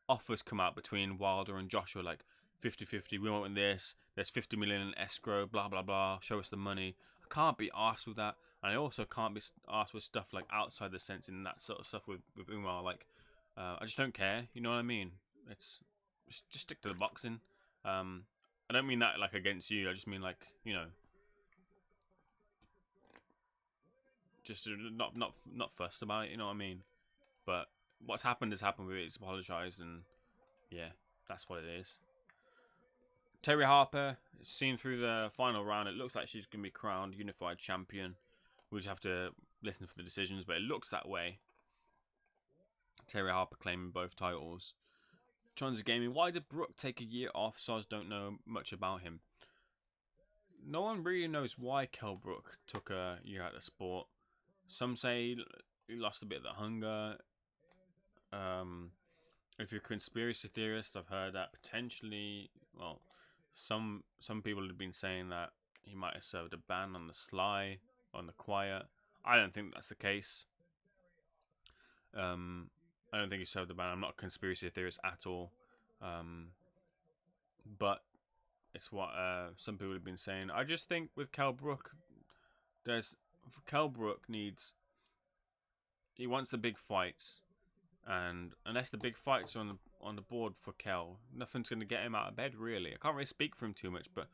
offers come out between Wilder and Joshua, like, 50-50, we want this, there's 50 million in escrow, blah, blah, blah, show us the money. I can't be asked with that, and I also can't be asked with stuff, like, outside the sense in that sort of stuff with Umar. Like, I just don't care, you know what I mean? It's, just stick to the boxing. I don't mean that like against you. I just mean like, you know, just not fussed about it. You know what I mean? But what's happened has happened. It's apologised, and yeah, that's what it is. Terry Harper, seen through the final round, it looks like she's going to be crowned unified champion. We'll just have to listen for the decisions, but it looks that way. Terry Harper claiming both titles. Chonza Gaming, why did Brook take a year off? Soz don't know much about him. No one really knows why Kell Brook took a year out of sport. Some say he lost a bit of the hunger. If you're a conspiracy theorist, I've heard that potentially, well, some people have been saying that he might have served a ban on the sly, on the quiet. I don't think that's the case. I don't think he served a ban. I'm not a conspiracy theorist at all. But it's what some people have been saying. I just think with Kell Brook, Kell Brook he wants the big fights. And unless the big fights are on the board for Kell, nothing's going to get him out of bed, really. I can't really speak for him too much, but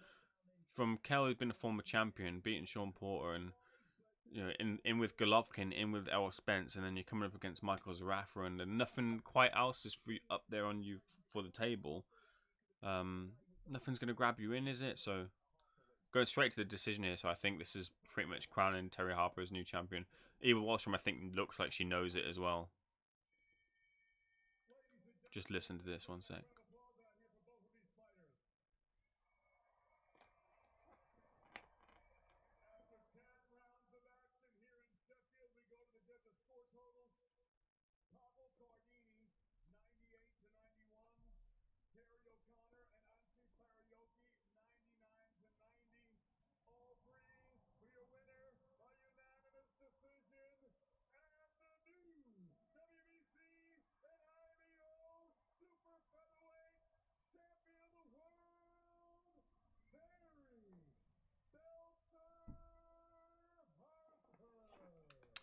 from Kell, who's been a former champion, beating Sean Porter, and you know, in with Golovkin, in with Errol Spence, and then you're coming up against Michael Zerafa, and nothing quite else is up there on you for the table. Nothing's going to grab you in, is it? So going straight to the decision here. So I think this is pretty much crowning Terry Harper as new champion. Eva Wahlstrom, I think, looks like she knows it as well. Just listen to this 1 sec.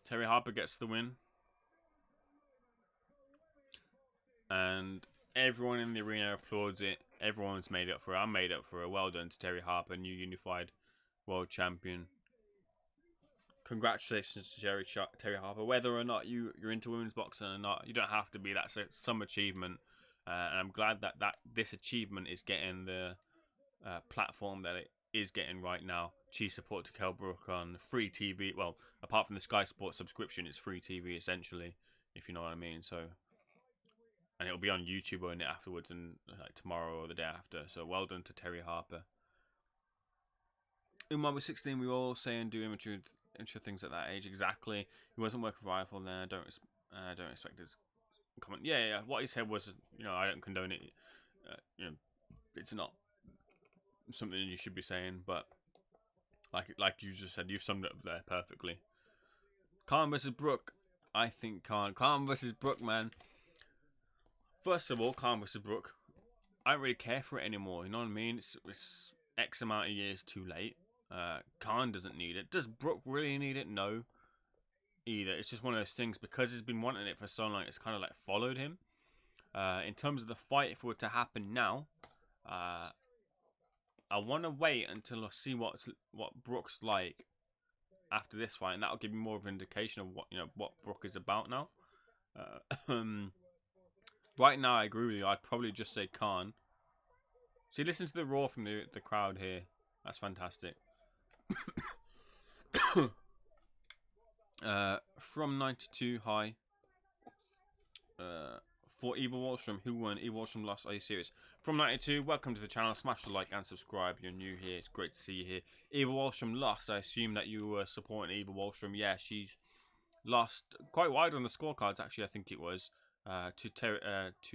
Terry Harper gets the win. And everyone in the arena applauds it. Everyone's made up for it. I'm made up for it. Well done to Terry Harper, new unified world champion. Congratulations to Terry Harper. Whether or not you're into women's boxing or not, you don't have to be. That's some achievement. And I'm glad that this achievement is getting the platform that it is getting right now. Chief support to Kell Brook on free TV. Well, apart from the Sky Sports subscription, it's free TV essentially, if you know what I mean. So, and it'll be on YouTube on it afterwards, and like tomorrow or the day after. So well done to Terry Harper. Umar was 16. We were all saying do immature things at that age. Exactly. He wasn't working for rifle then. I don't expect his comment. Yeah. What he said was, you know, I don't condone it. You know, it's not something you should be saying, but like you just said, you've summed it up there perfectly. Khan versus Brook. I think Khan versus Brook, man. First of all, Khan versus Brook. I don't really care for it anymore. You know what I mean? It's X amount of years too late. Khan doesn't need it. Does Brook really need it? No. Either. It's just one of those things, because he's been wanting it for so long, it's kind of like followed him. In terms of the fight, if it were to happen now, I want to wait until I see what Brook's like after this fight, and that'll give me more of an indication of what Brook is about now. Right now, I agree with you. I'd probably just say Khan. See, listen to the roar from the crowd here. That's fantastic. From 92, hi. For Eva Wahlstrom, who won? Eva Wahlstrom lost. Are you serious? From 92, welcome to the channel. Smash the like and subscribe. You're new here. It's great to see you here. Eva Wahlstrom lost. I assume that you were supporting Eva Wahlstrom. Yeah, she's lost quite wide on the scorecards, actually, I think it was. To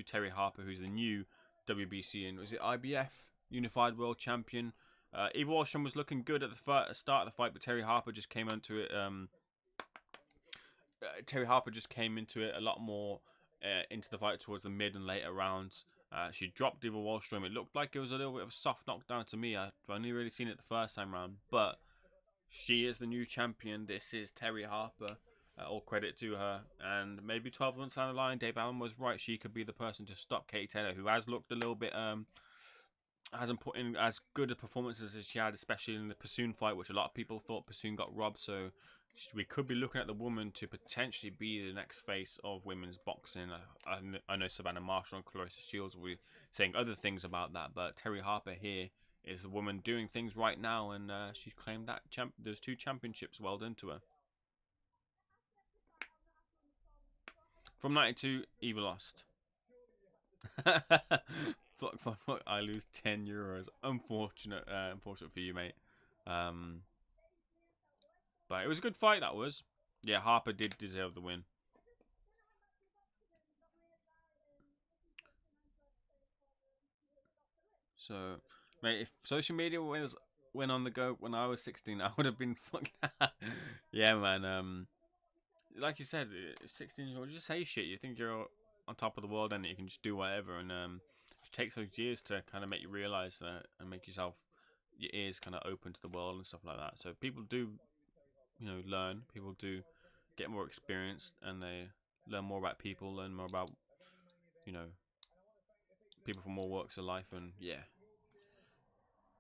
Terry Harper, who's the new WBC and was it IBF Unified World Champion. Eva Wahlstrom was looking good at the start of the fight, but Terry Harper just came into it. Terry Harper just came into it a lot more into the fight towards the mid and later rounds. She dropped Eva Wahlstrom. It looked like it was a little bit of a soft knockdown to me. I've only really seen it the first time round, but she is the new champion. This is Terry Harper. All credit to her. And maybe 12 months down the line, Dave Allen was right. She could be the person to stop Katie Taylor, who has looked a little bit hasn't put in as good a performances as she had, especially in the Pursoon fight, which a lot of people thought Pursoon got robbed. So we could be looking at the woman to potentially be the next face of women's boxing. I know Savannah Marshall and Clarissa Shields will be saying other things about that, but Terry Harper here is the woman doing things right now, and she's claimed that those 2 championships. Well done to her. From 92, Eva lost. Fuck, I lose €10. Unfortunate for you, mate. But it was a good fight, that was. Yeah, Harper did deserve the win. So, mate, if social media went on the go when I was 16, I would have been fucked. Yeah, man. Like you said, 16-year-old, just say shit. You think you're on top of the world and you can just do whatever. And it takes those years to kind of make you realize that and make your ears kind of open to the world and stuff like that. So people do, learn. People do get more experience and they learn more about people, learn more about, people from all walks of life. And yeah,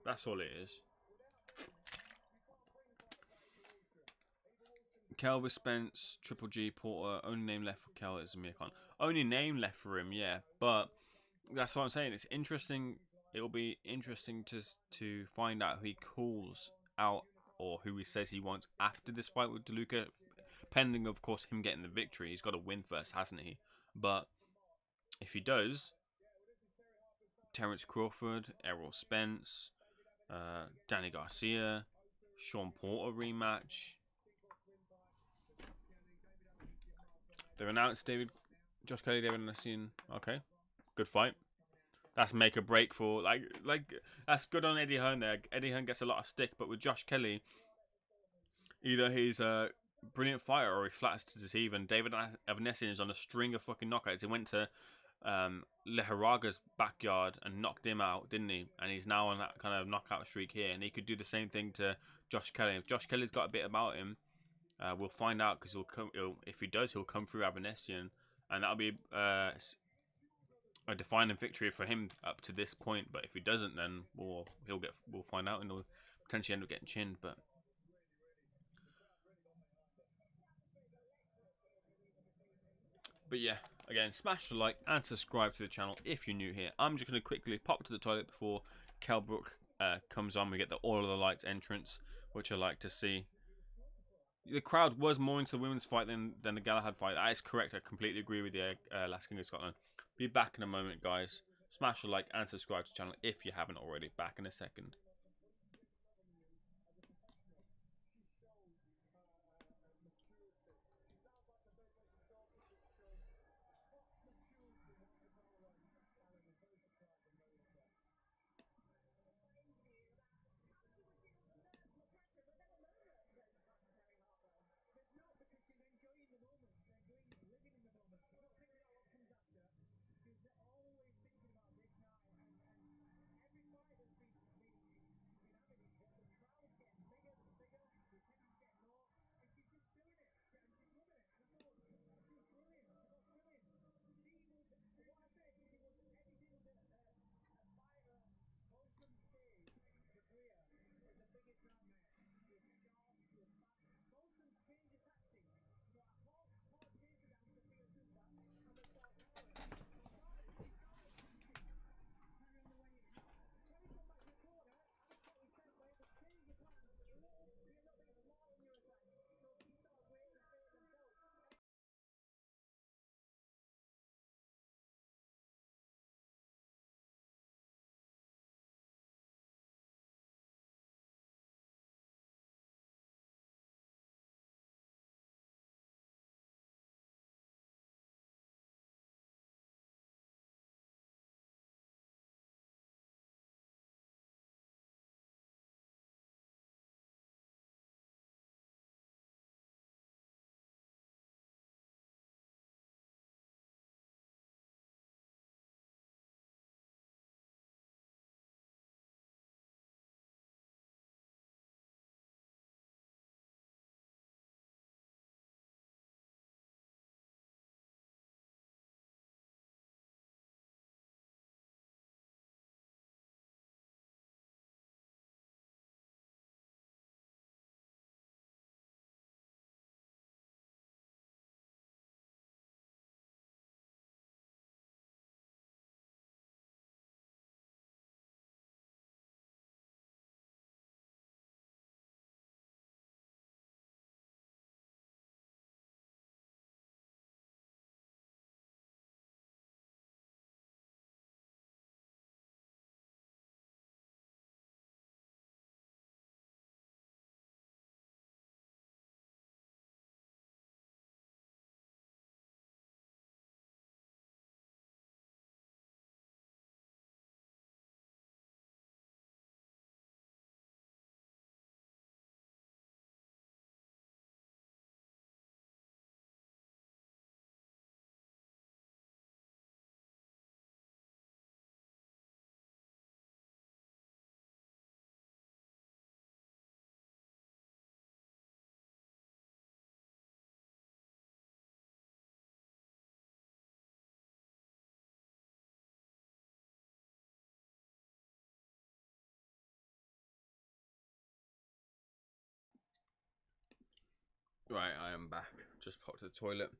that's all it is. Kell Spence, Triple G, Porter. Only name left for Kell is Amir Khan. Only name left for him, yeah. But that's what I'm saying. It's interesting. It'll be interesting to find out who he calls out or who he says he wants after this fight with DeLuca. Pending, of course, him getting the victory. He's got to win first, hasn't he? But if he does, Terence Crawford, Errol Spence, Danny Garcia, Sean Porter rematch. They've announced Josh Kelly, David Nassine. Okay, good fight. That's make or break for like that's good on Eddie Hearn there. Eddie Hearn gets a lot of stick, but with Josh Kelly, either he's a brilliant fighter or he flatters to deceive. And David Avanesyan is on a string of fucking knockouts. He went to Leharaga's backyard and knocked him out, didn't he? And he's now on that kind of knockout streak here, and he could do the same thing to Josh Kelly. If Josh Kelly's got a bit about him, we'll find out because if he does, he'll come through Avanesyan, and that'll be a defining victory for him up to this point. But if he doesn't, then we'll find out, and he'll potentially end up getting chinned. But yeah, again, smash the like and subscribe to the channel if you're new here. I'm just going to quickly pop to the toilet before Kell Brook comes on. We get all of the lights entrance, which I like to see. The crowd was more into the women's fight than the Galahad fight. That is correct. I completely agree with you, Last King of Scotland. Be back in a moment, guys. Smash the like and subscribe to the channel if you haven't already. Back in a second. Right, I am back. Just popped to the toilet.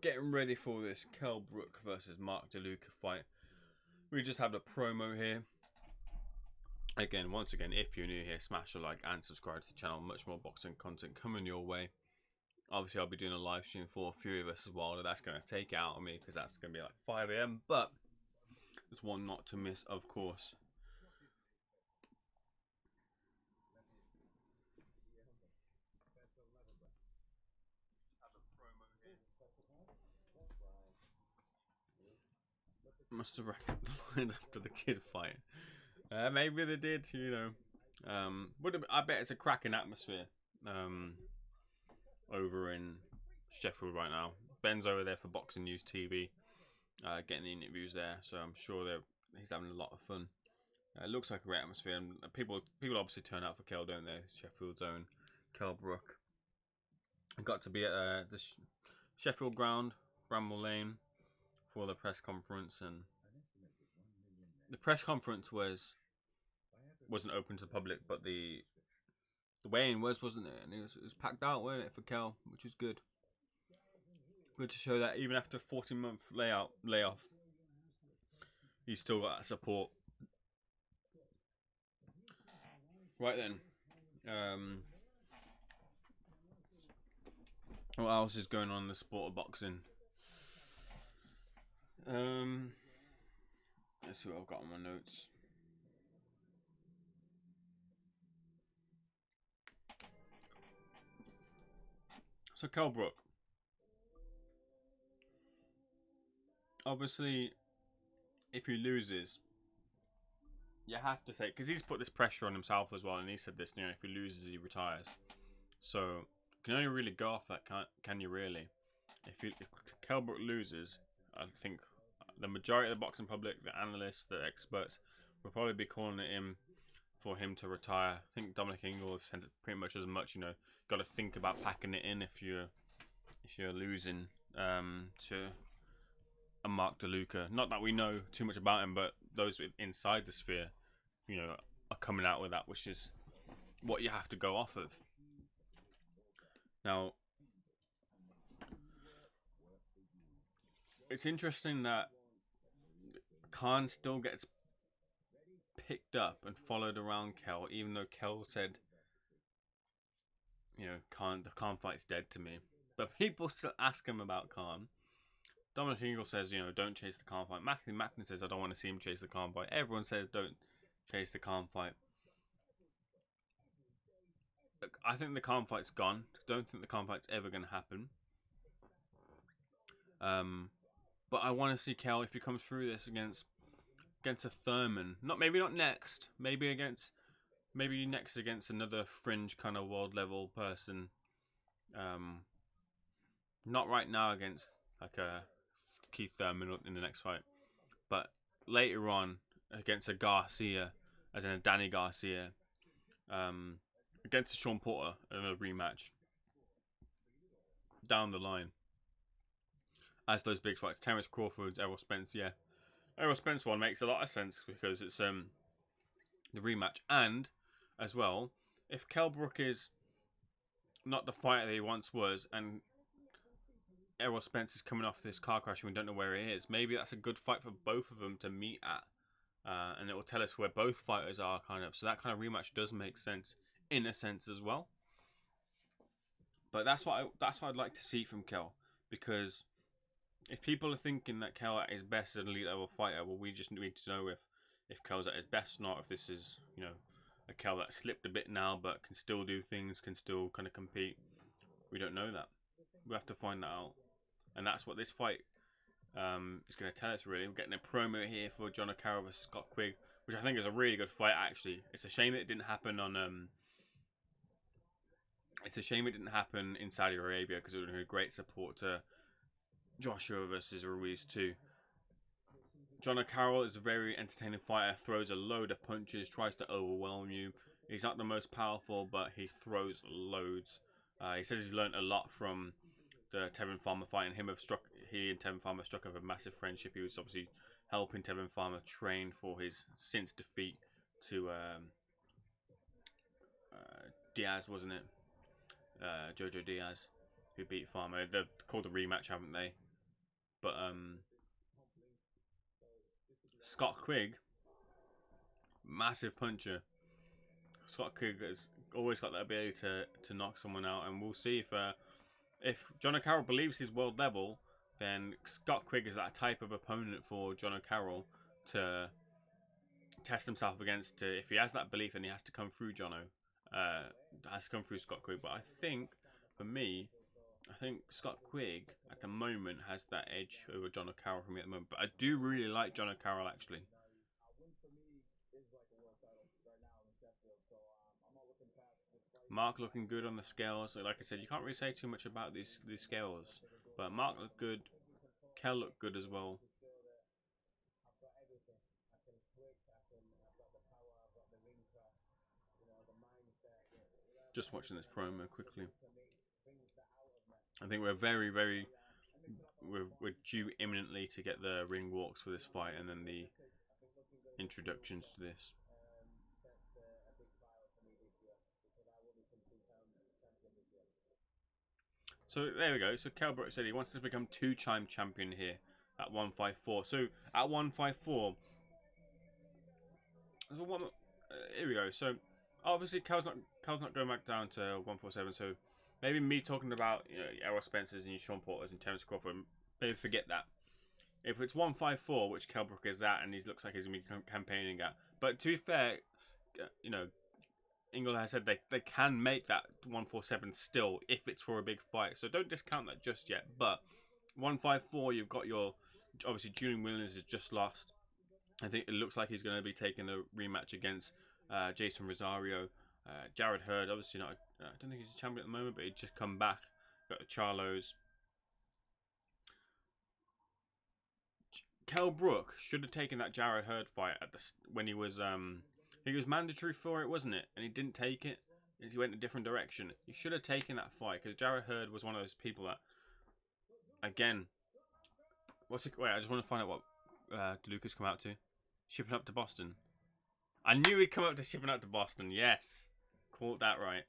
Getting ready for this Kell Brook versus Mark De Luca fight. We just have the promo here. Again, once again, if you're new here, smash a like and subscribe to the channel. Much more boxing content coming your way. Obviously, I'll be doing a live stream for Fury vs Wilder. That's going to take it out of me because that's going to be like 5 AM. But there's one not to miss, of course. Must have reckoned the line after the kid fight. Maybe they did, you know. I bet it's a cracking atmosphere over in Sheffield right now. Ben's over there for Boxing News TV, getting the interviews there, so I'm sure he's having a lot of fun. It looks like a great atmosphere, and people obviously turn out for Kell, don't they? Sheffield's own Kell Brook. I got to be at the Sheffield ground, Bramble Lane, for the press conference, and the press conference wasn't open to the public, but the weigh-in wasn't it? And it was packed out, wasn't it, for Kell, which was good. Good to show that even after a 14-month layoff, he's still got that support. Right then, what else is going on in the sport of boxing? Let's see what I've got on my notes. So Kell Brook, obviously, if he loses, you have to say, because he's put this pressure on himself as well, and he said this, you know, if he loses, he retires. So you can only really go off that, can you really? If Kell Brook loses, I think the majority of the boxing public, the analysts, the experts, will probably be calling it in for him to retire. I think Dominic Ingle said pretty much as much. You know, got to think about packing it in if you're losing to a Mark De Luca. Not that we know too much about him, but those inside the sphere, you know, are coming out with that, which is what you have to go off of. Now, it's interesting that Khan still gets picked up and followed around Kell, even though Kell said, you know, the Khan fight's dead to me. But people still ask him about Khan. Dominic Ingle says, you know, don't chase the Khan fight. Macklin says, I don't want to see him chase the Khan fight. Everyone says, don't chase the Khan fight. Look, I think the Khan fight's gone. Don't think the Khan fight's ever going to happen. But I want to see Kell, if he comes through this against a Thurman. Maybe not next. Maybe next against another fringe kind of world level person. Not right now against like a Keith Thurman in the next fight, but later on against a Garcia, as in a Danny Garcia, against a Sean Porter, another rematch down the line. As those big fights, Terence Crawford, Errol Spence, yeah. Errol Spence one makes a lot of sense because it's the rematch. And, as well, if Kell Brook is not the fighter that he once was, and Errol Spence is coming off this car crash and we don't know where he is, maybe that's a good fight for both of them to meet at. And it will tell us where both fighters are, kind of. So that kind of rematch does make sense, in a sense, as well. But that's what I'd like to see from Kell, because if people are thinking that Kell at his best is an elite level fighter, well, we just need to know if Kell's at his best or not. If this is, you know, a Kell that slipped a bit now but can still do things, can still kind of compete. We don't know that. We have to find that out, and that's what this fight is going to tell us. Really, we're getting a promo here for John O'Carroll vs Scott Quigg, which I think is a really good fight. Actually, it's a shame that it didn't happen on. It's a shame it didn't happen in Saudi Arabia, because it would have been a great support to Joshua versus Ruiz too. John O'Carroll is a very entertaining fighter, throws a load of punches, tries to overwhelm you. He's not the most powerful, but he throws loads. He says he's learned a lot from the Tevin Farmer fight, and he and Tevin Farmer struck up a massive friendship. He was obviously helping Tevin Farmer train for his since defeat to Diaz, wasn't it? Jojo Diaz, who beat Farmer. They've called a rematch, haven't they? But Scott Quigg, massive puncher. Scott Quigg has always got that ability to knock someone out, and we'll see if John O'Carroll believes he's world level, then Scott Quigg is that type of opponent for John O'Carroll to test himself against. If he has that belief, then he has to come through has to come through Scott Quigg. But I think, for me, Scott Quigg at the moment has that edge over John O'Carroll for me at the moment. But I do really like John O'Carroll, actually. Mark looking good on the scales. Like I said, you can't really say too much about these scales. But Mark looked good. Kell looked good as well. Just watching this promo quickly. I think we're we're due imminently to get the ring walks for this fight, and then the introductions to this. So there we go. So Kell Brook said he wants to become 2-time champion here at 154. So at 154, here we go. So obviously Kell's not going back down to 147. So maybe me talking about Errol Spencer's and Sean Porter's and Terence Crawford, maybe forget that. If it's 154, which Kell Brook is at, and he looks like he's going to be campaigning at, but to be fair, Ingle has said they can make that 147 still if it's for a big fight. So don't discount that just yet. But 154, you've got obviously Julian Williams has just lost. I think it looks like he's going to be taking the rematch against Jason Rosario. Jared Hurd, obviously not. I don't think he's a champion at the moment, but he'd just come back. Got the Charlos. Kell Brook should have taken that Jared Hurd fight when he was he was mandatory for it, wasn't it? And he didn't take it. He went a different direction. He should have taken that fight because Jared Hurd was one of those people that, again, wait, I just want to find out what DeLuca's come out to. Shipping up to Boston. I knew he'd come up to shipping up to Boston. Yes, caught that right.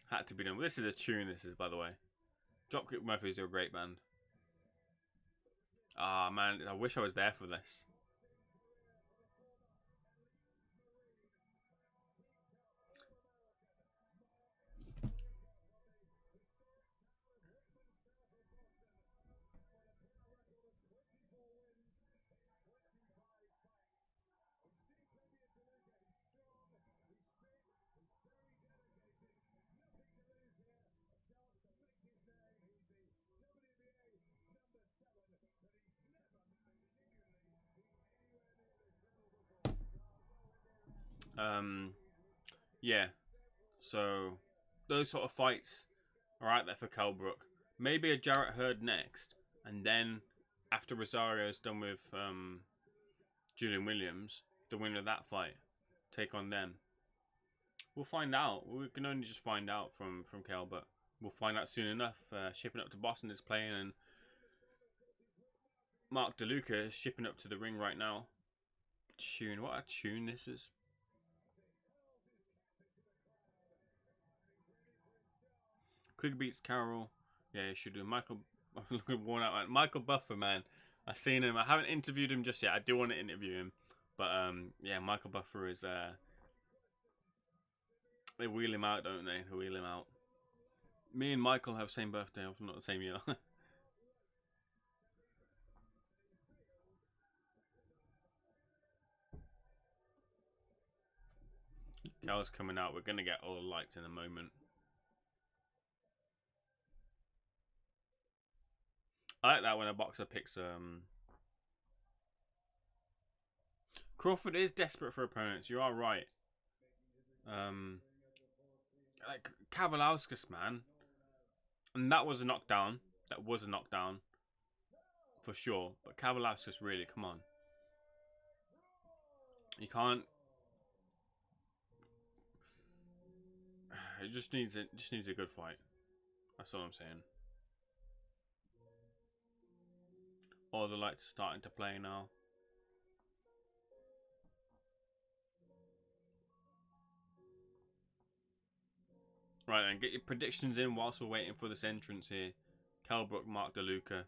Had to be done. This is a tune. This is, by the way, Dropkick Murphys are a great band. Ah man, I wish I was there for this. Yeah, so those sort of fights are out there for Kell Brook. Maybe a Jarrett Hurd next, and then after Rosario's done with Julian Williams, the winner of that fight, take on them. We'll find out. We can only just find out from Kell, but we'll find out soon enough. Shipping up to Boston is playing, and Mark De Luca is shipping up to the ring right now. Tune, what a tune this is. Quigg beats Carroll. Yeah, he should do. Michael, I'm looking worn out, man. Michael Buffer, man. I've seen him. I haven't interviewed him just yet. I do want to interview him. But, yeah, Michael Buffer is, they wheel him out, don't they? They wheel him out. Me and Michael have the same birthday. Not the same year. Cal's coming out. We're going to get all the lights in a moment. I like that when a boxer picks Crawford is desperate for opponents. You are right. Like Kavalauskas, man, and that was a knockdown. That was a knockdown for sure. But Kavalauskas, really, come on. You can't. It just needs a good fight. That's all I'm saying. All the lights are starting to play now. Right then, get your predictions in whilst we're waiting for this entrance here. Kell Brook, Mark De Luca.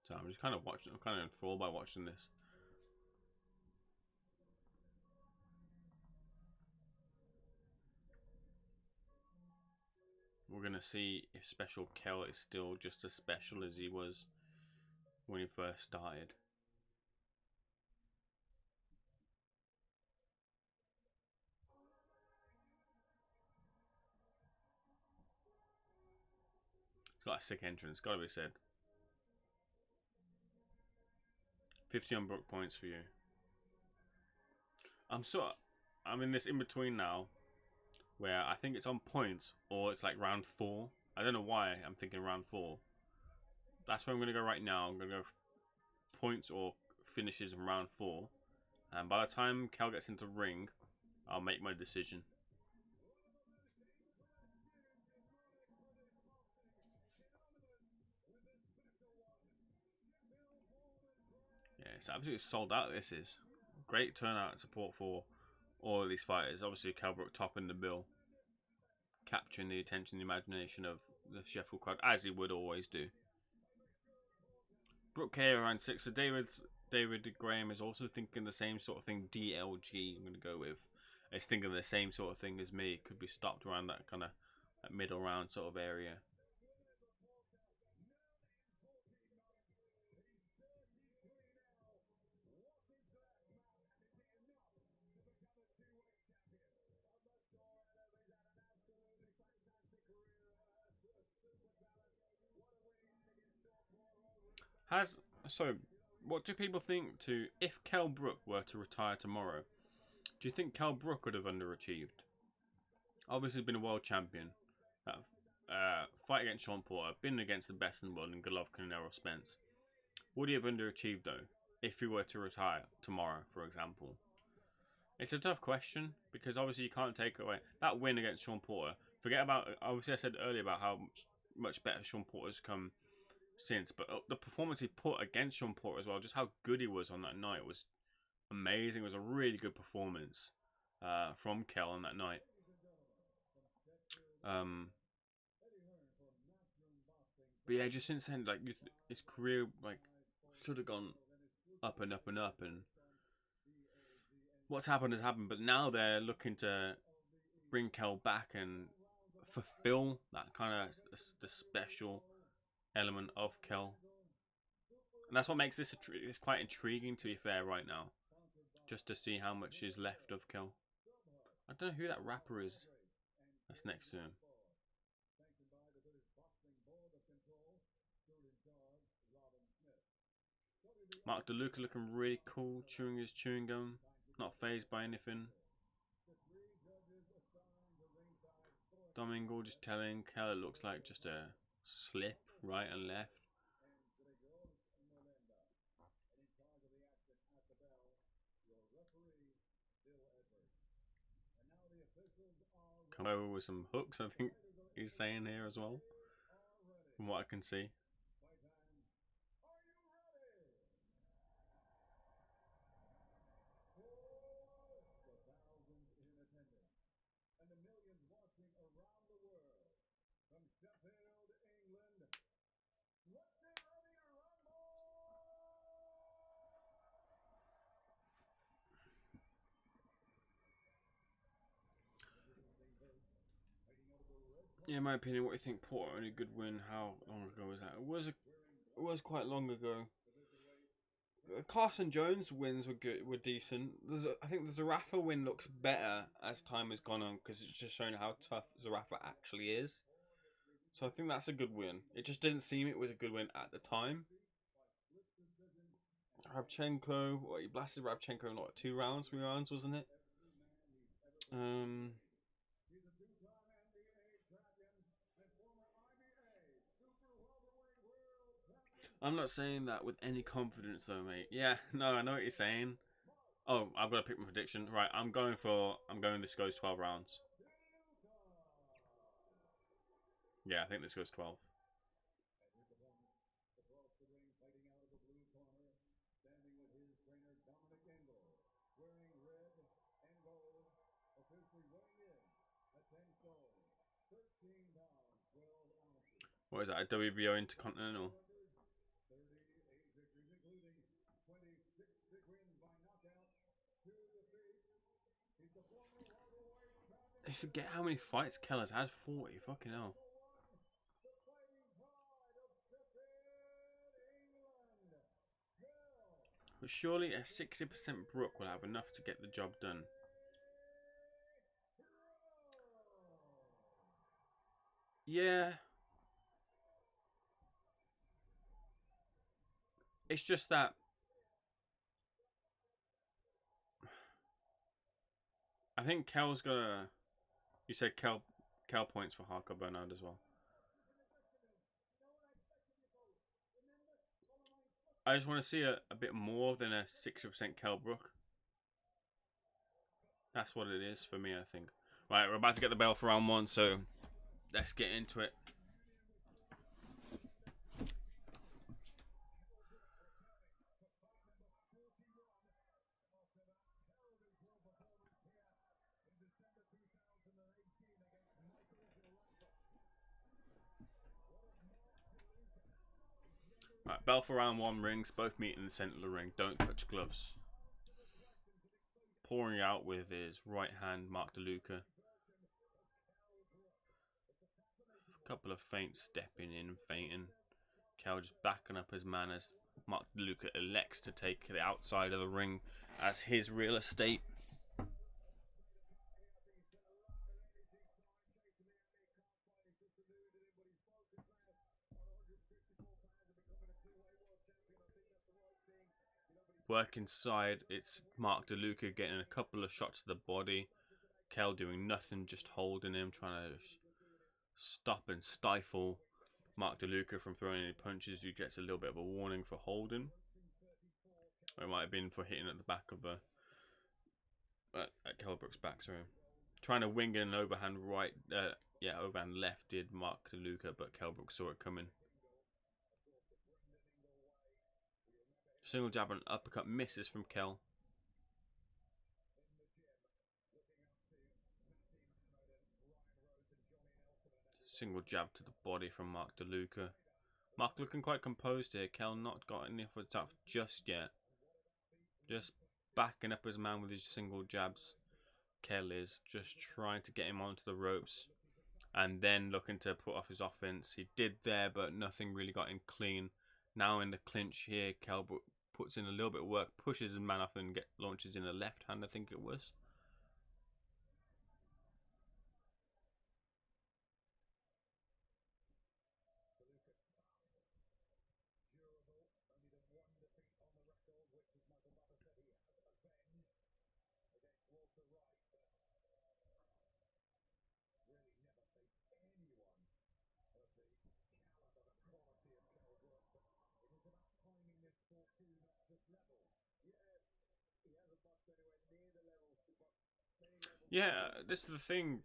So I'm just kind of watching. I'm kind of enthralled by watching this. We're gonna see if Special Kell is still just as special as he was when he first started. He's got a sick entrance, gotta be said. 50 on Brook points for you. I'm in this in between now, where I think it's on points or it's like round 4. I don't know why I'm thinking round 4. That's where I'm gonna go right now. I'm gonna go points or finishes in round 4, and by the time Kell gets into ring, I'll make my decision. Yeah, it's absolutely sold out. This is great turnout and support for all of these fighters. Obviously, Kell Brook topping the bill, capturing the attention and imagination of the Sheffield crowd, as he would always do. Brook here around 6. So David Graham is also thinking the same sort of thing. DLG, I'm going to go with. It's thinking the same sort of thing as me. Could be stopped around that kind of that middle round sort of area. What do people think if Kell Brook were to retire tomorrow? Do you think Kell Brook would have underachieved? Obviously, been a world champion. Fight against Sean Porter, been against the best in the world in Golovkin and Errol Spence. Would he have underachieved though, if he were to retire tomorrow, for example? It's a tough question because obviously you can't take away that win against Sean Porter. Forget about obviously I said earlier about how much better Sean Porter's come since, but the performance he put against Sean Porter as well, just how good he was on that night was amazing. It was a really good performance from Kell on that night. But yeah, just since then, like his career, like should have gone up and up and up, and what's happened has happened. But now they're looking to bring Kell back and fulfill that kind of the special element of Kell, and that's what makes this it's quite intriguing, to be fair, right now, just to see how much is left of Kell. I don't know who that rapper is that's next to him. Mark De Luca looking really cool, chewing his chewing gum, not fazed by anything. Domingo just telling Kell it looks like just a slip right and left. Come over with some hooks, I think he's saying here as well, from what I can see. Yeah, in my opinion, what do you think? Porter only good win. How long ago was that? It was quite long ago. Carson Jones wins were good, were decent. I think the Zerafa win looks better as time has gone on because it's just shown how tough Zerafa actually is. So I think that's a good win. It just didn't seem it was a good win at the time. Rabchenko, he blasted Rabchenko in like 2 rounds, 3 rounds, wasn't it? I'm not saying that with any confidence though, mate. Yeah, no, I know what you're saying. Oh, I've got to pick my prediction. Right, I'm going this goes 12 rounds. Yeah, I think this goes 12. What is that, a WBO Intercontinental? I forget how many fights Kell has had. 40, fucking hell. But surely a 60% Brook will have enough to get the job done. Yeah. It's just that I think Kell's gonna. You said Kell points for Harker Bernard as well. I just want to see a bit more than a 60% Kell Brook. That's what it is for me, I think. Right, we're about to get the bell for round 1, so let's get into it. Right, bell for round 1 rings. Both meet in the centre of the ring. Don't touch gloves. Pouring out with his right hand, Mark De Luca. A couple of feints, stepping in, feinting. Kell just backing up his man as Mark De Luca elects to take the outside of the ring as his real estate. Work inside, it's Mark De Luca getting a couple of shots to the body. Kell doing nothing, just holding him, trying to stop and stifle Mark De Luca from throwing any punches. He gets a little bit of a warning for holding. Or it might have been for hitting at the back of the at Kell Brook's back. Sorry, trying to wing in an overhand right, overhand left did Mark De Luca, but Kell Brook saw it coming. Single jab and uppercut misses from Kell. Single jab to the body from Mark De Luca. Mark looking quite composed here. Kell not got any of it up just yet. Just backing up his man with his single jabs. Kell is just trying to get him onto the ropes and then looking to put off his offense. He did there, but nothing really got him clean. Now in the clinch here, Kell puts in a little bit of work, pushes his man off and launches in a left hand, I think it was. Yeah, this is the thing,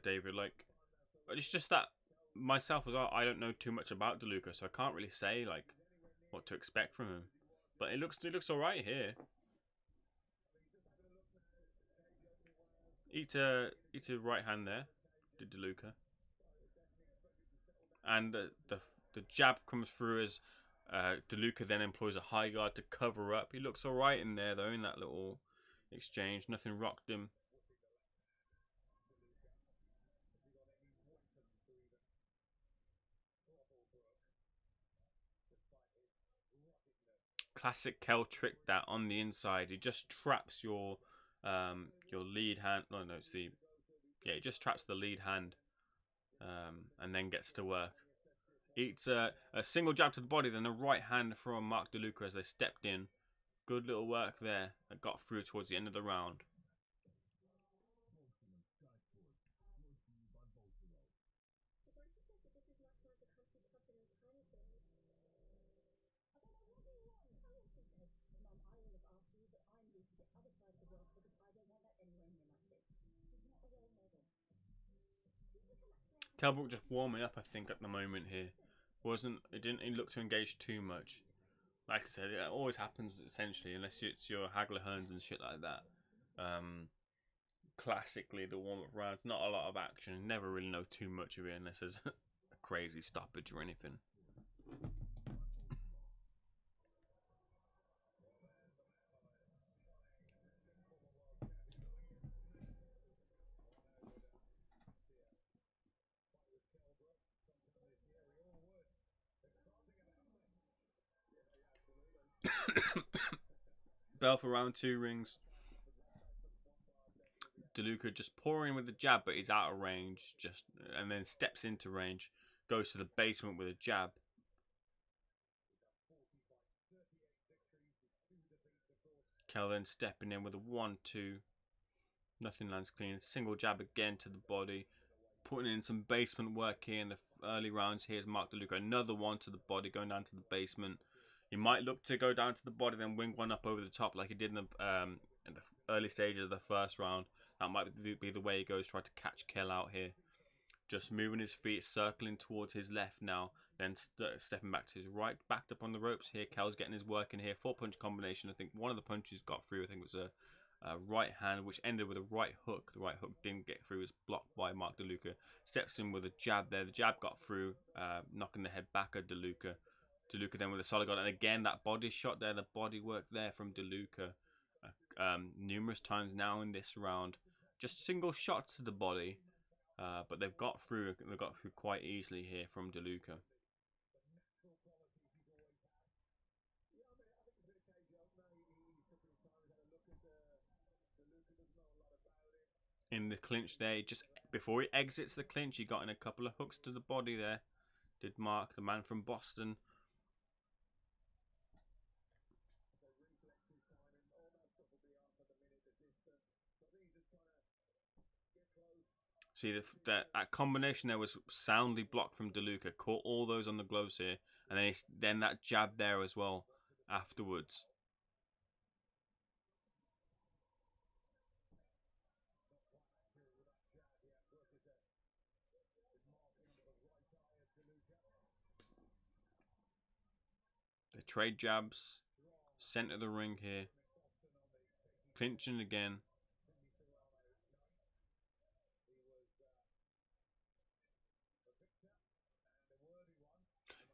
David. Like, it's just that myself as well, I don't know too much about De Luca, so I can't really say like what to expect from him. But it looks all right here. Eats a right hand there, did De Luca, and the jab comes through as De Luca then employs a high guard to cover up. He looks all right in there though, in that little exchange. Nothing rocked him. Classic Kell trick that on the inside. He just traps your lead hand. No, it's the he just traps the lead hand, and then gets to work. Eats a single jab to the body, then a right hand from Mark De Luca as they stepped in. Good little work there that got through towards the end of the round. Kell Brook just warming up, I think, at the moment here. It didn't look to engage too much. Like I said, it always happens essentially, unless it's your Hagler Hearns and shit like that. Classically, the warm-up rounds, not a lot of action. Never really know too much of it unless there's a crazy stoppage or anything. Bell for round 2 rings. DeLuca just pouring with the jab, but he's out of range. And then steps into range, goes to the basement with a jab. Kell then stepping in with a 1-2. Nothing lands clean. Single jab again to the body. Putting in some basement work here in the early rounds. Here's Mark De Luca. Another one to the body, going down to the basement. He might look to go down to the body, then wing one up over the top like he did in the early stages of the first round. That might be the way he goes, try to catch Kell out here. Just moving his feet, circling towards his left now, then stepping back to his right. Backed up on the ropes here. Kell's getting his work in here. 4-punch combination. I think one of the punches got through. I think it was a right hand, which ended with a right hook. The right hook didn't get through. It was blocked by Mark De Luca. Steps in with a jab there. The jab got through, knocking the head back at De Luca. De Luca then with a solid guard, and again that body shot there, the body work there from De Luca. Numerous times now in this round, just single shots to the body, but they've got through. They got through quite easily here from De Luca. In the clinch there, just before he exits the clinch, he got in a couple of hooks to the body there. Did Mark, the man from Boston. See, that combination there was soundly blocked from De Luca. Caught all those on the gloves here. And then that jab there as well afterwards. The trade jabs. Center of the ring here. Clinching again.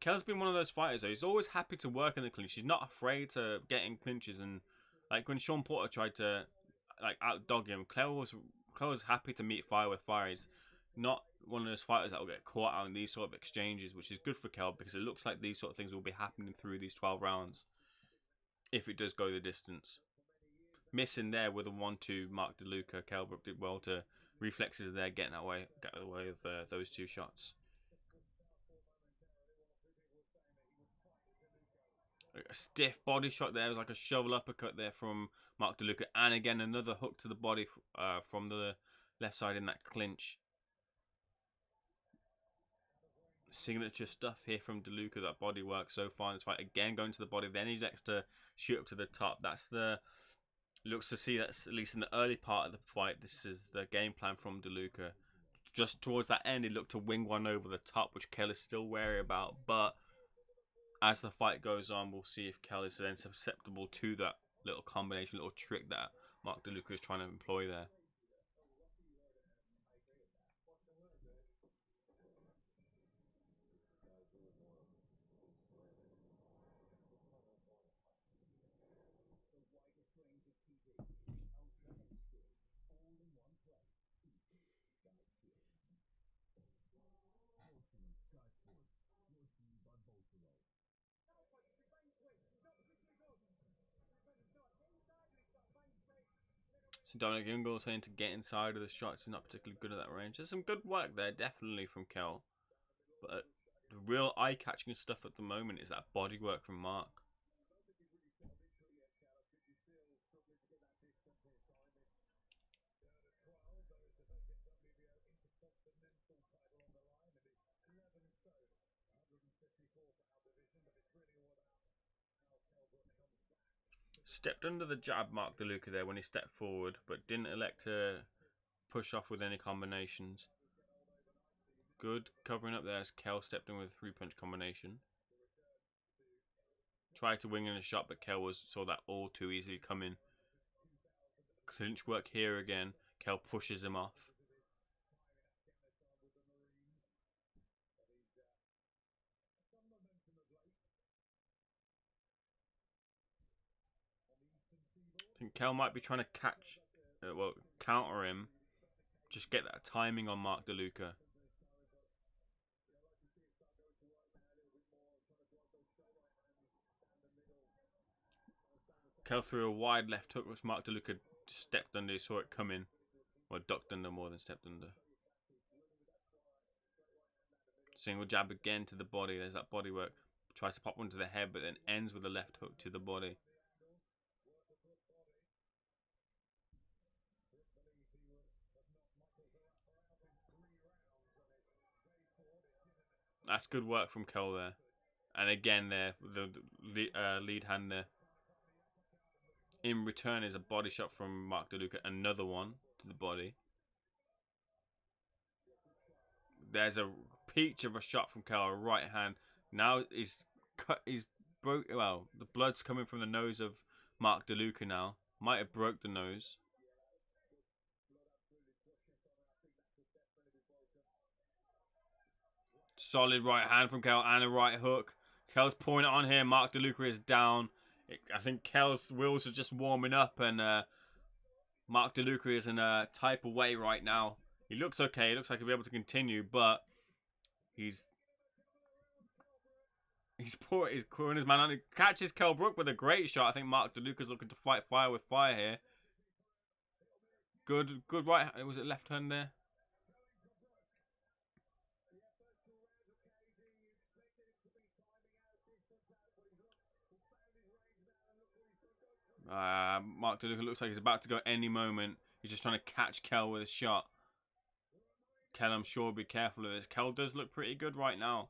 Kell's been one of those fighters though. He's always happy to work in the clinch. He's not afraid to get in clinches, and like when Sean Porter tried to outdog him, Kell was happy to meet fire with fire. He's not one of those fighters that will get caught out in these sort of exchanges, which is good for Kell because it looks like these sort of things will be happening through these 12 rounds if it does go the distance. Missing there with a 1-2 Mark De Luca. Kell Brook did well to reflexes there, get away with those 2 shots. A stiff body shot there. It was like a shovel uppercut there from Mark De Luca. And again, another hook to the body from the left side in that clinch. Signature stuff here from De Luca. That body work so far in this fight. Again, going to the body. Then he likes to shoot up to the top. Looks to see that's at least in the early part of the fight. This is the game plan from De Luca. Just towards that end, he looked to wing one over the top, which Kell is still wary about. But as the fight goes on, we'll see if Kell is then susceptible to that little combination, little trick that Mark De Luca is trying to employ there. So Dominic Ingle saying to get inside of the shots. He's not particularly good at that range. There's some good work there, definitely, from Kell. But the real eye-catching stuff at the moment is that body work from Mark. Stepped under the jab, Mark De Luca there when he stepped forward, but didn't elect to push off with any combinations. Good covering up there as Kell stepped in with a 3-punch combination. Tried to wing in a shot, but Kell saw that all too easily coming. Clinch work here again. Kell pushes him off. I think Kell might be trying to counter him. Just get that timing on Mark De Luca. Kell threw a wide left hook, which Mark De Luca stepped under. He saw it coming. Or ducked under more than stepped under. Single jab again to the body. There's that body work. Tries to pop one to the head, but then ends with a left hook to the body. That's good work from Kell there. And again there, the lead hand there. In return is a body shot from Mark De Luca. Another one to the body. There's a peach of a shot from Kell, right hand. Now he's broke. Well, the blood's coming from the nose of Mark De Luca now. Might have broke the nose. Solid right hand from Kell and a right hook. Kell's pouring it on here. Mark De Luca is down. I think Kell's wheels are just warming up, and Mark De Luca is in a type of way right now. He looks okay. He looks like he'll be able to continue, but he's pouring his man on. He catches Kell Brook with a great shot. I think Mark De Luca's looking to fight fire with fire here. Good right. Was it left hand there? Mark De Luca looks like he's about to go any moment. He's just trying to catch Kell with a shot. Kell, I'm sure, will be careful of this. Kell does look pretty good right now.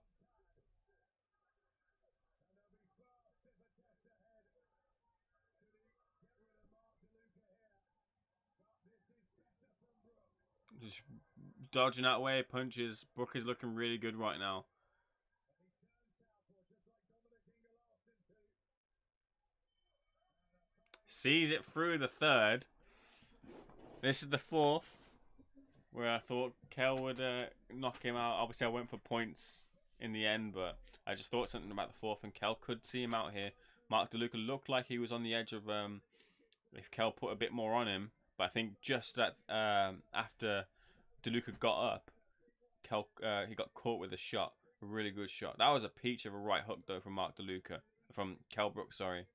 Just dodging that way, punches. Brook is looking really good right now. Sees it through the third. This is the fourth, where I thought Kell would knock him out. Obviously, I went for points in the end, but I just thought something about the fourth, and Kell could see him out here. Mark De Luca looked like he was on the edge of if Kell put a bit more on him, but I think just that after De Luca got up, Kell he got caught with a shot, a really good shot. That was a peach of a right hook though from Mark De Luca, from Kell Brook, sorry.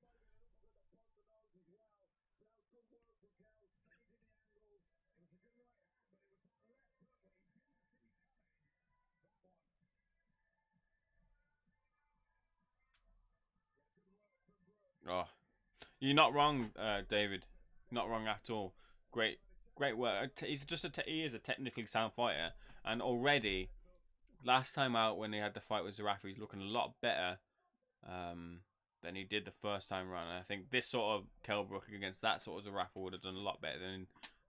Oh, you're not wrong, David. Not wrong at all. Great work. He's just he is a technically sound fighter, and already last time out when he had the fight with Zerafa, he's looking a lot better than he did the first time around. And I think this sort of Kell Brook against that sort of Zerafa would have done a lot better than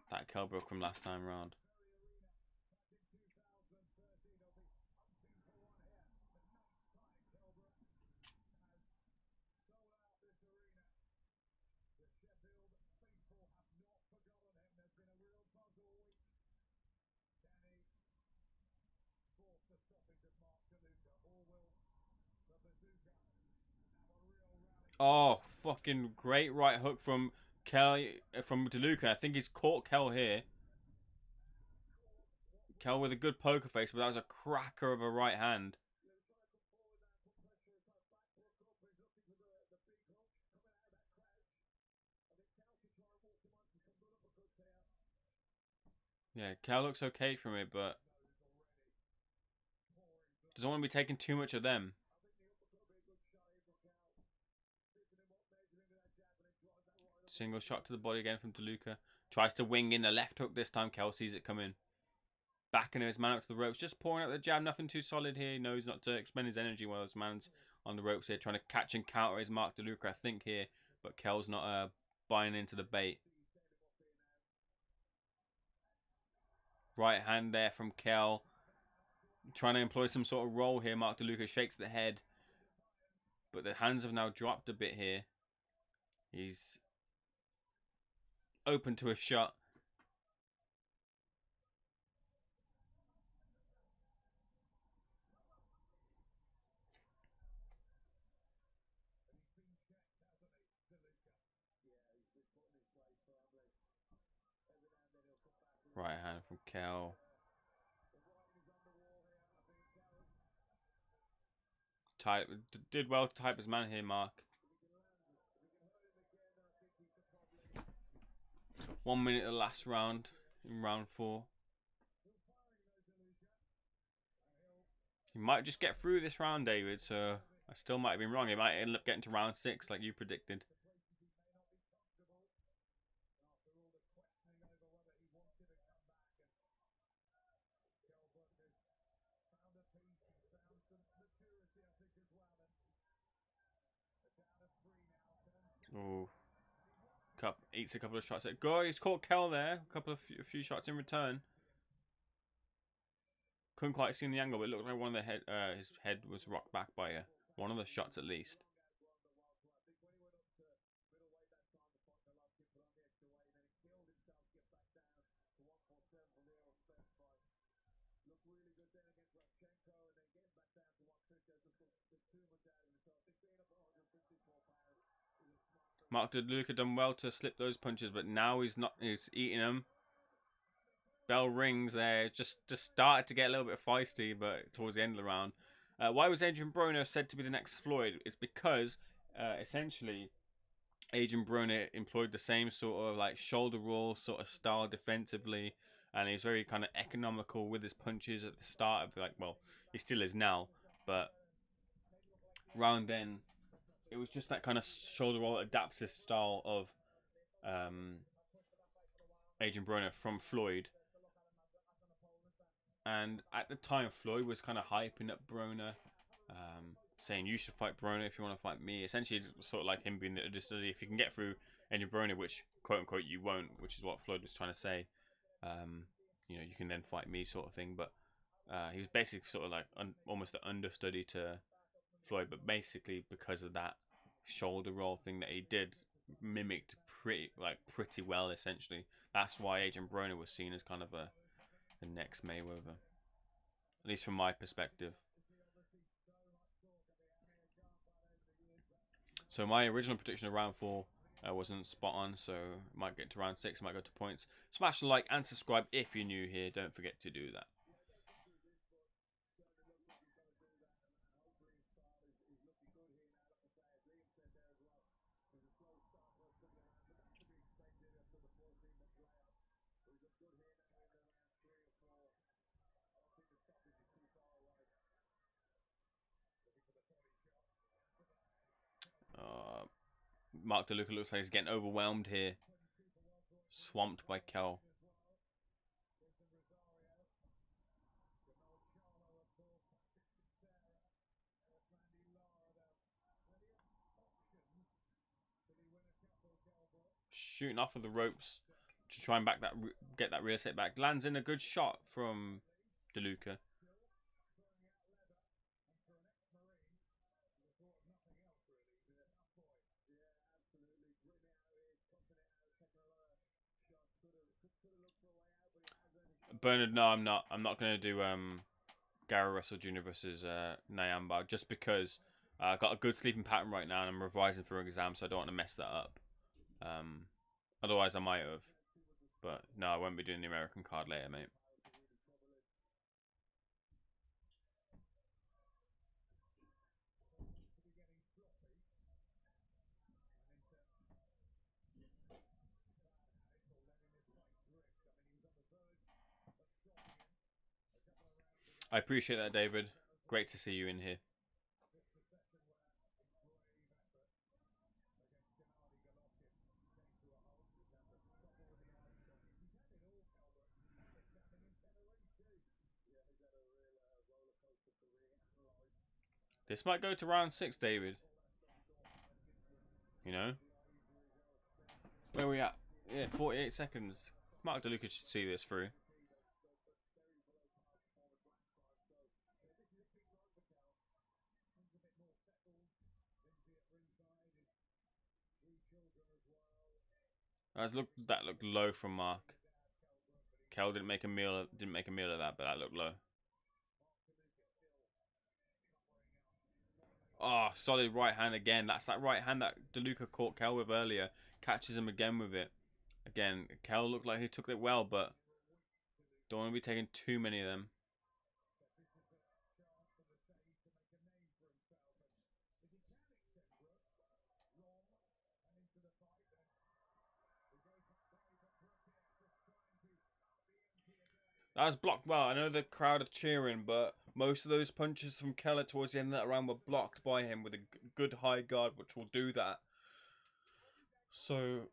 that Kell Brook from last time around. Oh, fucking great right hook from De Luca. I think he's caught Kell here. Kell with a good poker face, but that was a cracker of a right hand. Yeah, Kell looks okay from it, but doesn't want to be taking too much of them. Single shot to the body again from De Luca. Tries to wing in the left hook this time. Kell sees it coming. Backing his man up to the ropes. Just pouring out the jab. Nothing too solid here. He knows not to expend his energy while his man's on the ropes here. Trying to catch and counter his Mark De Luca, I think, here. But Kell's not buying into the bait. Right hand there from Kell. trying to employ some sort of roll here. Mark De Luca shakes the head, but the hands have now dropped a bit here. He's open to a shot. Right hand from Kell. Did well to type his man here, Mark. 1 minute of the last round in round 4. He might just get through this round, David, so I still might have been wrong. He might end up getting to round 6 like you predicted. Oh, eats a couple of shots. He's caught Kell there. A few shots in return. Couldn't quite see the angle, but it looked like one of the his head was rocked back by one of the shots at least. Mark De Luca done well to slip those punches, but now he's not. He's eating them. Bell rings there. Just started to get a little bit feisty, but towards the end of the round. Why was Adrian Broner said to be the next Floyd? It's because essentially Adrian Broner employed the same sort of like shoulder roll sort of style defensively, and he's very kind of economical with his punches at the start of he still is now, but round then. It was just that kind of shoulder roll adaptive style of Adrian Broner from Floyd. And at the time, Floyd was kind of hyping up Broner, saying, you should fight Broner if you want to fight me. Essentially, it was sort of like him being the understudy. If you can get through Adrian Broner, which, quote-unquote, you won't, which is what Floyd was trying to say, you can then fight me sort of thing. But he was basically sort of like almost the understudy to Floyd, but basically because of that shoulder roll thing that he did, mimicked pretty well. Essentially, that's why Adrian Broner was seen as kind of the next Mayweather, at least from my perspective. So my original prediction of round 4 wasn't spot on, so might get to round 6, might go to points. Smash the like and subscribe if you're new here. Don't forget to do that. Mark De Luca looks like he's getting overwhelmed here. Swamped by Kell. Shooting off of the ropes to try and get that rear set back. Lands in a good shot from De Luca. Bernard, no, I'm not. I'm not going to do Gary Russell Jr. versus Nyamba just because I've got a good sleeping pattern right now and I'm revising for an exam, so I don't want to mess that up. Otherwise, I might have. But no, I won't be doing the American card later, mate. I appreciate that, David. Great to see you in here. This might go to round 6, David. You know? Where are we at? Yeah, 48 seconds. Mark De Luca should see this through. That looked low from Mark. Kell didn't make a meal of that, but that looked low. Oh, solid right hand again. That's that right hand that DeLuca caught Kell with earlier. Catches him again with it. Again, Kell looked like he took it well, but don't want to be taking too many of them. That was blocked well. I know the crowd are cheering, but most of those punches from Keller towards the end of that round were blocked by him with a good high guard, which will do that. So,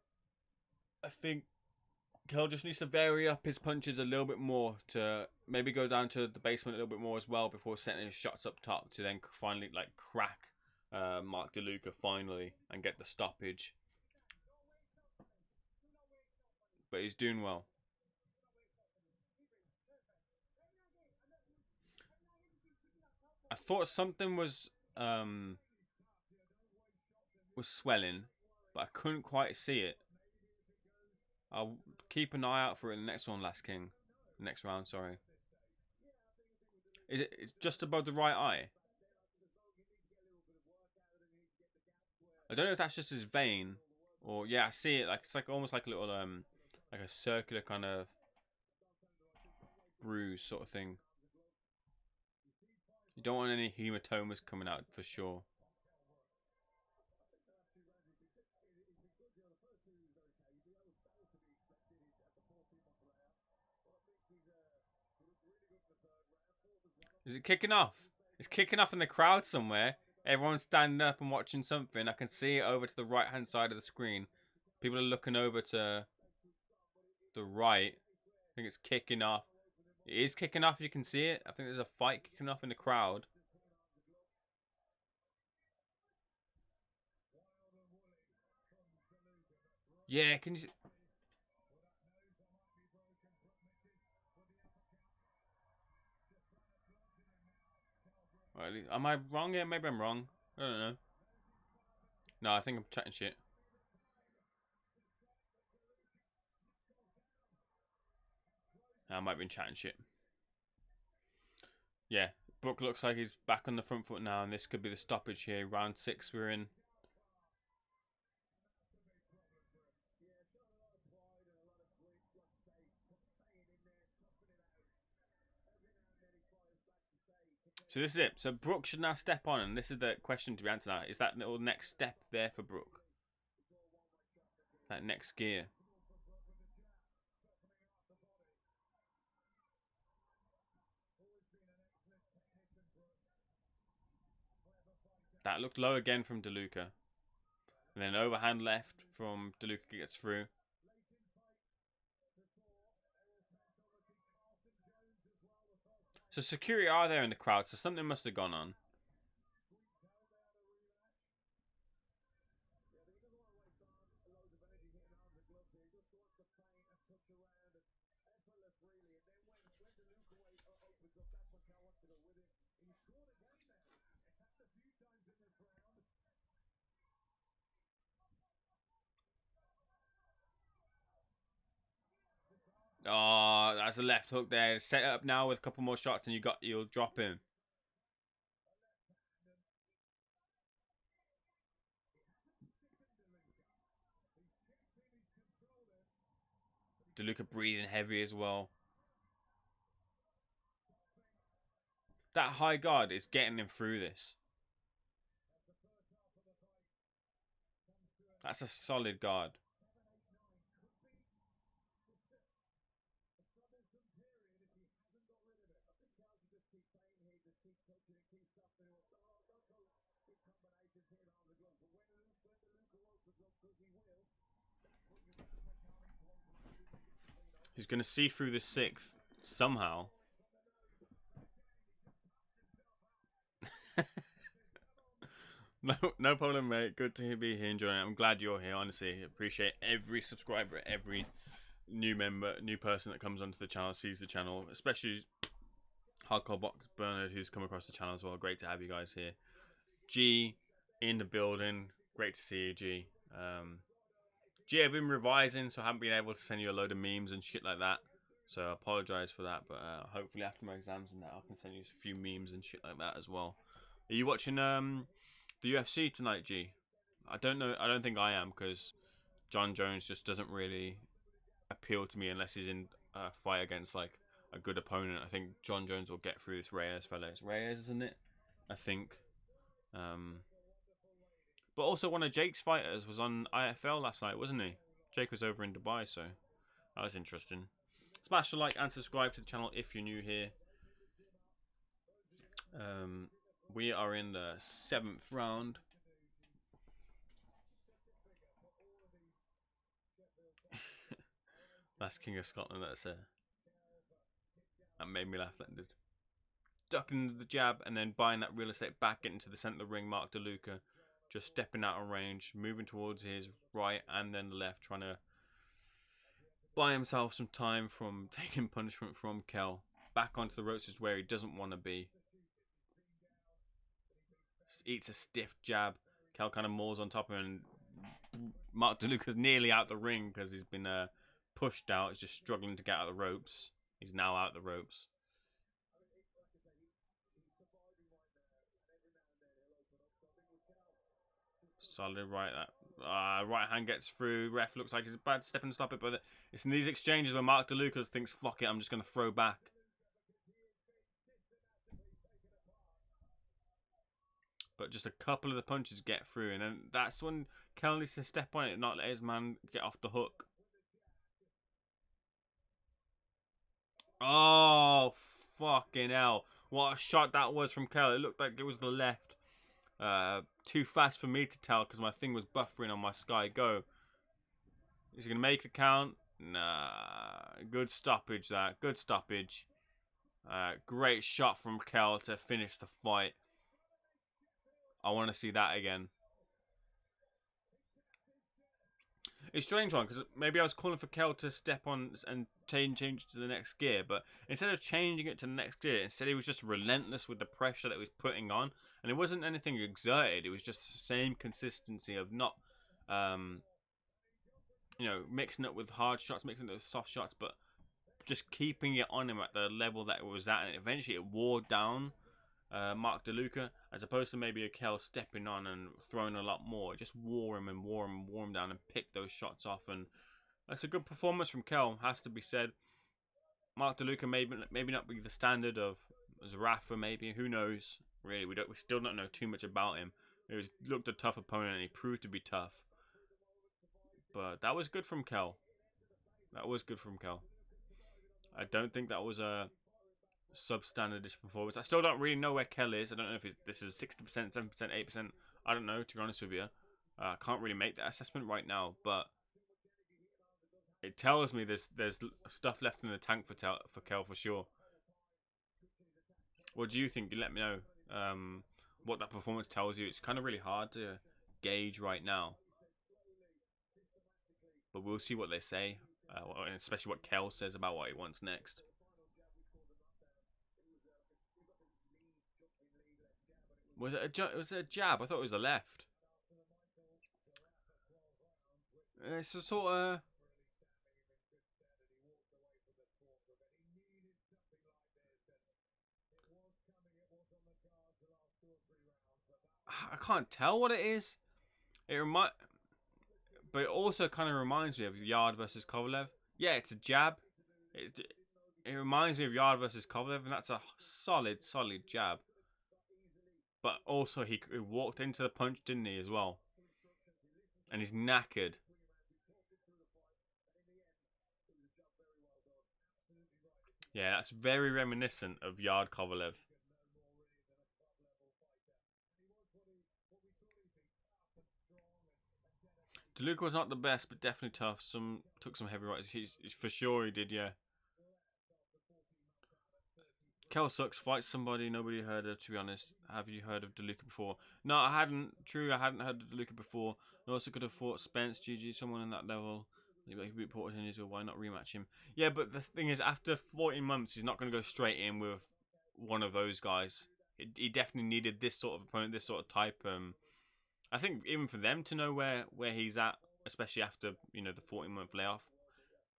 I think Kell just needs to vary up his punches a little bit more to maybe go down to the basement a little bit more as well before setting his shots up top to then finally crack Mark De Luca finally and get the stoppage. But he's doing well. I thought something was swelling, but I couldn't quite see it. I'll keep an eye out for it in the next one, Last King. Next round, sorry. It's just above the right eye? I don't know if that's just his vein, or yeah, I see it. It's almost like a little like a circular kind of bruise sort of thing. You don't want any hematomas coming out for sure. Is it kicking off? It's kicking off in the crowd somewhere. Everyone's standing up and watching something. I can see it over to the right hand side of the screen. People are looking over to the right. I think it's kicking off. It is kicking off, you can see it. I think there's a fight kicking off in the crowd. Yeah, can you see? Right, am I wrong here? Maybe I'm wrong. I don't know. No, I think I'm chatting shit. I might have been chatting shit. Yeah, Brook looks like he's back on the front foot now, and this could be the stoppage here. Round 6 we're in. So this is it. So Brook should now step on, and this is the question to be answered now. Is that little next step there for Brook? That next gear. That looked low again from DeLuca. And then overhand left from DeLuca gets through. So security are there in the crowd, so something must have gone on. Oh, that's a left hook there. Set it up now with a couple more shots and you'll drop him. DeLuca breathing heavy as well. That high guard is getting him through this. That's a solid guard. He's going to see through the 6th somehow. No problem, mate. Good to be here enjoying it. I'm glad you're here, honestly. Appreciate every subscriber, every new member, new person that comes onto the channel, sees the channel, especially Hardcore Box Bernard, who's come across the channel as well. Great to have you guys here. G in the building. Great to see you, G. Gee, I've been revising, so I haven't been able to send you a load of memes and shit like that. So I apologise for that, but hopefully after my exams and that, I can send you a few memes and shit like that as well. Are you watching the UFC tonight, G? I don't know. I don't think I am, because John Jones just doesn't really appeal to me unless he's in a fight against like a good opponent. I think John Jones will get through this Reyes fellow. It's Reyes, isn't it? I think. But also one of Jake's fighters was on IFL last night, wasn't he? Jake was over in Dubai, so that was interesting. Smash the like and subscribe to the channel if you're new here. We are in the 7th round. That's King of Scotland. That made me laugh. That did. Ducking the jab and then buying that real estate back into the centre of the ring. Mark De Luca just stepping out of range, moving towards his right and then the left, trying to buy himself some time from taking punishment from Kell. Back onto the ropes is where he doesn't want to be. Eats a stiff jab. Kell kind of mauls on top of him, and Mark De Luca's nearly out the ring because he's been pushed out. He's just struggling to get out of the ropes. He's now out the ropes. Solid right. That right hand gets through. Ref looks like he's about to step in and stop it, but it's in these exchanges where Mark De Luca thinks, "Fuck it, I'm just going to throw back." But just a couple of the punches get through, and then that's when Kell needs to step on it and not let his man get off the hook. Oh, fucking hell. What a shot that was from Kell. It looked like it was the left. Too fast for me to tell because my thing was buffering on my Sky Go. Is he going to make the count? Nah. Good stoppage, that. Good stoppage. Great shot from Kell to finish the fight. I want to see that again. It's a strange one because maybe I was calling for Kell to step on and change to the next gear, but instead of changing it to the next gear, instead he was just relentless with the pressure that he was putting on, and it wasn't anything exerted. It was just the same consistency of not, mixing it with hard shots, mixing it with soft shots, but just keeping it on him at the level that it was at, and eventually it wore down Mark De Luca, as opposed to maybe a Kell stepping on and throwing a lot more. It just wore him down and picked those shots off, and that's a good performance from Kell, has to be said. Mark De Luca maybe not be the standard of Zerafa, maybe, who knows? Really, we still don't know too much about him. He looked a tough opponent, and he proved to be tough. But that was good from Kell. That was good from Kell. I don't think that was a substandardish performance. I still don't really know where Kell is. I don't know if this is 60%, 7%, 8%. I don't know, to be honest with you. I can't really make that assessment right now, but it tells me there's stuff left in the tank for Kell for sure. What do you think? You let me know what that performance tells you. It's kind of really hard to gauge right now, but we'll see what they say, especially what Kell says about what he wants next. Was it a jab? I thought it was a left. It's a sort of... I can't tell what it is. But it also kind of reminds me of Yard versus Kovalev. Yeah, it's a jab. It reminds me of Yard versus Kovalev, and that's a solid jab. But also, he walked into the punch, didn't he, as well? And he's knackered. Yeah, that's very reminiscent of Yard Kovalev. DeLuca was not the best, but definitely tough. Took some heavy rights. For sure he did, yeah. Kell sucks, fights somebody nobody heard of, to be honest. Have you heard of DeLuca before? No, I hadn't. True, I hadn't heard of DeLuca before. I also could have fought Spence, GG, someone in that level. Maybe he could beat Porter, so why not rematch him? Yeah, but the thing is, after 14 months, he's not going to go straight in with one of those guys. He definitely needed this sort of opponent, this sort of type. I think even for them to know where he's at especially after the 14-month layoff.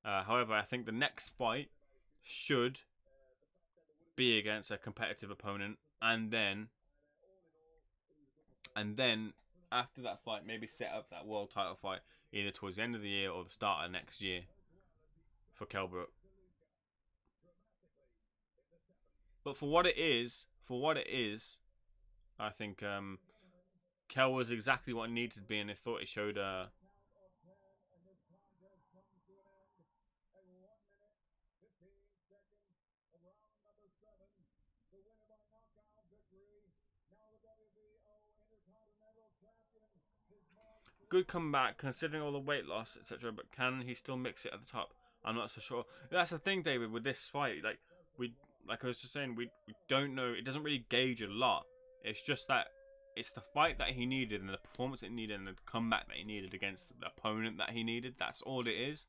However, I think the next fight should be against a competitive opponent, and then after that fight, maybe set up that world title fight either towards the end of the year or the start of next year for Kell Brook. But for what it is, I think Kell was exactly what it needed to be, and I thought it showed good comeback considering all the weight loss, etc. But can he still mix it at the top? I'm not so sure. That's the thing, David, with this fight. Like I was just saying, we don't know. It doesn't really gauge a lot. It's just that it's the fight that he needed and the performance that he needed and the comeback that he needed against the opponent that he needed. That's all it is.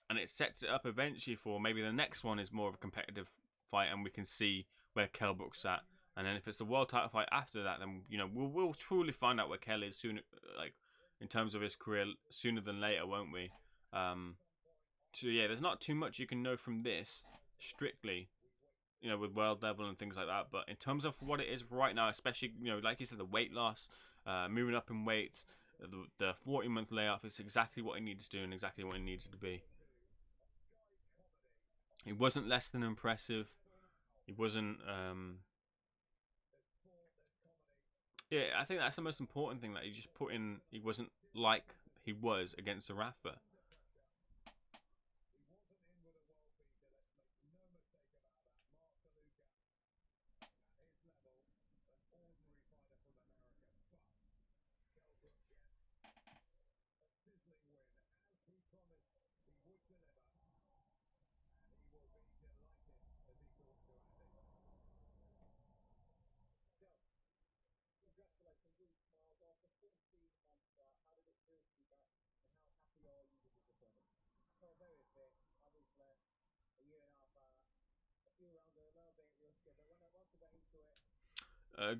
And it sets it up eventually for maybe the next one is more of a competitive fight, and we can see where Kell Brook's at. And then if it's a world title fight after that, then we'll truly find out where Kell is sooner, like in terms of his career, sooner than later, won't we? So yeah, there's not too much you can know from this strictly, with world level and things like that. But in terms of what it is right now, especially like you said, the weight loss, moving up in weights, the 14-month layoff, it's exactly what he needed to do and exactly what he needed to be. He wasn't less than impressive. He wasn't. Yeah, I think that's the most important thing that he just put in. He wasn't like he was against Zerafa.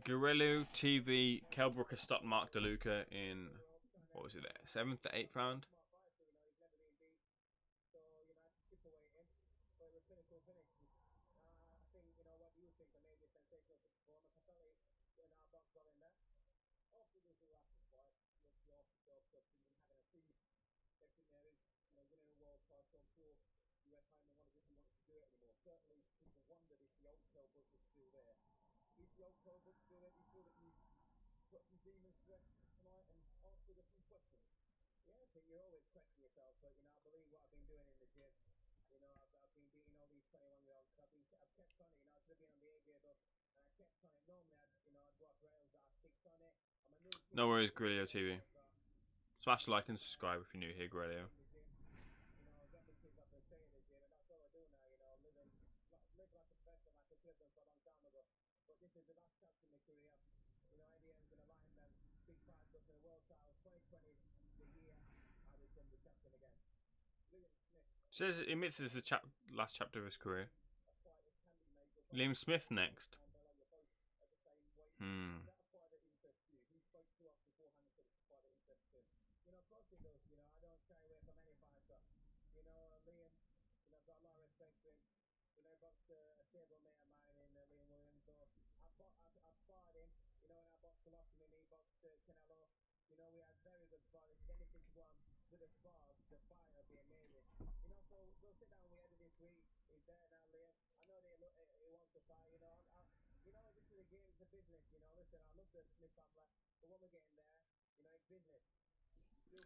Guerrero TV, Kell Brook has stopped Mark De Luca in, what was it there, 7th to 8th round? No worries, Grillo TV. Smash like and subscribe if you're new here, Grillo. Says it admits this is the last chapter of his career. Liam Smith next.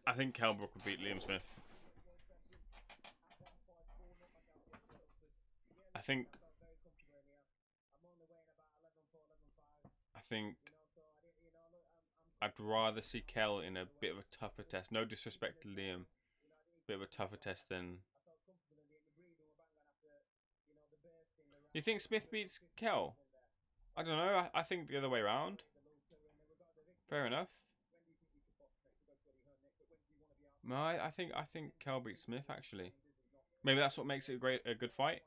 I think Kell Brook would beat Liam Smith. I think I'd rather see Kell in a bit of a tougher test. No disrespect to Liam. Bit of a tougher test than... You think Smith beats Kell? I don't know. I think the other way around. Fair enough. No, I think Kell beats Smith actually. Maybe that's what makes it a good fight.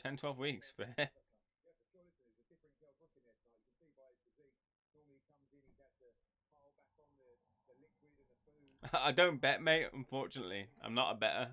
10-12 weeks, fair. I don't bet, mate. Unfortunately, I'm not a better.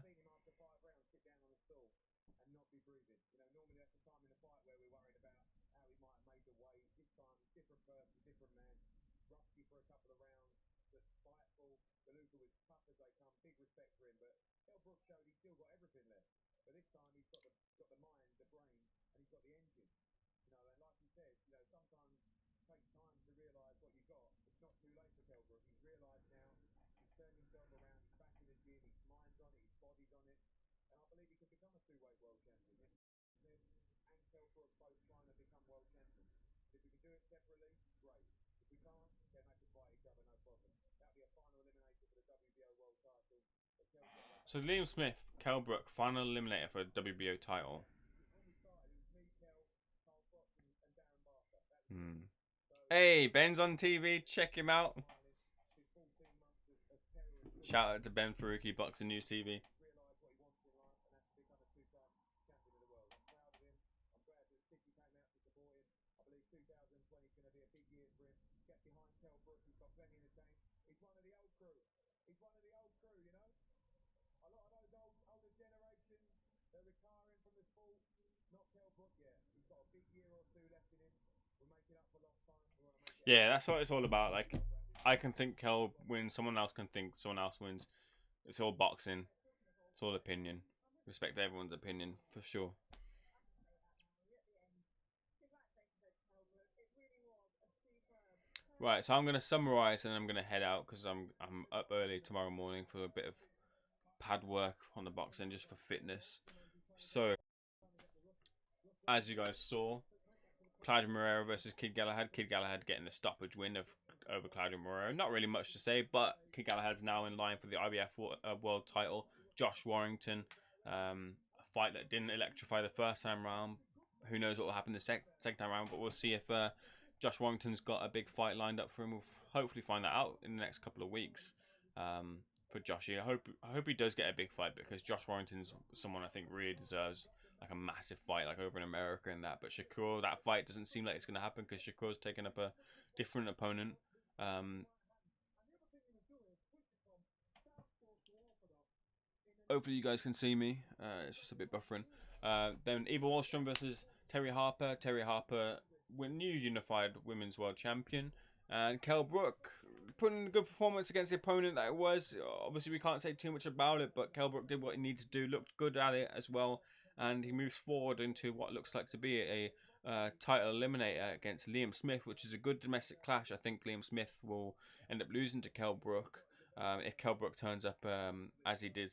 So Liam Smith, Kell Brook, final eliminator for a WBO title. Hey, Ben's on TV. Check him out. Shout out to Ben Faruqi, Boxing News TV. Yeah, that's what it's all about. Like, I can think Kell wins, someone else can think someone else wins. It's all boxing. It's all opinion. Respect everyone's opinion, for sure. Right, so I'm going to summarise and I'm going to head out because I'm up early tomorrow morning for a bit of pad work on the boxing just for fitness. So, as you guys saw, Claudio Marrero versus Kid Galahad. Kid Galahad getting the stoppage win over Claudio Marrero. Not really much to say, but Kid Galahad's now in line for the IBF world title. Josh Warrington, a fight that didn't electrify the first time round. Who knows what will happen the second time round, but we'll see if Josh Warrington's got a big fight lined up for him. We'll hopefully find that out in the next couple of weeks for Joshy. I hope he does get a big fight because Josh Warrington's someone I think really deserves like a massive fight like over in America and that. But Shakur, that fight doesn't seem like it's going to happen because Shakur's taken up a different opponent. Hopefully you guys can see me. It's just a bit buffering. Then Eva Wahlstrom versus Terry Harper. Terry Harper, new unified women's world champion. And Kell Brook putting a good performance against the opponent that it was. Obviously we can't say too much about it, but Kell Brook did what he needed to do. Looked good at it as well. And he moves forward into what looks like to be a title eliminator against Liam Smith, which is a good domestic clash. I think Liam Smith will end up losing to Kell Brook if Kell Brook turns up as he did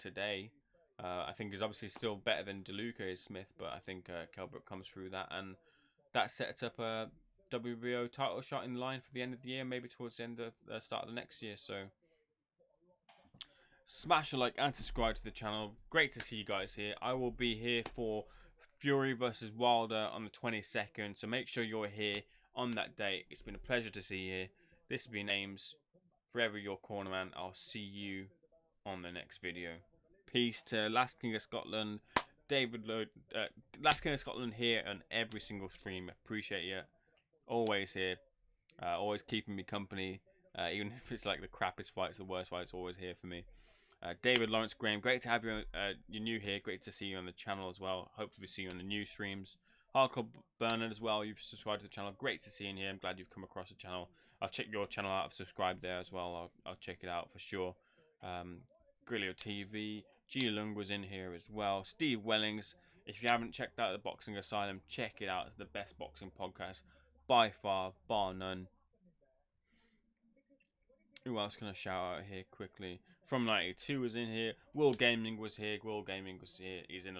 today. I think he's obviously still better than DeLuca is Smith, but I think Kell Brook comes through that, and that sets up a WBO title shot in line for the end of the year, maybe towards the end of the start of the next year. So smash a like and subscribe to the channel. Great to see you guys here. I will be here for Fury versus Wilder on the 22nd, so make sure you're here on that date. It's been a pleasure to see you here. This has been Ames, forever your corner man. I'll see you on the next video. Peace to Last King of Scotland, David Lloyd, Last King of Scotland here on every single stream. Appreciate you. Always here. Always keeping me company. Even if it's like the crappiest fights, the worst fights, always here for me. David Lawrence Graham, great to have you. You're new here. Great to see you on the channel as well. Hopefully see you on the new streams. Hardcore Bernard as well. You've subscribed to the channel. Great to see you in here. I'm glad you've come across the channel. I'll check your channel out. I've subscribed there as well. I'll check it out for sure. Grillo TV. G Lung was in here as well. Steve Wellings. If you haven't checked out the Boxing Asylum, check it out. It's the best boxing podcast by far, bar none. Who else can I shout out here quickly? From 92 was in here. Will Gaming was here. Will Gaming was here. He's in